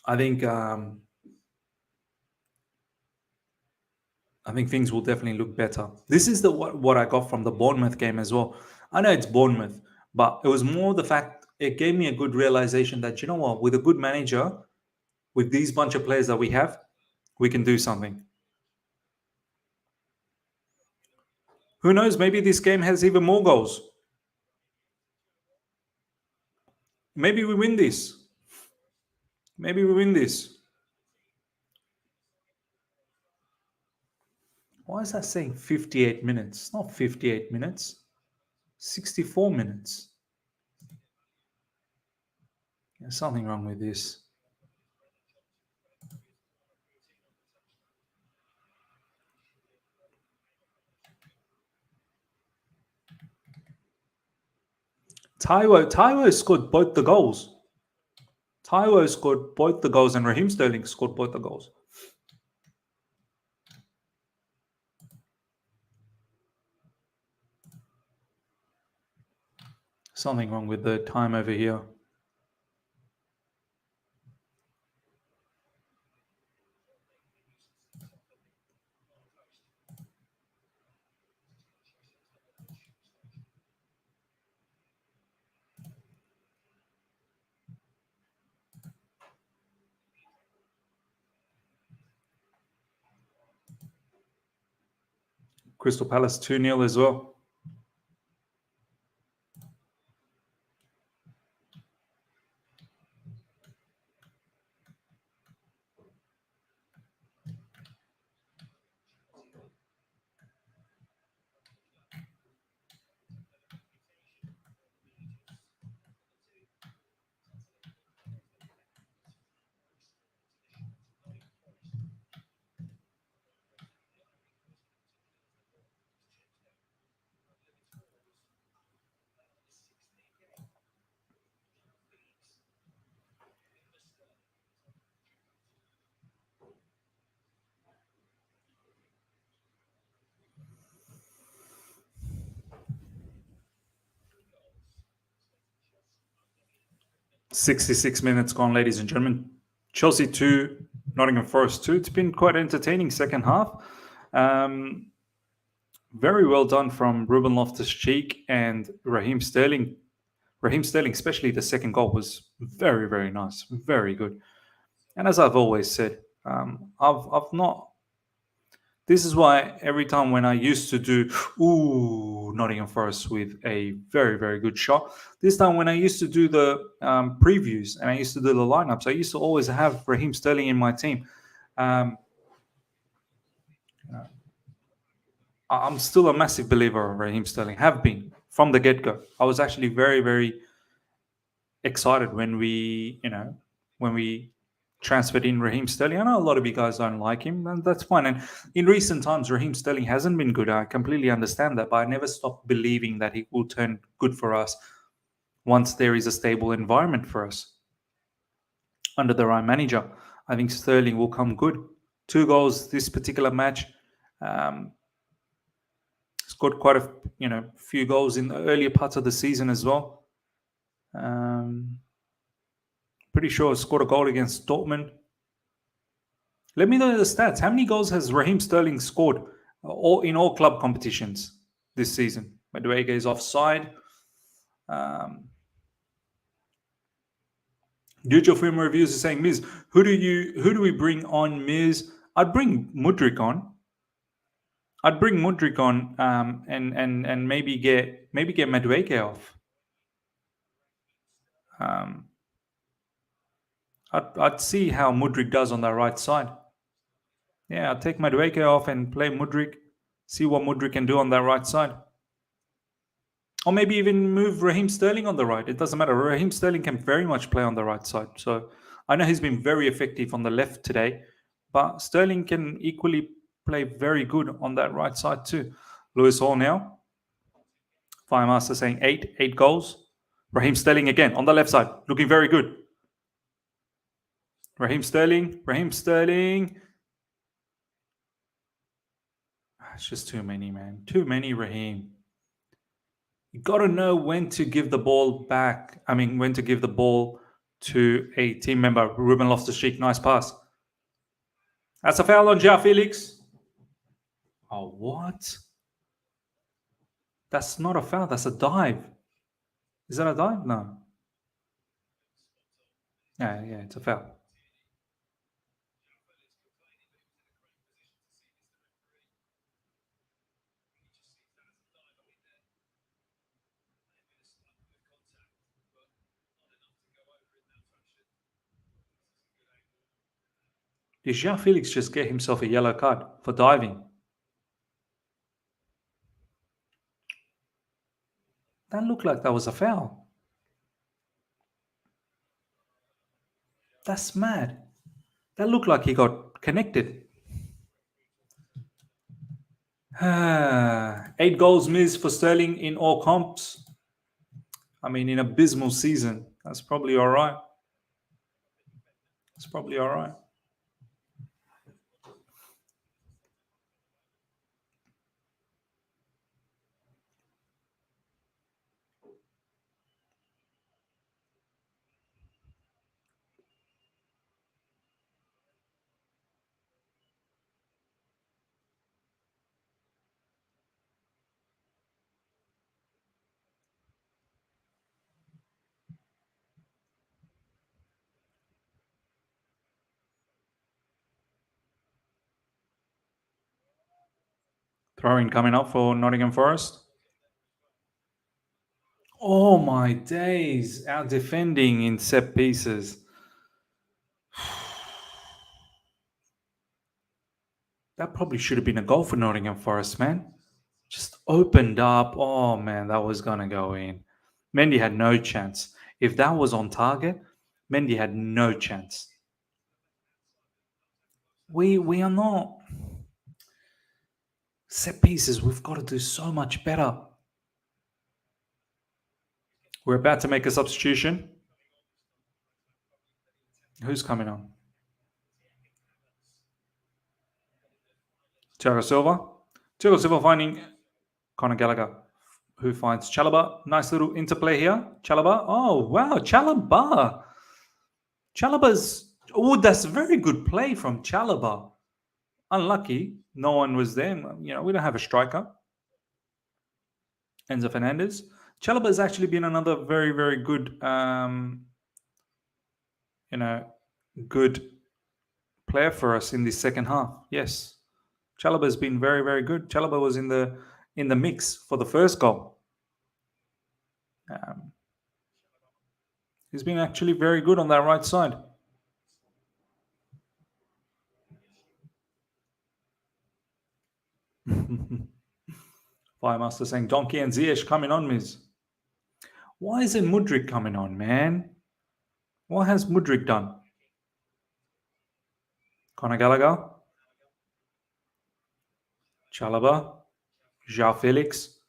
I think things will definitely look better. This is what I got from the Bournemouth game as well. I know it's Bournemouth, but it was more the fact it gave me a good realization that, you know what, with a good manager, with these bunch of players that we have, we can do something. Who knows? Maybe this game has even more goals. Maybe we win this. Maybe we win this. Why is that saying 58 minutes? It's not 58 minutes. 64 minutes. There's something wrong with this. Taiwo scored both the goals. Taiwo scored both the goals and Raheem Sterling scored both the goals. Something wrong with the time over here. Crystal Palace 2-0 as well. "66 minutes gone, ladies and gentlemen. Chelsea 2, Nottingham Forest 2. It's been quite entertaining second half. Very well done from Ruben Loftus-Cheek and Raheem Sterling. Raheem Sterling, especially the second goal, was very, very nice. Very good. And as I've always said, I've not... This is why every time when I used to do Nottingham Forest with a very, very good shot, this time when I used to do the previews and I used to do the lineups, I used to always have Raheem Sterling in my team. I'm still a massive believer of Raheem Sterling, have been from the get-go. I was actually very, very excited when we transferred in Raheem Sterling. I know a lot of you guys don't like him, and that's fine. And in recent times, Raheem Sterling hasn't been good. I completely understand that, but I never stopped believing that he will turn good for us once there is a stable environment for us. Under the right manager, I think Sterling will come good. 2 goals this particular match. Scored quite a few goals in the earlier parts of the season as well. Pretty sure scored a goal against Dortmund. Let me know the stats. How many goals has Raheem Sterling scored in all club competitions this season? Mudryk is offside. Dude of Film Reviews is saying, Miz, who do we bring on, Miz? I'd bring Mudryk on. and maybe get Mudryk off. I'd see how Mudryk does on the right side. Yeah, I'll take Mudryk off and play Mudryk. See what Mudryk can do on that right side. Or maybe even move Raheem Sterling on the right. It doesn't matter. Raheem Sterling can very much play on the right side. So I know he's been very effective on the left today, but Sterling can equally play very good on that right side too. Lewis Hall now. Firemaster saying 8 goals. Raheem Sterling again on the left side, looking very good. Raheem Sterling. It's just too many, man. Too many Raheem. You got to know when to give the ball back. When to give the ball to a team member. Ruben Loftus-Cheek, nice pass. That's a foul on João Felix. Oh, what? That's not a foul. That's a dive. Is that a dive? No. Yeah, it's a foul. Did João Felix just get himself a yellow card for diving? That looked like that was a foul. That's mad. That looked like he got connected. 8 goals missed for Sterling in all comps. In abysmal season. That's probably all right. Throwing coming up for Nottingham Forest. Oh my days. Our defending in set pieces. That probably should have been a goal for Nottingham Forest, man. Just opened up. Oh man, that was going to go in. Mendy had no chance. If that was on target, Mendy had no chance. We are not. Set pieces, we've got to do so much better. We're about to make a substitution. Who's coming on? Thiago Silva finding Conor Gallagher, who finds Chalobah. Nice little interplay here. Chalobah. Oh, wow. Chalobah. That's a very good play from Chalobah. Unlucky. No one was there. We don't have a striker. Enzo Fernandez. Chalobah has actually been another very, very good, good player for us in the second half. Yes. Chalobah's been very, very good. Chalobah was in the mix for the first goal. He's been actually very good on that right side. Firemaster saying Donkey and Ziyech coming on, Miz. Why isn't Mudryk coming on, man? What has Mudryk done? Conor Gallagher, Chalobah, João Felix.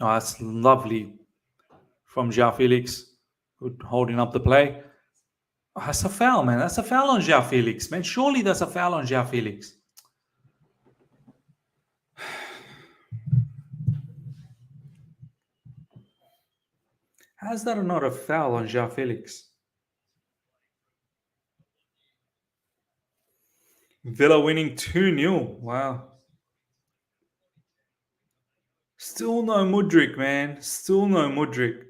Oh, that's lovely from João Felix, holding up the play. Oh, that's a foul, man. That's a foul on João Felix, man. Surely that's a foul on João Felix. How's that not a foul on João Felix? Villa winning 2-0. Wow. Still no Mudryk, man. Still no Mudryk.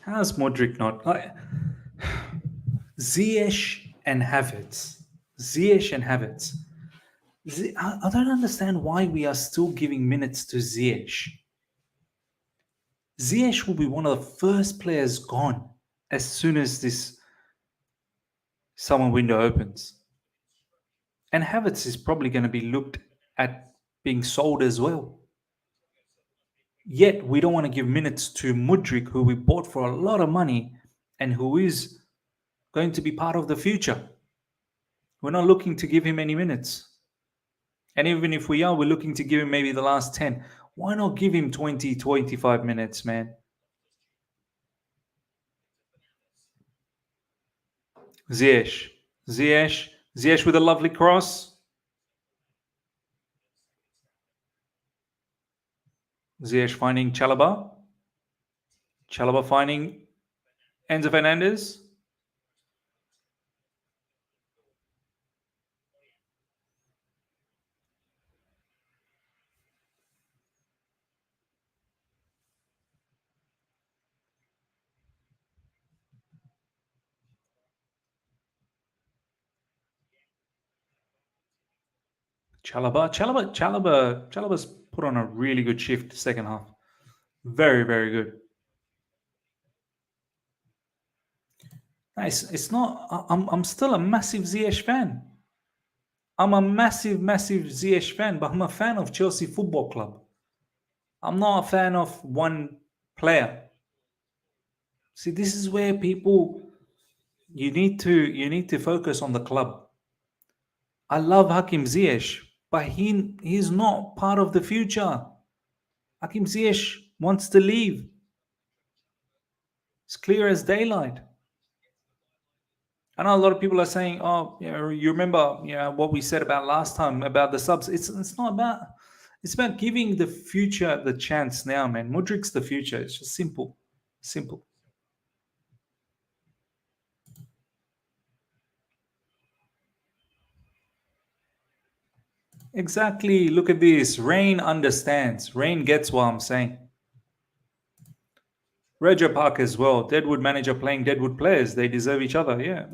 How's Mudryk not? Ziyech and Havertz. Ziyech and Havertz. I don't understand why we are still giving minutes to Ziyech. Ziyech will be one of the first players gone as soon as this summer window opens. And Havertz is probably going to be looked at being sold as well. Yet we don't want to give minutes to Mudryk, who we bought for a lot of money and who is going to be part of the future. We're not looking to give him any minutes. And even if we are, we're looking to give him maybe the last 10. Why not give him 20, 25 minutes, man? Ziyech. Ziyech with a lovely cross. Ziyech finding Chalobah. Chalobah finding Enzo Fernandez. Chalobah's put on a really good shift second half. Very, very good. Nice. It's not. I'm still a massive Ziyech fan. I'm a massive Ziyech fan, but I'm a fan of Chelsea Football Club. I'm not a fan of one player. See, this is where people you need to focus on the club. I love Hakim Ziyech, but he's not part of the future. Hakim Ziyech wants to leave. It's clear as daylight. I know a lot of people are saying, "Oh, you remember, what we said about last time about the subs." It's not about. It's about giving the future the chance now, man. Mudryk's the future. It's just simple. Exactly. Look at this. Rain understands. Rain gets what I'm saying. Roger Park as well. Deadwood manager playing Deadwood players. They deserve each other. Yeah.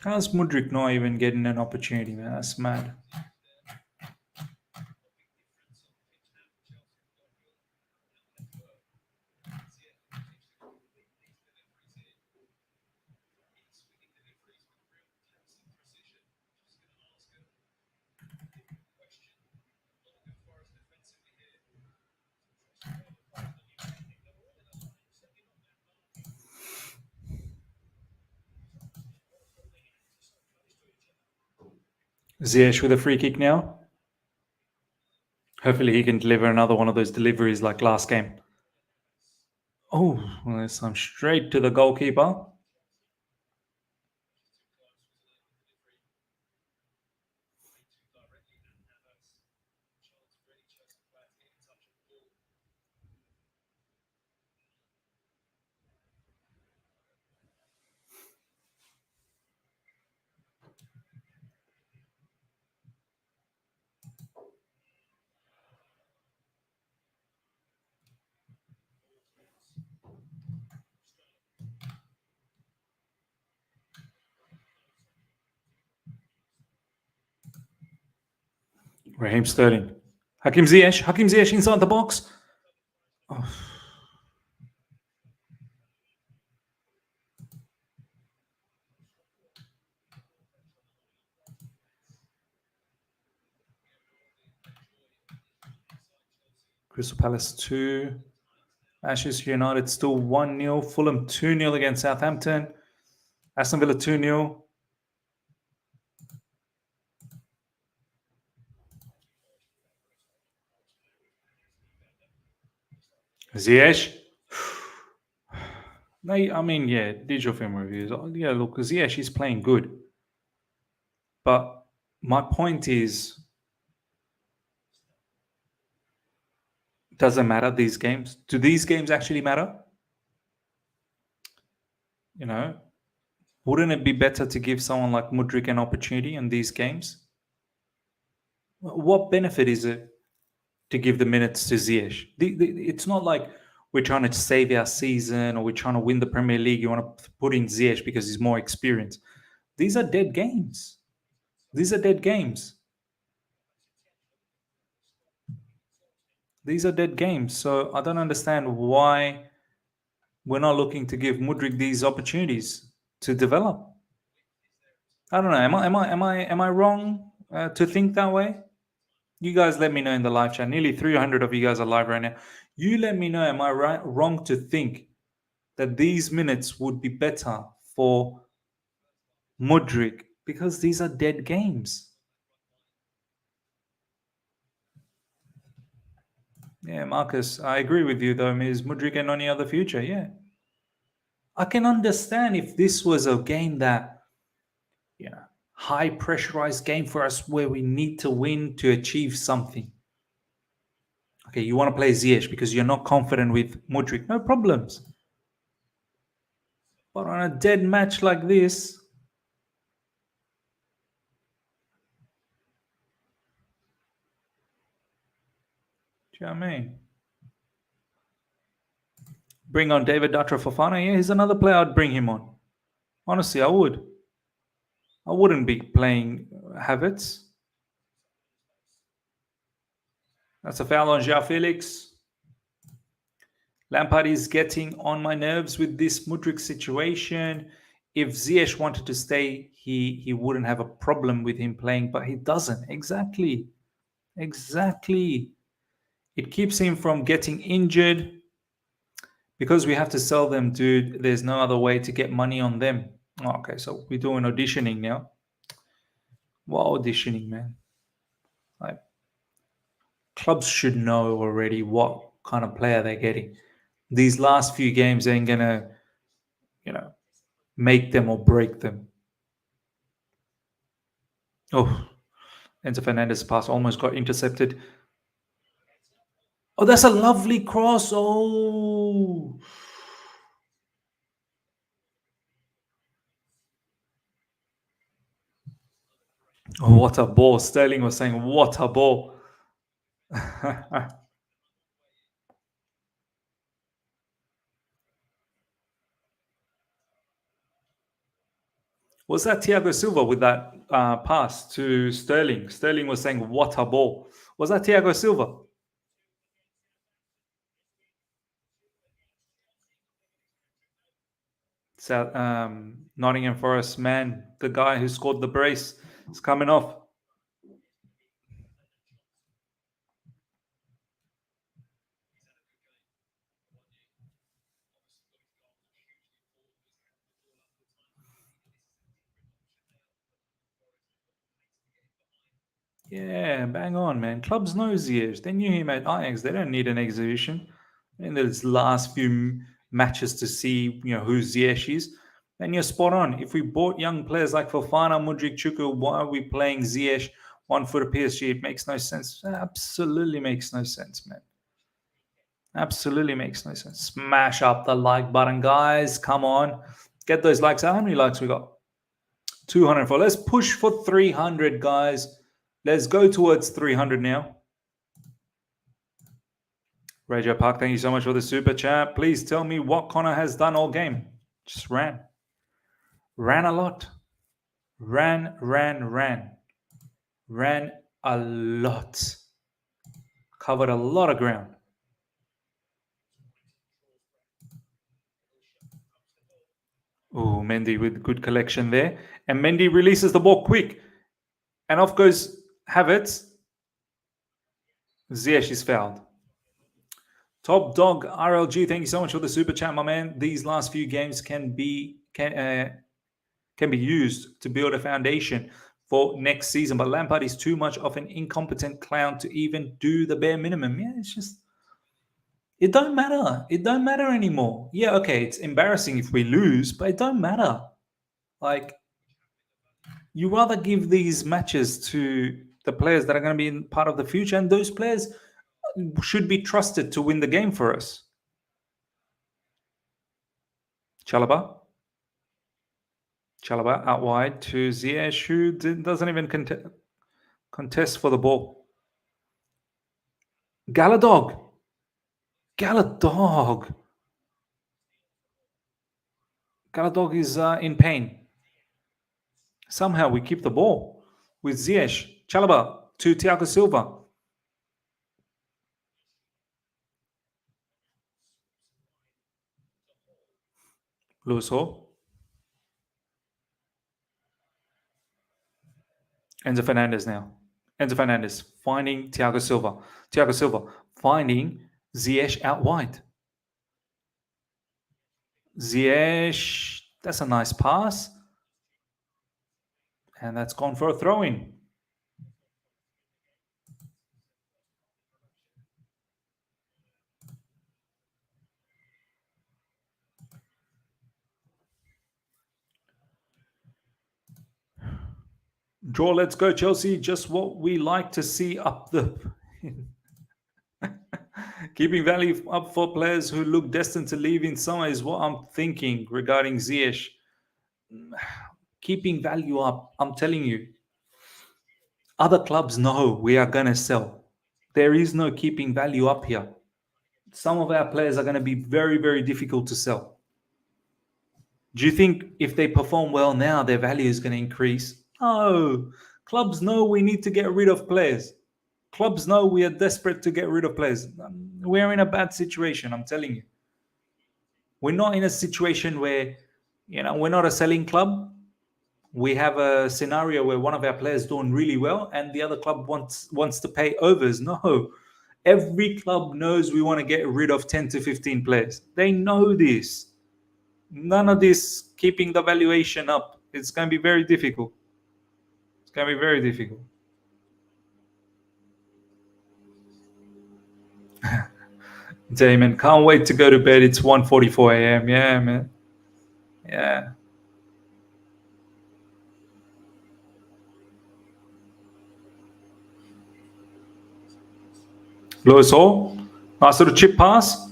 How's Mudryk not even getting an opportunity, man? That's mad. Ziyech with a free kick now. Hopefully he can deliver another one of those deliveries like last game. Oh, well, there's some straight to the goalkeeper. Raheem Sterling. Hakim Ziyech inside the box. Oh. Crystal Palace 2. Manchester United still 1-0. Fulham 2-0 against Southampton. Aston Villa 2-0. Ziyech. No, I mean, yeah, digital film reviews. Yeah, look, Ziyech is playing good. But my point is, doesn't matter these games. Do these games actually matter? You know, wouldn't it be better to give someone like Mudryk an opportunity in these games? What benefit is it to give the minutes to Ziyech? It's not like we're trying to save our season or we're trying to win the Premier League. You want to put in Ziyech because he's more experienced. These are dead games. These are dead games. These are dead games. So I don't understand why we're not looking to give Mudryk these opportunities to develop. I don't know. Am I wrong to think that way? You guys let me know in the live chat. Nearly 300 of you guys are live right now. You let me know. Am I wrong to think that these minutes would be better for Mudryk because these are dead games? Yeah, Marcus, I agree with you though. Is Mudryk and any other future? Yeah. I can understand if this was a game that, high pressurized game for us where we need to win to achieve something. Okay, you want to play Ziyech because you're not confident with Mudryk. No problems. But on a dead match like this, do you know what I mean? Bring on David Datra Fofana. Yeah, he's another player I'd bring him on. Honestly, I would. I wouldn't be playing Havertz. That's a foul on João Felix. Lampard is getting on my nerves with this Mudryk situation. If Ziyech wanted to stay, he wouldn't have a problem with him playing, but he doesn't. Exactly. It keeps him from getting injured because we have to sell them, dude. There's no other way to get money on them. Okay, so we're doing auditioning now. What auditioning, man? Like, clubs should know already what kind of player they're getting. These last few games ain't gonna, make them or break them. Oh, Enzo Fernandez pass almost got intercepted. Oh, that's a lovely cross. Oh. Oh, what a ball. Sterling was saying, what a ball. Was that Thiago Silva with that pass to Sterling? Sterling was saying, what a ball. Was that Thiago Silva? Nottingham Forest man, the guy who scored the brace, is coming off. Yeah, bang on, man. Clubs know Ziyech. They knew him at Ajax. They don't need an exhibition in those last few matches to see, who Ziyech is. And you're spot on. If we bought young players like Fofana, Mudryk, Chuku, why are we playing Ziyech one foot of PSG? It makes no sense. Absolutely makes no sense, man. Absolutely makes no sense. Smash up the like button, guys. Come on. Get those likes. How many likes we got? 204. Let's push for 300, guys. Let's go towards 300 now. Radio Park, thank you so much for the super chat. Please tell me what Conor has done all game. Just ran. Ran a lot. Ran a lot. Covered a lot of ground. Oh, Mendy with good collection there. And Mendy releases the ball quick. And off goes Havertz. Ziyech is fouled. Top Dog RLG, thank you so much for the super chat, my man. These last few games can be used to build a foundation for next season. But Lampard is too much of an incompetent clown to even do the bare minimum. Yeah, it's just, it don't matter. It don't matter anymore. Yeah, okay, it's embarrassing if we lose, but it don't matter. Like, you rather give these matches to the players that are going to be part of the future, and those players should be trusted to win the game for us. Chalaba out wide to Ziyech, who doesn't even contest for the ball. Gallagher is in pain. Somehow we keep the ball with Ziyech. Chalaba to Thiago Silva. Lewis Hall. Enzo Fernandez now. Enzo Fernandez finding Thiago Silva. Thiago Silva finding Ziyech out wide. Ziyech, that's a nice pass. And that's gone for a throw-in. Draw, let's go, Chelsea. Just what we like to see up the... Keeping value up for players who look destined to leave in summer is what I'm thinking regarding Ziyech. Keeping value up, I'm telling you. Other clubs know we are going to sell. There is no keeping value up here. Some of our players are going to be very, very difficult to sell. Do you think if they perform well now, their value is going to increase? No. Clubs know we need to get rid of players. Clubs know we are desperate to get rid of players. We're in a bad situation, I'm telling you. We're not in a situation where, we're not a selling club. We have a scenario where one of our players doing really well and the other club wants to pay overs. No. Every club knows we want to get rid of 10 to 15 players. They know this. None of this keeping the valuation up. It's going to be very difficult. It's going to be very difficult. Damon, can't wait to go to bed. It's 1:44 a.m. Yeah, man. Yeah. Lewis Hall. Nice little chip pass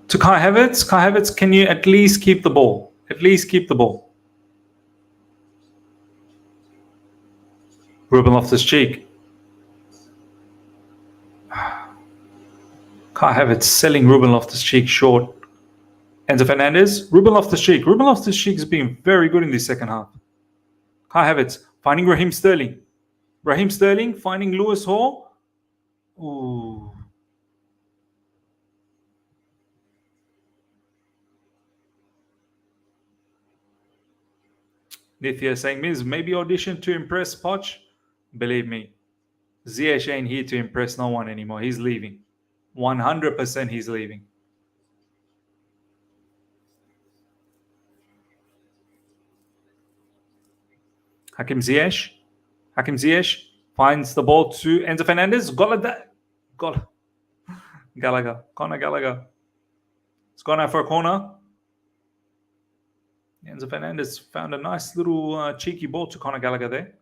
to Kai Havertz. Kai Havertz, can you at least keep the ball? At least keep the ball. Ruben Loftus-Cheek. Kai Havertz selling Ruben Loftus-Cheek short. Enzo Fernandez. Ruben Loftus-Cheek. Ruben Loftus-Cheek has been very good in the second half. Kai Havertz finding Raheem Sterling. Raheem Sterling finding Lewis Hall. Ooh. Nithya saying, Miz, maybe audition to impress Poch? Believe me, Ziyech ain't here to impress no one anymore. He's leaving. 100% he's leaving. Hakim Ziyech. Finds the ball to Enzo Fernandez. Gallagher. Conor Gallagher. It's gone out for a corner. Enzo Fernandez found a nice little cheeky ball to Conor Gallagher there.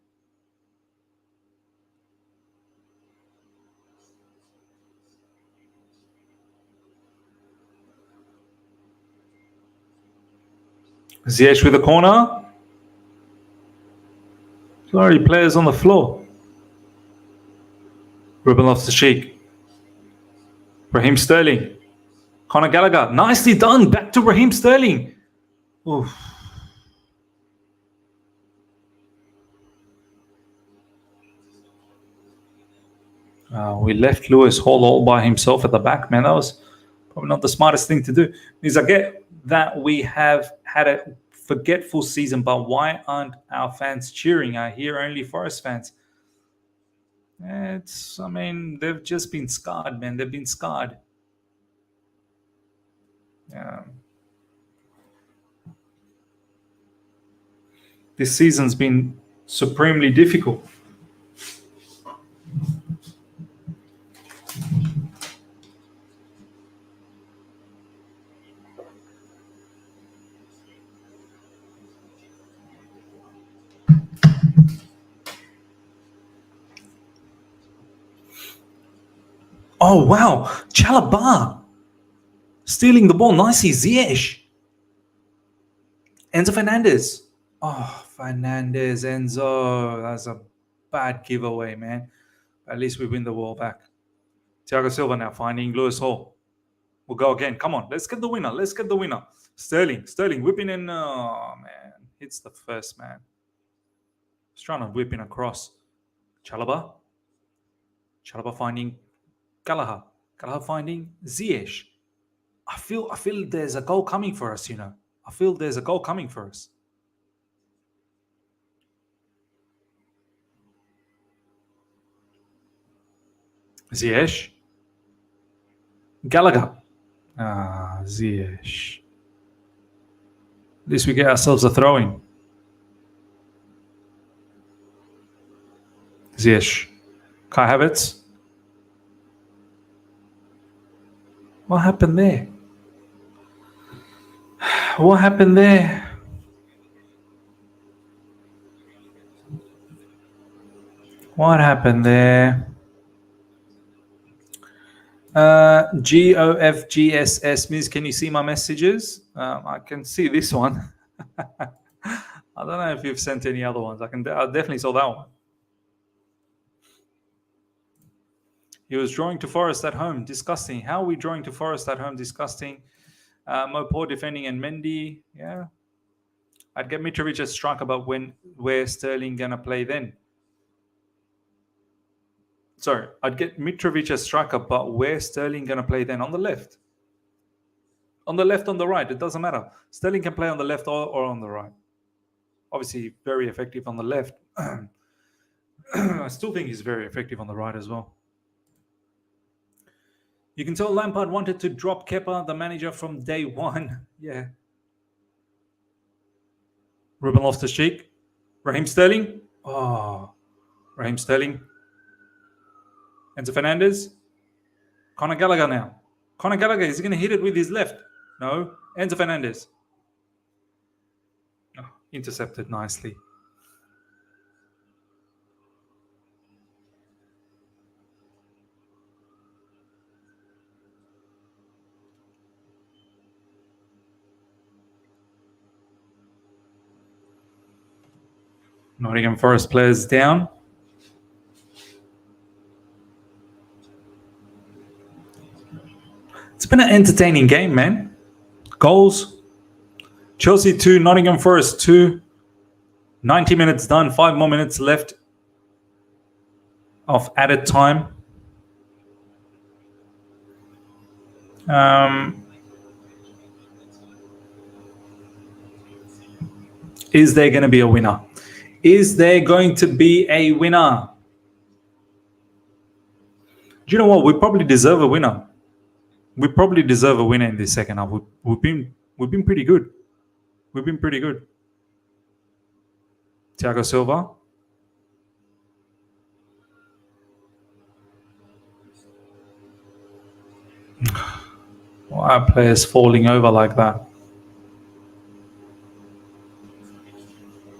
Ziyech with a corner. Sorry, players on the floor. Ruben Loftus-Cheek. Raheem Sterling. Conor Gallagher. Nicely done. Back to Raheem Sterling. Oof. We left Lewis Hall all by himself at the back, man. That was probably not the smartest thing to do. Because I get that we have had a forgetful season, but why aren't our fans cheering? I hear only Forest fans. They've just been scarred, man. They've been scarred. This season's been supremely difficult. Oh, wow. Chalobah stealing the ball. Nicely. Ziyech. Enzo Fernandez. Oh, Fernandez. Enzo. That's a bad giveaway, man. At least we win the ball back. Thiago Silva now finding Lewis Hall. We'll go again. Come on. Let's get the winner. Let's get the winner. Sterling whipping in. Oh, man. Hits the first man. He's trying to whip in across. Chalobah finding Gallagher finding Ziyech. I feel there's a goal coming for us, I feel there's a goal coming for us. Ziyech. Gallagher. Ziyech. At least we get ourselves a throw-in. Ziyech. Kai Havertz. What happened there? What happened there? What happened there? GOFGSS means, can you see my messages? I can see this one. I don't know if you've sent any other ones. I definitely saw that one. He was drawing to Forest at home. Disgusting. How are we drawing to Forest at home? Disgusting. Mo defending and Mendy. Yeah. I'd get Mitrovic as striker, but where Sterling going to play then? Sorry. I'd get Mitrovic as striker, but where Sterling going to play then? On the left. On the left, on the right. It doesn't matter. Sterling can play on the left or on the right. Obviously, very effective on the left. I still think he's very effective on the right as well. You can tell Lampard wanted to drop Kepa, the manager, from day one. Yeah. Ruben Loftus-Cheek. Raheem Sterling. Oh. Raheem Sterling. Enzo Fernandez. Conor Gallagher now. Conor Gallagher, is he going to hit it with his left? No. Enzo Fernandez. Oh, intercepted nicely. Nottingham Forest players down. It's been an entertaining game, man. Goals. Chelsea 2, Nottingham Forest 2. 90 minutes done. 5 more minutes left of added time. Is there going to be a winner? Is there going to be a winner? Do you know what? We probably deserve a winner. We probably deserve a winner in this second half. We've been pretty good. We've been pretty good. Thiago Silva. Why are players falling over like that?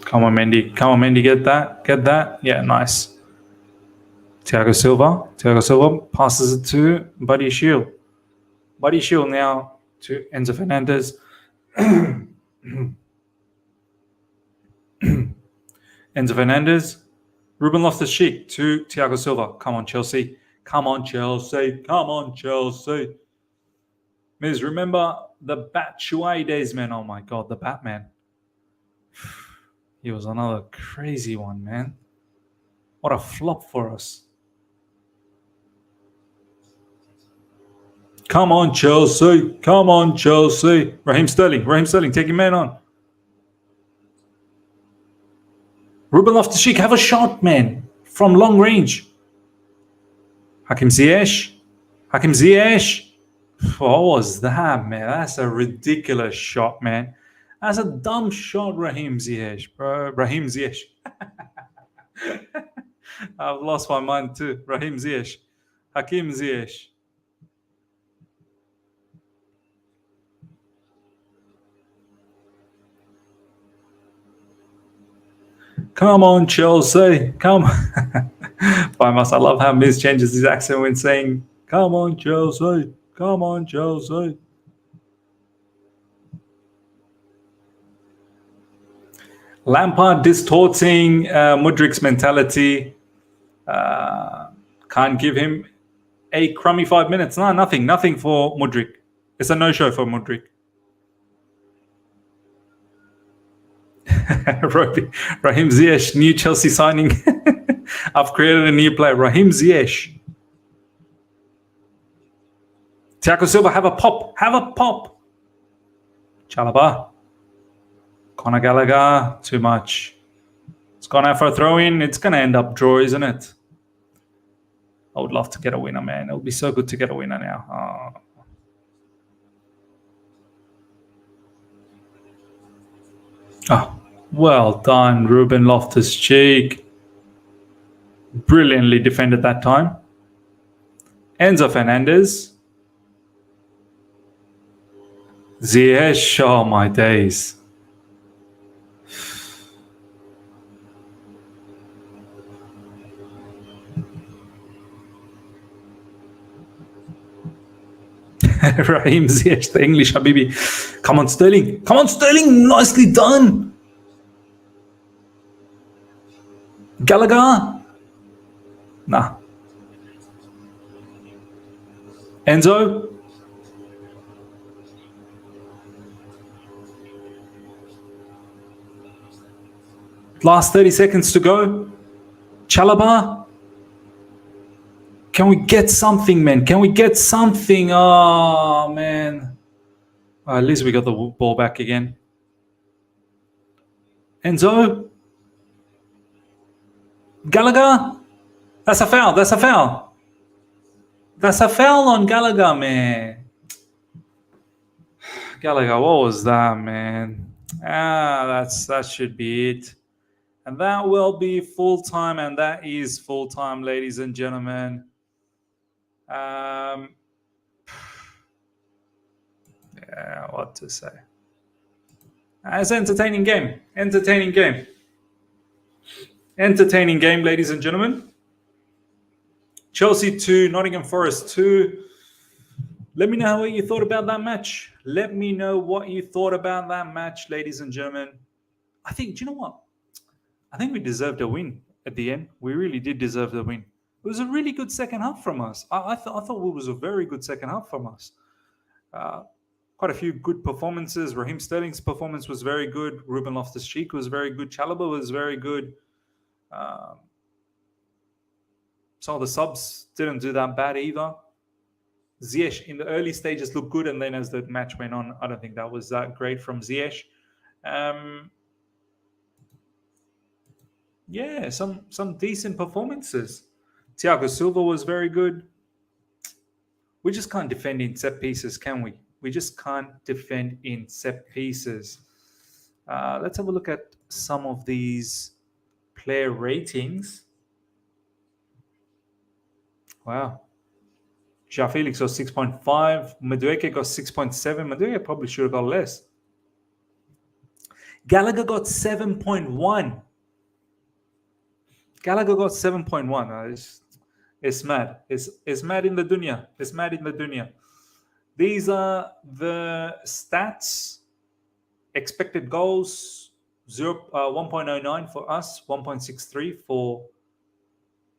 Come on, Mendy. Come on, Mendy. Get that. Get that. Yeah, nice. Thiago Silva passes it to Buddy Shield. Buddy Shield now to Enzo Fernandez. Enzo Fernandez. Ruben Loftus-Cheek to Thiago Silva. Come on, Chelsea. Come on, Chelsea. Come on, Chelsea. Miz, remember the Batshuayi days, man? Oh my God, the Batman. He was another crazy one, man. What a flop for us. Come on, Chelsea. Come on, Chelsea. Raheem Sterling, take your man on. Ruben Loftus-Cheek, have a shot, man. From long range. Hakim Ziyech. What was that, man? That's a ridiculous shot, man. That's a dumb shot, Raheem Ziyech, bro. Raheem Ziyech. I've lost my mind too. Raheem Ziyech. Hakim Ziyech. Come on, Chelsea. Come on. I love how Miz changes his accent when saying, come on, Chelsea. Come on, Chelsea. Lampard distorting Mudryk's mentality. Can't give him a crummy 5 minutes. No, nothing for Mudryk. It's a no-show for Mudryk. Raheem Ziyech, new Chelsea signing. I've created a new player. Raheem Ziyech. Thiago Silva, have a pop. Chalaba. Conor Gallagher, too much. It's gone out for a throw-in. It's going to end up draw, isn't it? I would love to get a winner, man. It would be so good to get a winner now. Well done, Ruben Loftus-Cheek. Brilliantly defended that time. Enzo Fernandez. Ziyech, oh my days. Raheem Ziyech, the English Habibi. Come on, Sterling. Nicely done. Gallagher. Nah. Enzo. Last 30 seconds to go. Chalaba. Can we get something, man? Oh, man. At least we got the ball back again. Enzo. Gallagher. That's a foul. That's a foul on Gallagher, man. Gallagher, what was that, man? That should be it. And that will be full time, and that is full time, ladies and gentlemen. What to say? It's an entertaining game. Entertaining game, ladies and gentlemen. Chelsea 2, Nottingham Forest 2. Let me know what you thought about that match. Ladies and gentlemen. Do you know what? I think we deserved a win at the end. We really did deserve the win. It was a really good second half from us. I thought it was a very good second half from us. Quite a few good performances. Raheem Sterling's performance was very good. Ruben Loftus-Cheek was very good. Chalaba was very good. Some of the subs didn't do that bad either. Ziyech in the early stages looked good, and then as the match went on, I don't think that was that great from Ziyech. Some decent performances. Thiago Silva was very good. We just can't defend in set pieces, can we? We just can't defend in set pieces. Let's have a look at some of these player ratings. Wow. Joao Felix got 6.5. Mudryk got 6.7. Mudryk probably should have got less. Gallagher got 7.1. Gallagher got 7.1. It's mad. It's mad in the dunya. It's mad in the dunya. These are the stats. Expected goals, 1.09 for us, 1.63 for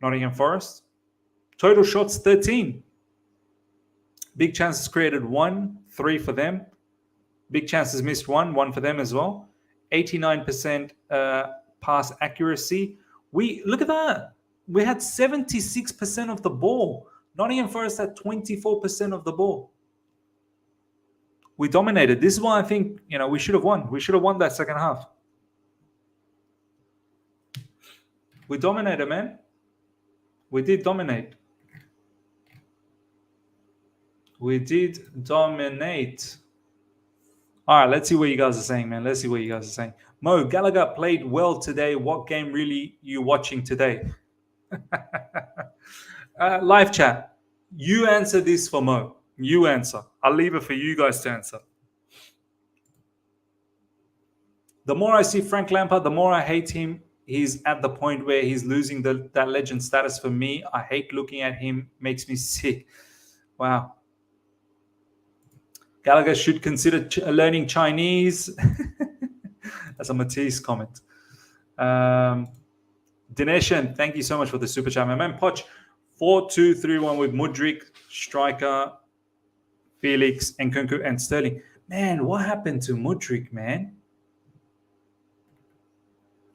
Nottingham Forest. Total shots, 13. Big chances created, 1, 3 for them. Big chances missed, 1 for them as well. 89% pass accuracy. Look at that. We had 76% of the ball. Nottingham Forest had 24% of the ball. We dominated. This is why I think, we should have won. We should have won that second half. We dominated, man. We did dominate. We did dominate. All right, let's see what you guys are saying, man. Let's see what you guys are saying. Mo, Gallagher played well today. What game really you watching today? Live chat. You answer this for Mo. You answer. I'll leave it for you guys to answer. The more I see Frank Lampard, the more I hate him. He's at the point where he's losing that legend status for me. I hate looking at him. Makes me sick. Wow. Gallagher should consider learning Chinese. That's a Matisse comment. Dineshan, thank you so much for the super chat. My man Poch, 4-2-3-1 with Mudryk, striker, Felix, and Nkunku, and Sterling. Man, what happened to Mudryk, man?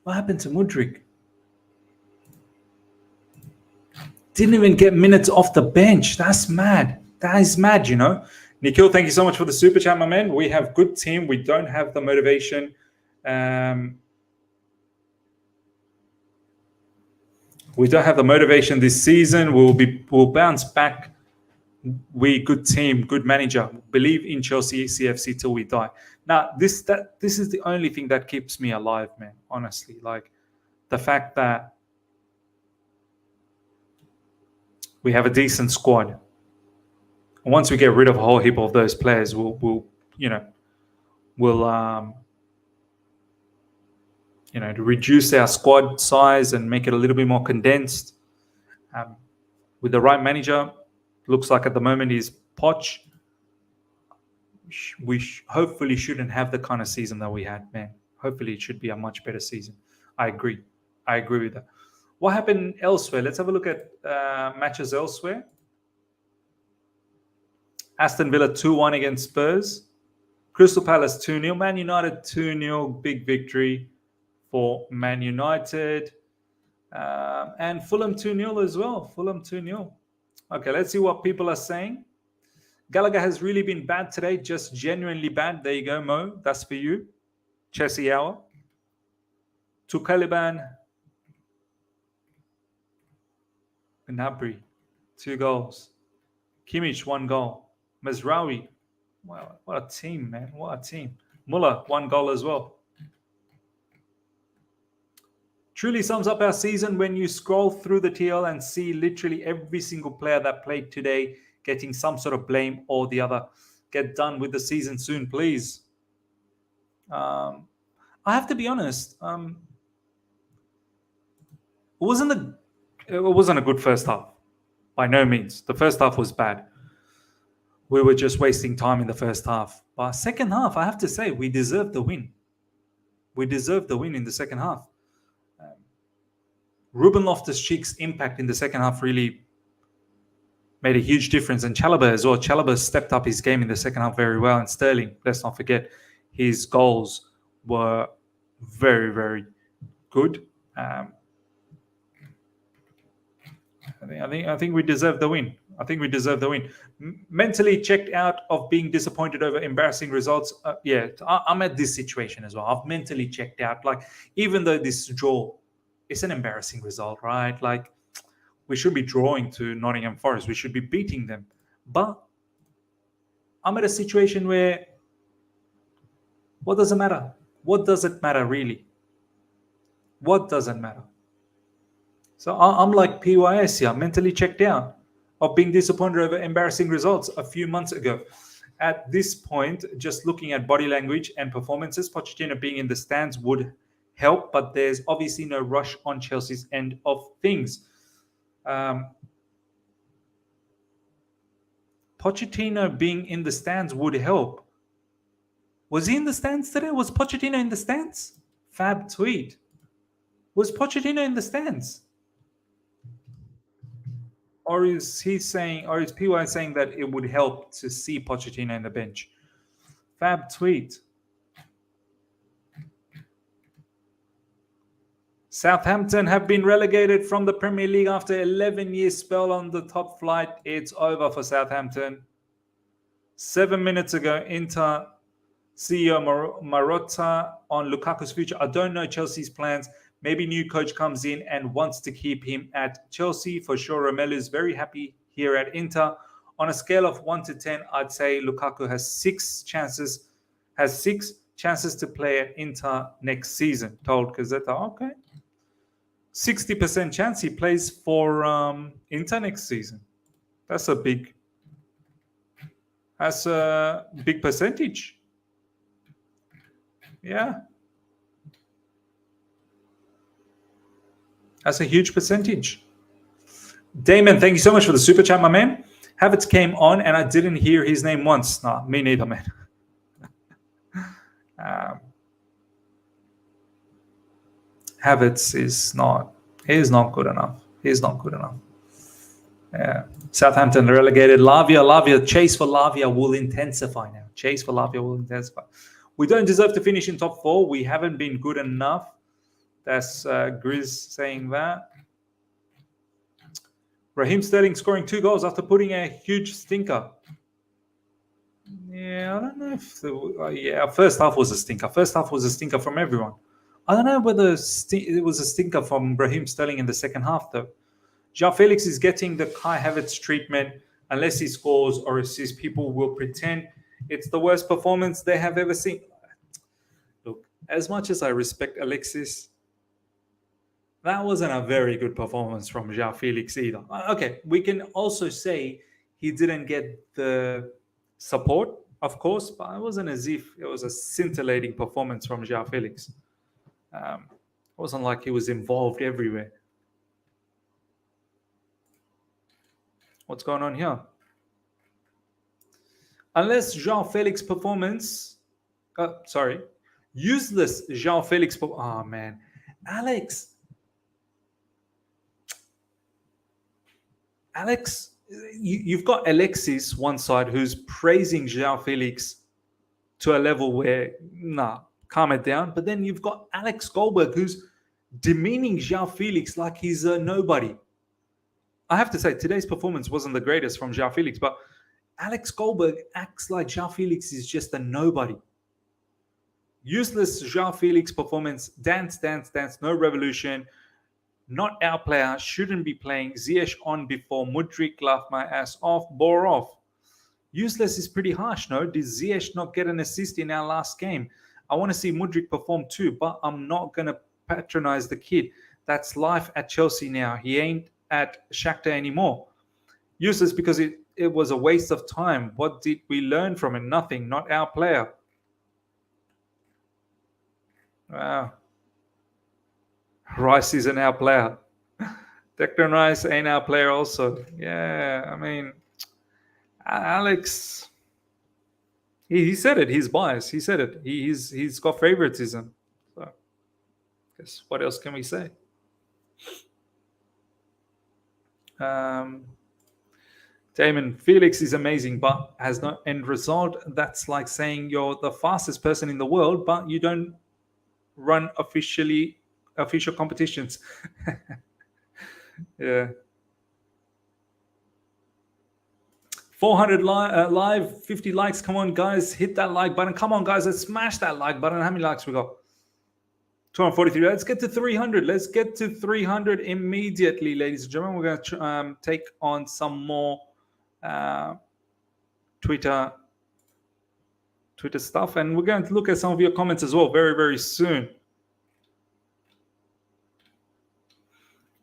What happened to Mudryk? Didn't even get minutes off the bench. That's mad. That is mad, Nikhil, thank you so much for the super chat, my man. We have good team. We don't have the motivation. We don't have the motivation this season. We'll bounce back. We good team, good manager. Believe in Chelsea CFC till we die. Now, this is the only thing that keeps me alive, man. Honestly, like the fact that we have a decent squad. And once we get rid of a whole heap of those players, we'll reduce our squad size and make it a little bit more condensed. With the right manager, looks like at the moment he's Poch. We hopefully shouldn't have the kind of season that we had, man. Hopefully it should be a much better season. I agree with that. What happened elsewhere? Let's have a look at matches elsewhere. Aston Villa 2-1 against Spurs. Crystal Palace 2-0. Man United 2-0. Big victory for Man United. And Fulham 2-0 as well. Fulham 2-0. Okay, let's see what people are saying. Gallagher has really been bad today. Just genuinely bad. There you go, Mo. That's for you. Chelsea Hour. To Caliban. Gnabry. 2 goals. Kimmich, 1 goal. Mazraoui. Wow, what a team, man. What a team. Muller, 1 goal as well. Truly sums up our season when you scroll through the TL and see literally every single player that played today getting some sort of blame or the other. Get done with the season soon, please. I have to be honest. It wasn't a good first half. By no means. The first half was bad. We were just wasting time in the first half. But second half, I have to say, we deserved the win. We deserved the win in the second half. Ruben Loftus-Cheek's impact in the second half really made a huge difference. And Chalobah as well. Chalobah stepped up his game in the second half very well. And Sterling, let's not forget, his goals were very, very good. I think we deserve the win. I think we deserve the win. Mentally checked out of being disappointed over embarrassing results. I'm at this situation as well. I've mentally checked out. Like, even though this draw, it's an embarrassing result, right? Like, we should be drawing to Nottingham Forest. We should be beating them. But I'm at a situation where what does it matter? What does it matter, really? What does it matter? So I'm like PYS here, mentally checked out of being disappointed over embarrassing results a few months ago. At this point, just looking at body language and performances, Pochettino being in the stands would help, but there's obviously no rush on Chelsea's end of things. Pochettino being in the stands would help. Was he in the stands today? Was Pochettino in the stands? Fab tweet. Was Pochettino in the stands? Or is he saying, or is PY saying that it would help to see Pochettino in the bench? Fab tweet. Southampton have been relegated from the Premier League after 11 years spell on the top flight. It's over for Southampton. 7 minutes ago, Inter CEO Marotta on Lukaku's future. I don't know Chelsea's plans. Maybe new coach comes in and wants to keep him at Chelsea. For sure, Romelu is very happy here at Inter. On a scale of 1 to 10, I'd say Lukaku has six chances to play at Inter next season. Told Gazzetta, okay. 60% chance he plays for Inter next season. That's a big percentage. Yeah. That's a huge percentage. Damon, thank you so much for the super chat, my man. Havertz came on and I didn't hear his name once. No, me neither, man. Havertz is not good enough. He's not good enough. Yeah. Southampton relegated. Lavia, chase for Lavia will intensify now. Chase for Lavia will intensify. We don't deserve to finish in top 4. We haven't been good enough. That's Grizz saying that. Raheem Sterling scoring 2 goals after putting a huge stinker. Yeah, I don't know if... first half was a stinker. First half was a stinker from everyone. I don't know whether it was a stinker from Raheem Sterling in the second half, though. João Felix is getting the Kai Havertz treatment. Unless he scores or assists, people will pretend it's the worst performance they have ever seen. Look, as much as I respect Alexis, that wasn't a very good performance from João Felix either. Okay, we can also say he didn't get the support, of course, but it wasn't as if it was a scintillating performance from João Felix. It wasn't like he was involved everywhere. What's going on here? Unless João Felix performance... useless João Felix... Oh, man. Alex, you've got Alexis one side who's praising João Felix to a level where, calm it down. But then you've got Alex Goldberg who's demeaning João Felix like he's a nobody. I have to say, today's performance wasn't the greatest from João Felix, but Alex Goldberg acts like João Felix is just a nobody. Useless João Felix performance, dance, no revolution. Not our player, shouldn't be playing. Ziyech on before Mudryk, laughed my ass off, bore off. Useless is pretty harsh, no? Did Ziyech not get an assist in our last game? I want to see Mudryk perform too, but I'm not going to patronize the kid. That's life at Chelsea now. He ain't at Shakhtar anymore. Useless because it was a waste of time. What did we learn from it? Nothing. Not our player. Wow. Rice isn't our player. Declan Rice ain't our player also. Yeah, I mean, Alex, he said it. He's biased. He said it. He's got favoritism. So, guess what else can we say? Damon, Felix is amazing, but has no end result. That's like saying you're the fastest person in the world, but you don't run official competitions. Yeah. 400 live, 50 likes. Come on, guys, hit that like button. Come on, guys, let's smash that like button. How many likes we got? 243. Let's get to 300. Let's get to 300 immediately, ladies and gentlemen. We're going to take on some more Twitter stuff, and we're going to look at some of your comments as well very, very soon.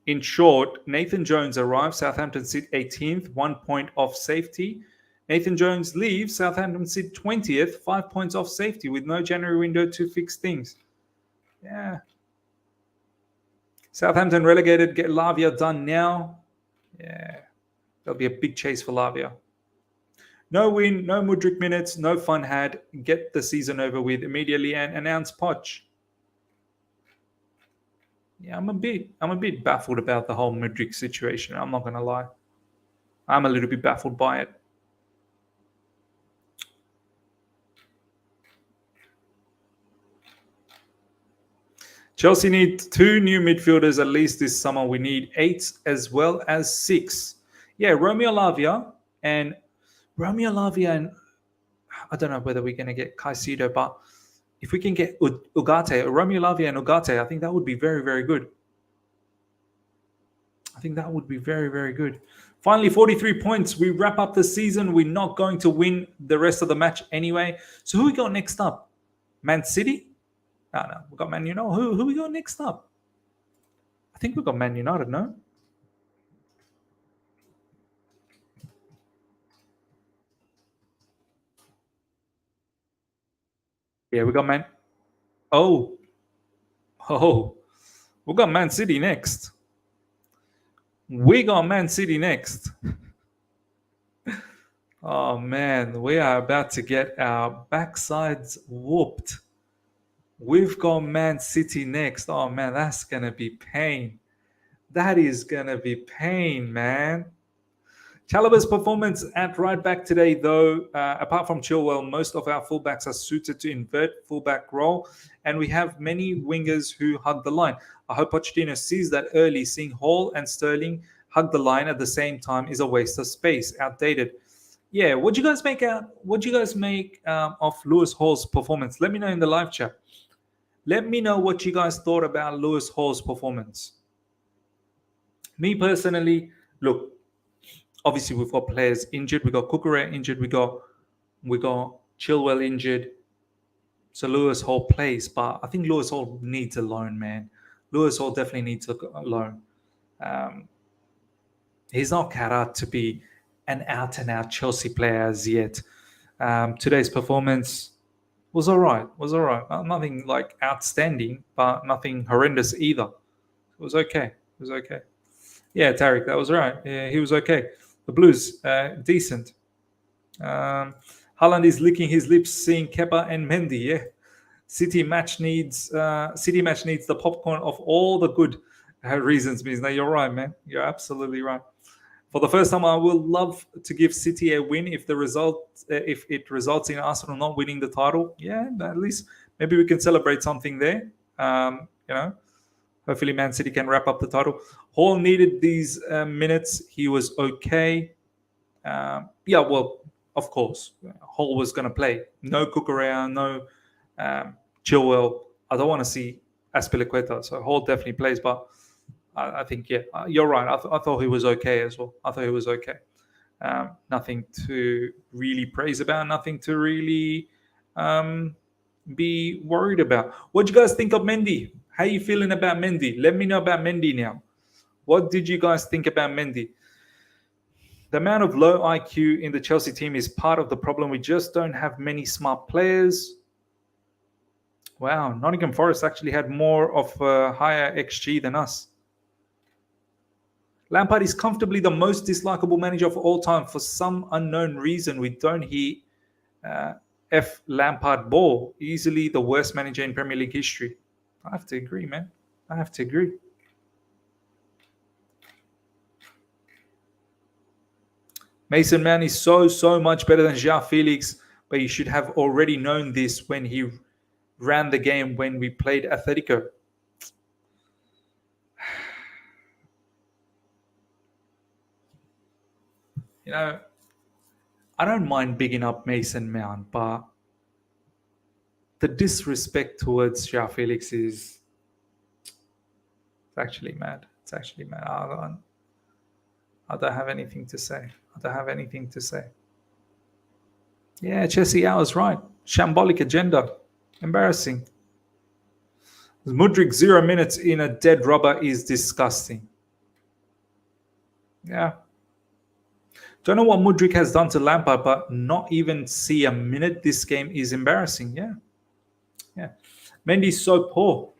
In short, Nathan Jones arrives, Southampton sit 18th, 1 point off safety. Nathan Jones leaves, Southampton sit 20th, 5 points off safety with no January window to fix things. Yeah. Southampton relegated, get Lavia done now. Yeah. There'll be a big chase for Lavia. No win, no Mudryk minutes, no fun had. Get the season over with immediately and announce Poch. Yeah, I'm a bit baffled about the whole Mudryk situation. I'm not gonna lie. I'm a little bit baffled by it. Chelsea need 2 new midfielders at least this summer. We need 8 as well as 6. Yeah, Romeo Lavia and I don't know whether we're going to get Caicedo, but if we can get Ugarte, Romeo Lavia and Ugarte, I think that would be very, very good. I think that would be very, very good. Finally, 43 points. We wrap up the season. We're not going to win the rest of the match anyway. So who we got next up? Man City? No, we got Man United. Who we got next up? I think we got Man United, no? Yeah, we got Man. Oh, we got Man City next. We got Man City next. Oh man, we are about to get our backsides whooped. We've got Man City next. Oh man, that's gonna be pain. That is gonna be pain, man. Chalobah's performance at right back today, though, apart from Chilwell, most of our fullbacks are suited to invert fullback role, and we have many wingers who hug the line. I hope Pochettino sees that early. Seeing Hall and Sterling hug the line at the same time is a waste of space. Outdated. Yeah, what do you guys make of Lewis Hall's performance? Let me know in the live chat. Let me know what you guys thought about Lewis Hall's performance. Me personally, look. Obviously, we've got players injured. We got Cucurella injured. We got Chilwell injured. So Lewis Hall plays, but I think Lewis Hall needs a loan, man. Lewis Hall definitely needs a loan. He's not cut out to be an out-and-out Chelsea player as yet. Today's performance was all right. Nothing like outstanding, but nothing horrendous either. It was okay. Yeah, Tariq, that was right. Yeah, he was okay. The Blues, decent. Haaland is licking his lips seeing Kepa and Mendy. Yeah, City match needs the popcorn of all the good reasons. Means you're right, man. You're absolutely right. For the first time, I will love to give City a win if it results in Arsenal not winning the title. Yeah, at least maybe we can celebrate something there. Hopefully, Man City can wrap up the title. Hall needed these minutes. He was okay. Of course, Hall was going to play. No Cucurella, no Chilwell. I don't want to see Azpilicueta, so Hall definitely plays. But I think, you're right. I thought he was okay as well. Nothing to really praise about. Nothing to really be worried about. What do you guys think of Mendy? How are you feeling about Mendy? Let me know about Mendy now. What did you guys think about Mendy? The amount of low IQ in the Chelsea team is part of the problem. We just don't have many smart players. Wow, Nottingham Forest actually had more of a higher XG than us. Lampard is comfortably the most dislikable manager of all time. For some unknown reason, we don't hear F. Lampard ball. Easily the worst manager in Premier League history. I have to agree, man. I have to agree. Mason Mount is so much better than João Felix, but you should have already known this when he ran the game when we played Atletico. I don't mind bigging up Mason Mount, but the disrespect towards João Felix is actually mad. I don't have anything to say. Yeah, Chelsea, I was right. Shambolic agenda. Embarrassing. Mudryk 0 minutes in a dead rubber is disgusting. Yeah. Don't know what Mudryk has done to Lampard, but not even see a minute this game is embarrassing. Yeah. Yeah. Mendy's so poor.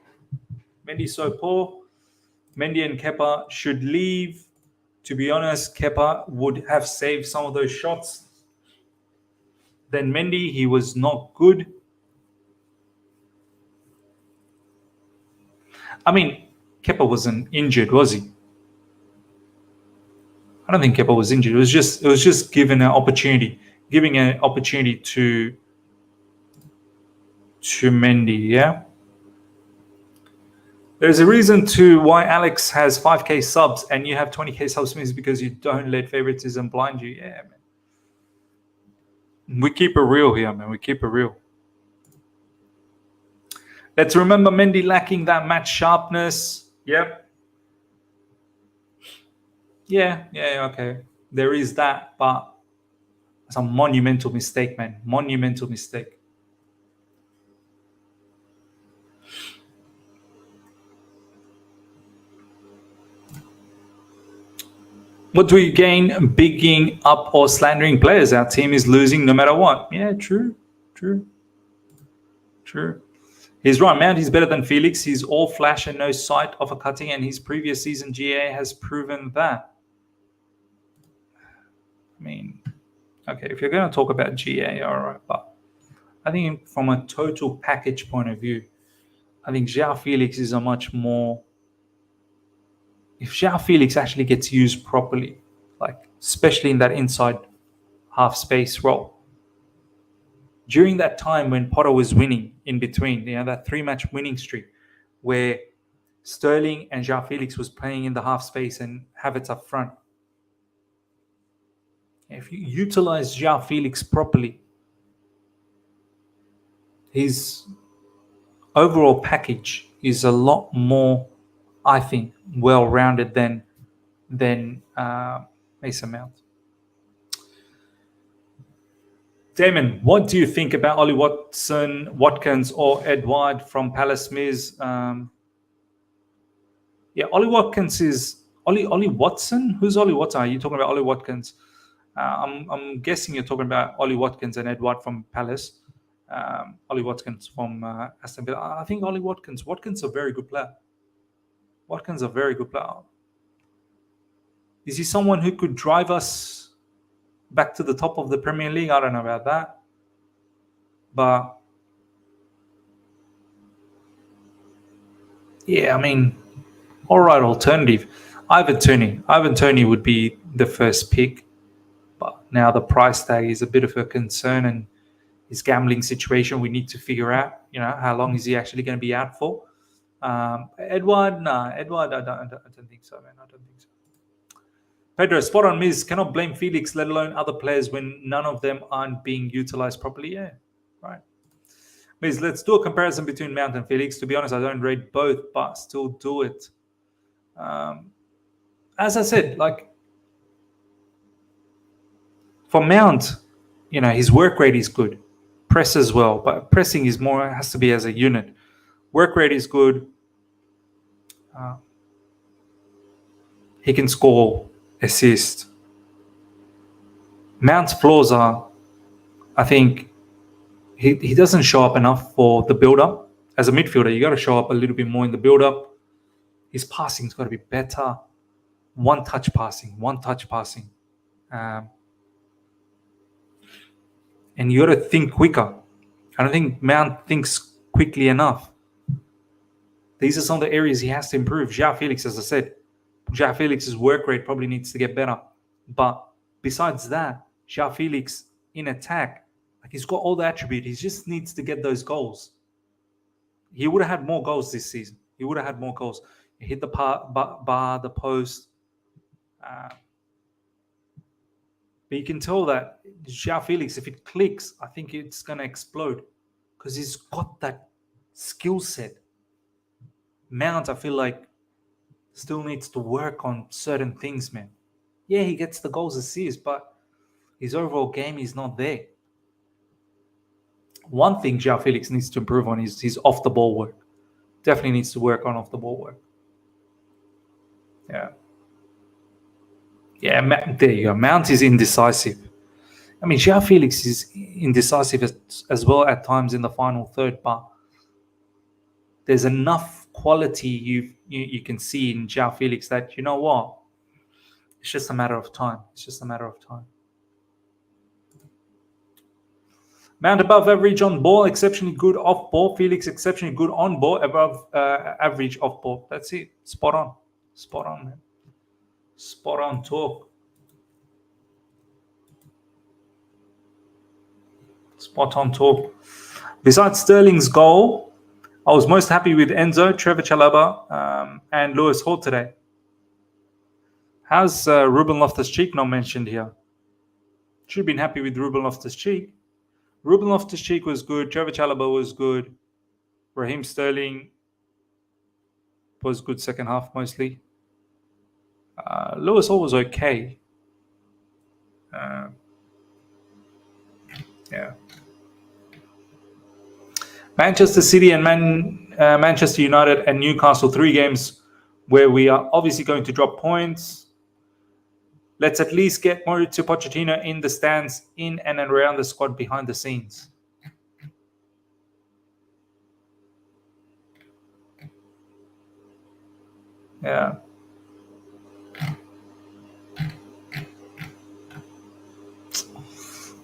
Mendy and Kepa should leave. To be honest, Kepa would have saved some of those shots. Then Mendy, he was not good. I mean, Kepa wasn't injured, was he? I don't think Kepa was injured. It was just giving an opportunity to Mendy. Yeah. There's a reason to why Alex has 5k subs and you have 20k subs means because you don't let favoritism blind you. Yeah, man. We keep it real here, man. We keep it real. Let's remember Mendy lacking that match sharpness. Yep. Yeah, okay. There is that, but it's a monumental mistake, man. Monumental mistake. What do we gain bigging up or slandering players? Our team is losing no matter what. Yeah, true. He's right. Mount is better than Felix. He's all flash and no sight of a cutting, and his previous season GA has proven that. I mean, okay, if you're going to talk about GA, all right, but I think from a total package point of view, I think João Felix is a much more... If João Felix actually gets used properly, like especially in that inside half space role, during that time when Potter was winning in between, that 3-match winning streak where Sterling and João Felix was playing in the half space and Havertz up front. If you utilize João Felix properly, his overall package is a lot more, I think, well-rounded than Mason Mount. Damon, what do you think about Ollie Watkins, or Edouard from Palace Miz? Ollie Watkins is Ollie Watson. Who's Ollie Watson? Are you talking about Ollie Watkins? I'm guessing you're talking about Ollie Watkins and Edouard from Palace. Ollie Watkins from Aston Villa. I think Ollie Watkins a very good player. Watkins a very good player. Is he someone who could drive us back to the top of the Premier League? I don't know about that. But yeah, I mean, all right, alternative. Ivan Toney would be the first pick. But now the price tag is a bit of a concern, and his gambling situation we need to figure out. How long is he actually going to be out for? Edouard, I don't think so, man. I don't think so. Pedro, spot on, Miz. Cannot blame Felix, let alone other players, when none of them aren't being utilized properly. Yeah, right. Miz, let's do a comparison between Mount and Felix. To be honest, I don't rate both, but still do it. As I said, like, for Mount, his work rate is good. Press as well, but pressing is more, has to be as a unit. Work rate is good. He can score, assist. Mount's flaws are, I think, he doesn't show up enough for the build-up. As a midfielder, you got to show up a little bit more in the build-up. His passing's got to be better. One-touch passing. And you got to think quicker. I don't think Mount thinks quickly enough. These are some of the areas he has to improve. João Felix, as I said, João Felix's work rate probably needs to get better. But besides that, João Felix in attack, like, he's got all the attributes. He just needs to get those goals. He would have had more goals this season. He hit the bar, the post. But you can tell that João Felix, if it clicks, I think it's going to explode because he's got that skill set. Mount, I feel like, still needs to work on certain things, man. Yeah, he gets the goals, assists, but his overall game is not there. One thing João Felix needs to improve on is his off-the-ball work. Definitely needs to work on off-the-ball work. Yeah. Yeah, there you go. Mount is indecisive. I mean, João Felix is indecisive as well at times in the final third, but there's enough quality you can see in João Felix that, you know what? It's just a matter of time. It's just a matter of time. Mount above average on ball, exceptionally good off ball. Felix exceptionally good on ball, above average off ball. That's it. Spot on. Spot on, man. Spot on talk. Spot on talk. Besides Sterling's goal, I was most happy with Enzo, Trevor Chalobah, and Lewis Hall today. How's Ruben Loftus-Cheek not mentioned here? Should have been happy with Ruben Loftus-Cheek. Ruben Loftus-Cheek was good. Trevor Chalobah was good. Raheem Sterling was good second half mostly. Lewis Hall was okay. Yeah. Manchester City and Manchester United and Newcastle, 3 games where we are obviously going to drop points. Let's at least get Mauricio Pochettino in the stands, in and around the squad, behind the scenes. Yeah.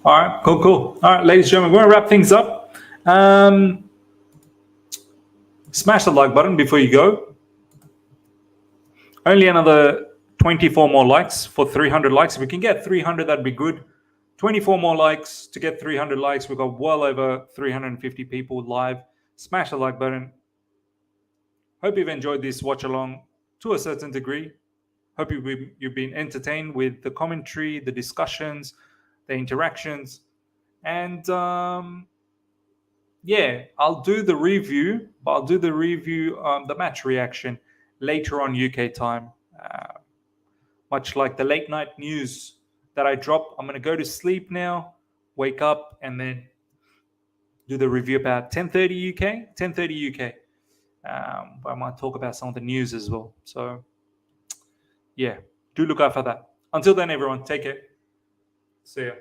All right, cool. All right, ladies and gentlemen, we're going to wrap things up. Smash the like button before you go. Only another 24 more likes for 300 likes. If we can get 300, that'd be good. 24 more likes to get 300 likes. We've got well over 350 people live. Smash the like button. Hope you've enjoyed this watch along to a certain degree. Hope you've been entertained with the commentary, the discussions, the interactions. And yeah, I'll do the review, but I'll do the review, the match reaction later on UK time. Much like the late night news that I drop, I'm going to go to sleep now, wake up, and then do the review about 10:30 UK. 10:30 UK. I might talk about some of the news as well. So, yeah, do look out for that. Until then, everyone, take care. See ya.